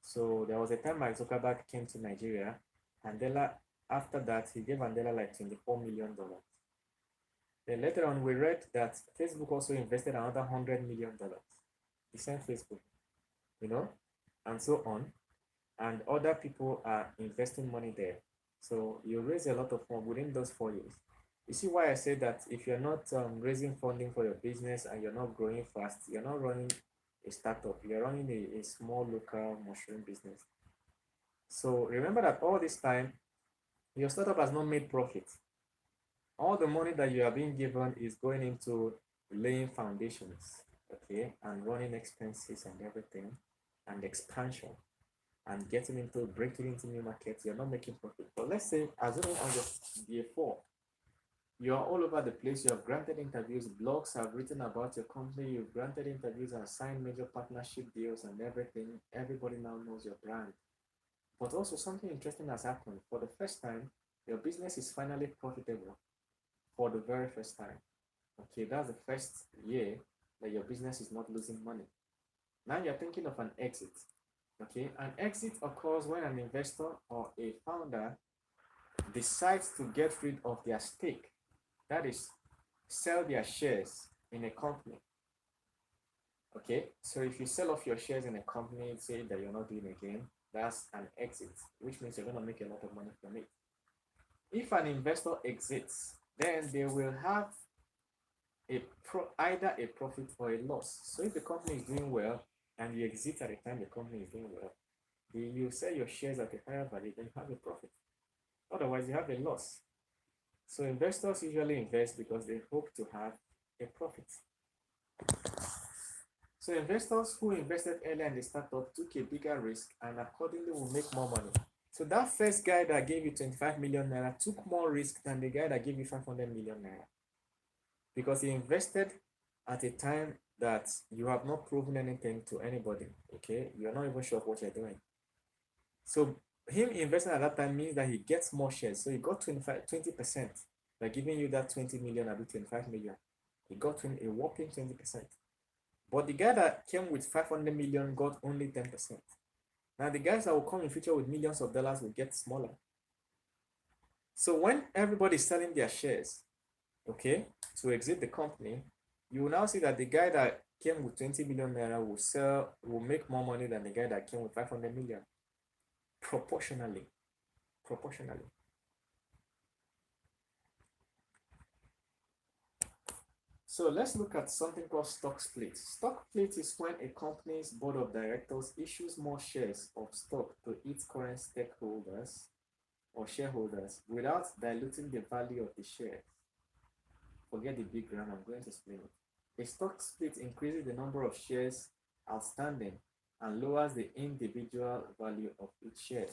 So there was a time Mark Zuckerberg came to Nigeria. Andela, after that, he gave Andela like $24 million. Then later on, we read that Facebook also invested another $100 million. The same Facebook, you know, and so on. And other people are investing money there. So you raise a lot of funds within those 4 years. You see why I say that if you're not raising funding for your business and you're not growing fast, you're not running a startup, you're running a small local mushroom business. So remember that all this time, your startup has not made profit. All the money that you are being given is going into laying foundations, okay, and running expenses and everything, and expansion, and breaking into new markets. You're not making profit. But let's say, assuming on your year 4, you are all over the place. You have granted interviews, blogs have written about your company, you've granted interviews and signed major partnership deals and everything. Everybody now knows your brand. But also something interesting has happened. For the first time, your business is finally profitable for the very first time. Okay, that's the first year that your business is not losing money. Now you're thinking of an exit. Okay, an exit occurs when an investor or a founder decides to get rid of their stake. That is, sell their shares in a company. Okay, so if you sell off your shares in a company, say that you're not doing again, that's an exit, which means you're going to make a lot of money from it. If an investor exits, then they will have either a profit or a loss. So if the company is doing well and you exit at the time the company is doing well, you sell your shares at a higher value, then you have a profit. Otherwise, you have a loss. So investors usually invest because they hope to have a profit. So investors who invested earlier in the startup took a bigger risk and accordingly will make more money. So that first guy that gave you 25 million naira took more risk than the guy that gave you 500 million naira because he invested at a time that you have not proven anything to anybody. Okay, you're not even sure of what you're doing. So him investing at that time means that he gets more shares. So he got 20%. By giving you that 20 million, I'll be 25 million. He got 20, a whopping 20%. But the guy that came with 500 million got only 10%. Now the guys that will come in future with millions of dollars will get smaller. So when everybody's selling their shares, okay, to exit the company, you will now see that the guy that came with 20 million naira will make more money than the guy that came with 500 million. Proportionally. So let's look at something called stock split. Stock split is when a company's board of directors issues more shares of stock to its current stakeholders or shareholders without diluting the value of the shares. Forget the big gram, I'm going to explain it. A stock split increases the number of shares outstanding and lowers the individual value of each share.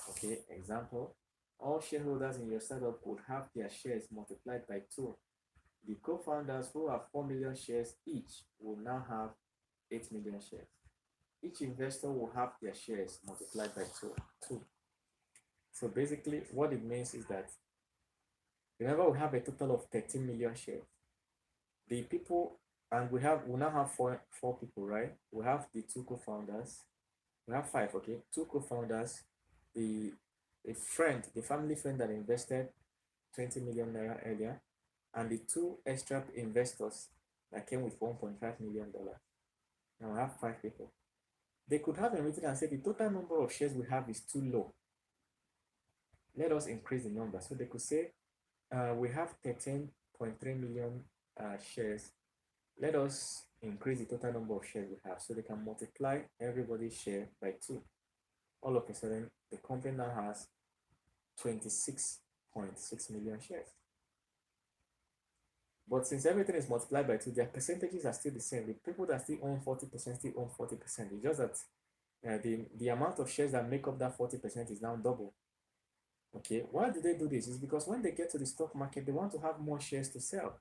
Okay, example, all shareholders in your startup would have their shares multiplied by 2. The co-founders who have 4 million shares each will now have 8 million shares. Each investor will have their shares multiplied by 2. So basically what it means is that, remember, we have a total of 13 million shares. The people, and we now have four people, right? We have the 2 co-founders. We have 5, okay? 2 co-founders, the family friend that invested 20 million naira earlier, and the 2 extra investors that came with $1.5 million. Now we have 5 people. They could have a meeting and say the total number of shares we have is too low. Let us increase the number. So they could say we have 13.3 million shares. Let us increase the total number of shares we have, so they can multiply everybody's share by 2. All of a sudden, the company now has 26.6 million shares. But since everything is multiplied by 2, their percentages are still the same. The people that still own 40% still own 40%. It's just that the amount of shares that make up that 40% is now double. Okay, why do they do this? It's because when they get to the stock market, they want to have more shares to sell.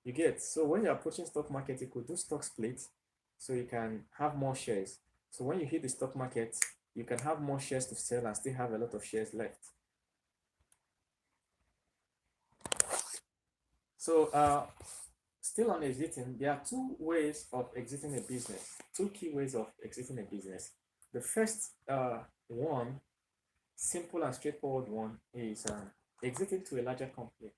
You get? So when you're approaching stock market, you could do stock split so you can have more shares. So when you hit the stock market, you can have more shares to sell and still have a lot of shares left. So still on exiting, there are 2 ways of exiting a business, 2 key ways of exiting a business. The first one, simple and straightforward one, is exiting to a larger company.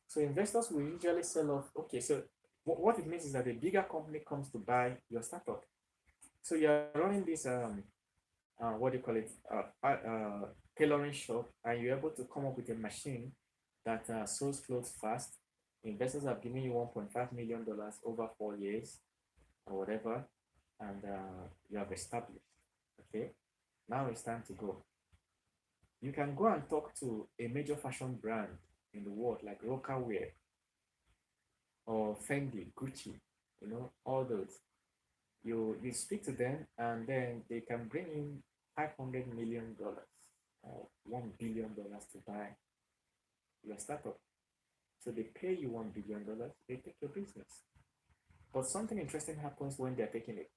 So investors will usually sell off. Okay, so what it means is that a bigger company comes to buy your startup. So you're running this what do you call it, tailoring shop, and you're able to come up with a machine that sews clothes fast. Investors have given you $1.5 million over 4 years or whatever, and you have established. Okay, now it's time to go. You can go and talk to a major fashion brand in the world like Roca Wear or Fendi, Gucci, all those. You speak to them, and then they can bring in $500 million or $1 billion to buy your startup. So they pay you $1 billion, they take your business. But something interesting happens when they're taking it.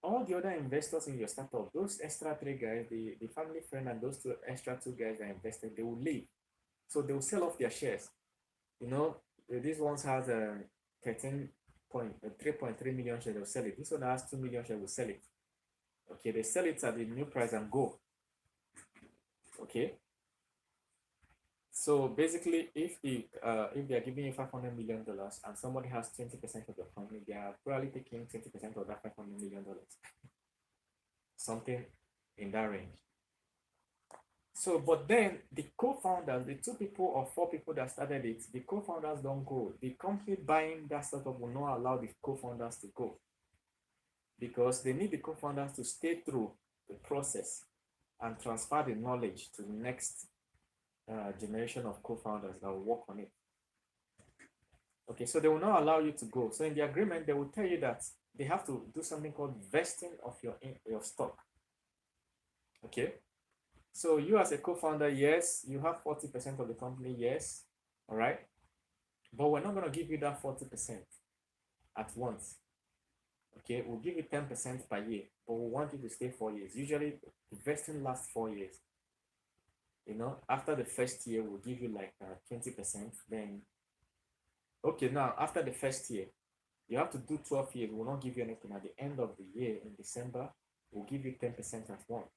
All the other investors in your startup, those extra 3 guys, the family friend and those extra 2 guys that invested, they will leave. So they will sell off their shares. These ones has 3.3 million shares, they'll sell it. This one has 2 million shares, will sell it. Okay, they sell it at the new price and go. Okay. So basically, if they are giving you $500 million and somebody has 20% of the company, they are probably taking 20% of that $500 million. Something in that range. So, but then the co-founders, the 2 people or 4 people that started it, the co-founders don't go. The company buying that startup will not allow the co-founders to go, because they need the co-founders to stay through the process and transfer the knowledge to the next generation of co-founders that will work on it. Okay, so they will not allow you to go. So in the agreement, they will tell you that they have to do something called vesting of your stock. Okay, so you as a co-founder, yes, you have 40% of the company, yes, all right, but we're not going to give you that 40%. at once. Okay, we'll give you 10% per year, but we want you to stay 4 years. Usually, the vesting lasts 4 years. After the first year, we'll give you like 20%. Then, okay, now after the first year, you have to do 12 years. We'll not give you anything. At the end of the year, in December, we'll give you 10% at once.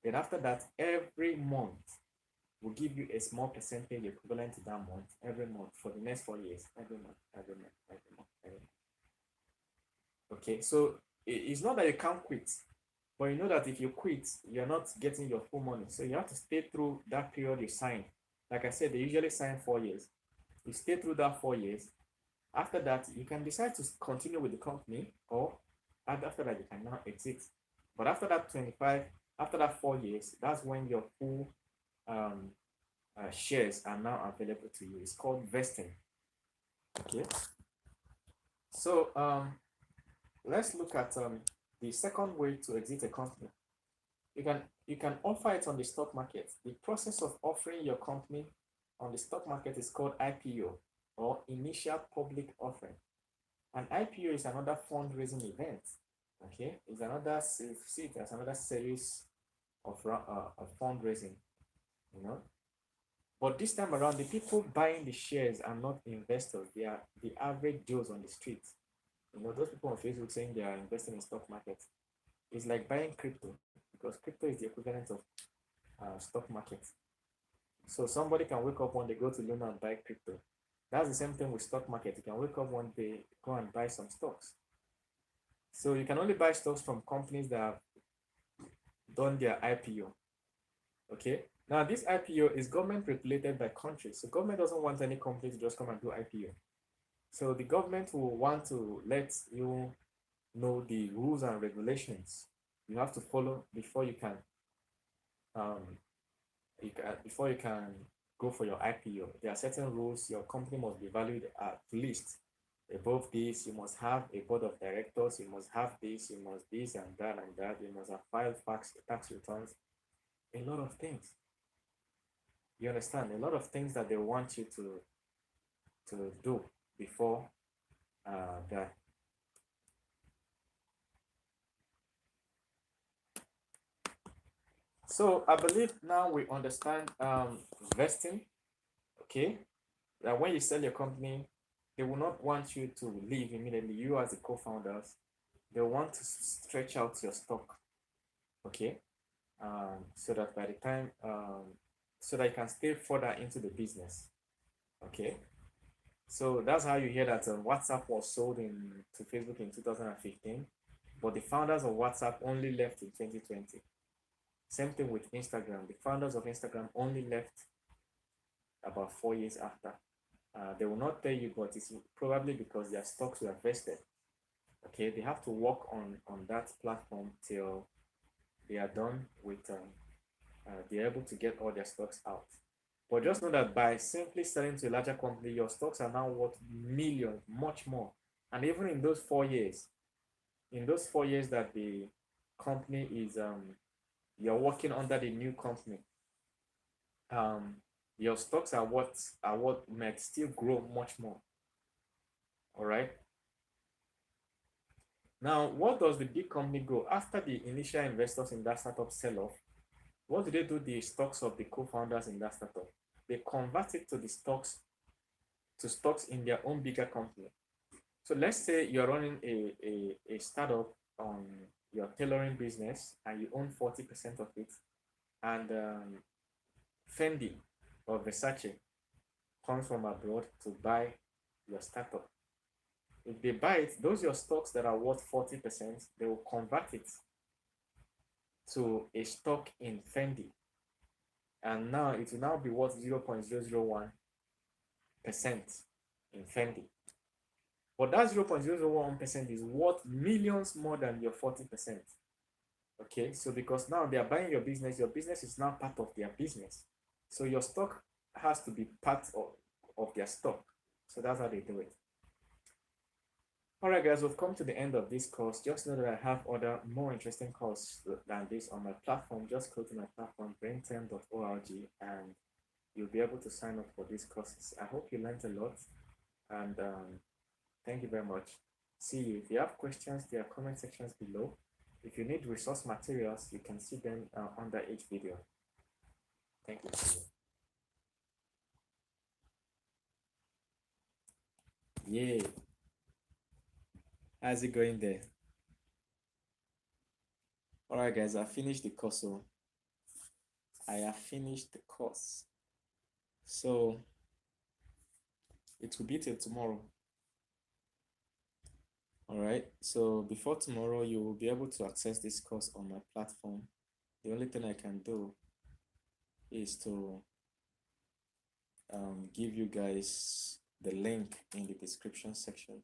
Then after that, every month, we'll give you a small percentage equivalent to that month every month for the next 4 years. Every month, every month, every month, every month. Okay, so it's not that you can't quit, but you know that if you quit, you're not getting your full money. So you have to stay through that period you signed. Like I said, they usually sign 4 years. You stay through that 4 years. After that, you can decide to continue with the company, or after that, you can now exit. But after that 4 years, that's when your full shares are now available to you. It's called vesting. Okay. So let's look at the second way to exit a company. You can offer it on the stock market. The process of offering your company on the stock market is called IPO, or initial public offering. An IPO is another fundraising event. Okay, it's another it's another series of fundraising. But this time around, the people buying the shares are not investors. They are the average Joes on the street. Those people on Facebook saying they are investing in stock market. It's like buying crypto, because crypto is the equivalent of stock market. So somebody can wake up one day, go to Luna and buy crypto. That's the same thing with stock market. You can wake up one day, go and buy some stocks. So you can only buy stocks from companies that have done their IPO. Okay. Now this IPO is government regulated by countries. So government doesn't want any company to just come and do IPO. So the government will want to let you know the rules and regulations you have to follow before you can go for your IPO. There are certain rules. Your company must be valued at least above this. You must have a board of directors. You must have this. You must this and that and that. You must have filed tax returns. A lot of things. You understand? A lot of things that they want you to do before that. So I believe now we understand vesting. Okay, that when you sell your company, they will not want you to leave immediately. You as the co-founders, they want to stretch out your stock. Okay, so that by the time so that you can stay further into the business. Okay, so that's how you hear that WhatsApp was sold to Facebook in 2015, but the founders of WhatsApp only left in 2020. Same thing with Instagram. The founders of Instagram only left about 4 years after. They will not tell you, but it's probably because their stocks were vested. Okay, they have to work on that platform till they are done with they're able to get all their stocks out. But just know that by simply selling to a larger company, your stocks are now worth millions, much more. And even in those 4 years, that the company is you're working under the new company, your stocks are what might still grow much more. All right. Now, what does the big company grow after the initial investors in that startup sell off? What do they do the stocks of the co-founders in that startup? They convert it to stocks in their own bigger company. So let's say you're running a startup on your tailoring business and you own 40% of it, and Fendi or Versace comes from abroad to buy your startup. If they buy it, those your stocks that are worth 40%, they will convert it to a stock in Fendi. And now it will now be worth 0.001% in Fendi. But that 0.001% is worth millions more than your 40%. Okay, so because now they are buying your business is now part of their business. So your stock has to be part of their stock. So that's how they do it. All right, guys, we've come to the end of this course. Just know that I have other more interesting courses than this on my platform. Just go to my platform, brainterm.org, and you'll be able to sign up for these courses. I hope you learned a lot, and Thank you very much. See you. If you have questions, there are comment sections below. If you need resource materials, you can see them under each video. Thank you. Yay. How's it going there? All right, guys, I finished the course. So I have finished the course. So it will be till tomorrow. All right. So before tomorrow, you will be able to access this course on my platform. The only thing I can do is to give you guys the link in the description section.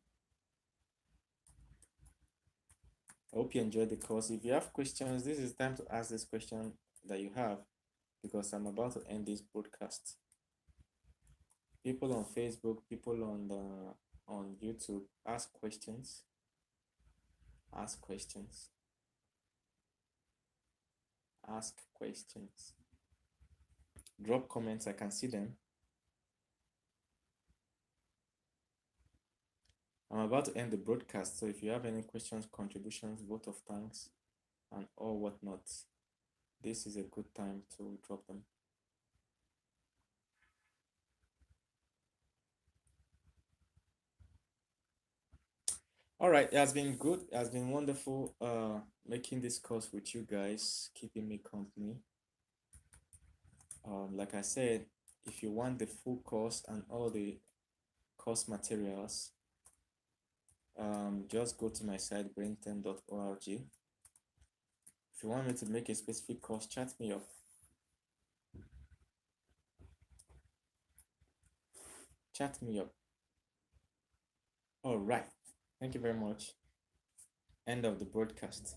I hope you enjoyed the course. If you have questions, this is time to ask this question that you have, because I'm about to end this broadcast. People on Facebook, people on YouTube, ask questions. Ask questions. Ask questions. Drop comments, I can see them. I'm about to end the broadcast, so if you have any questions, contributions, vote of thanks, and all whatnot, this is a good time to drop them. All right, it has been good. It has been wonderful making this course with you guys, keeping me company. Like I said, if you want the full course and all the course materials, just go to my site brain10.org. If you want me to make a specific course, chat me up. Chat me up. All right. Thank you very much. End of the broadcast.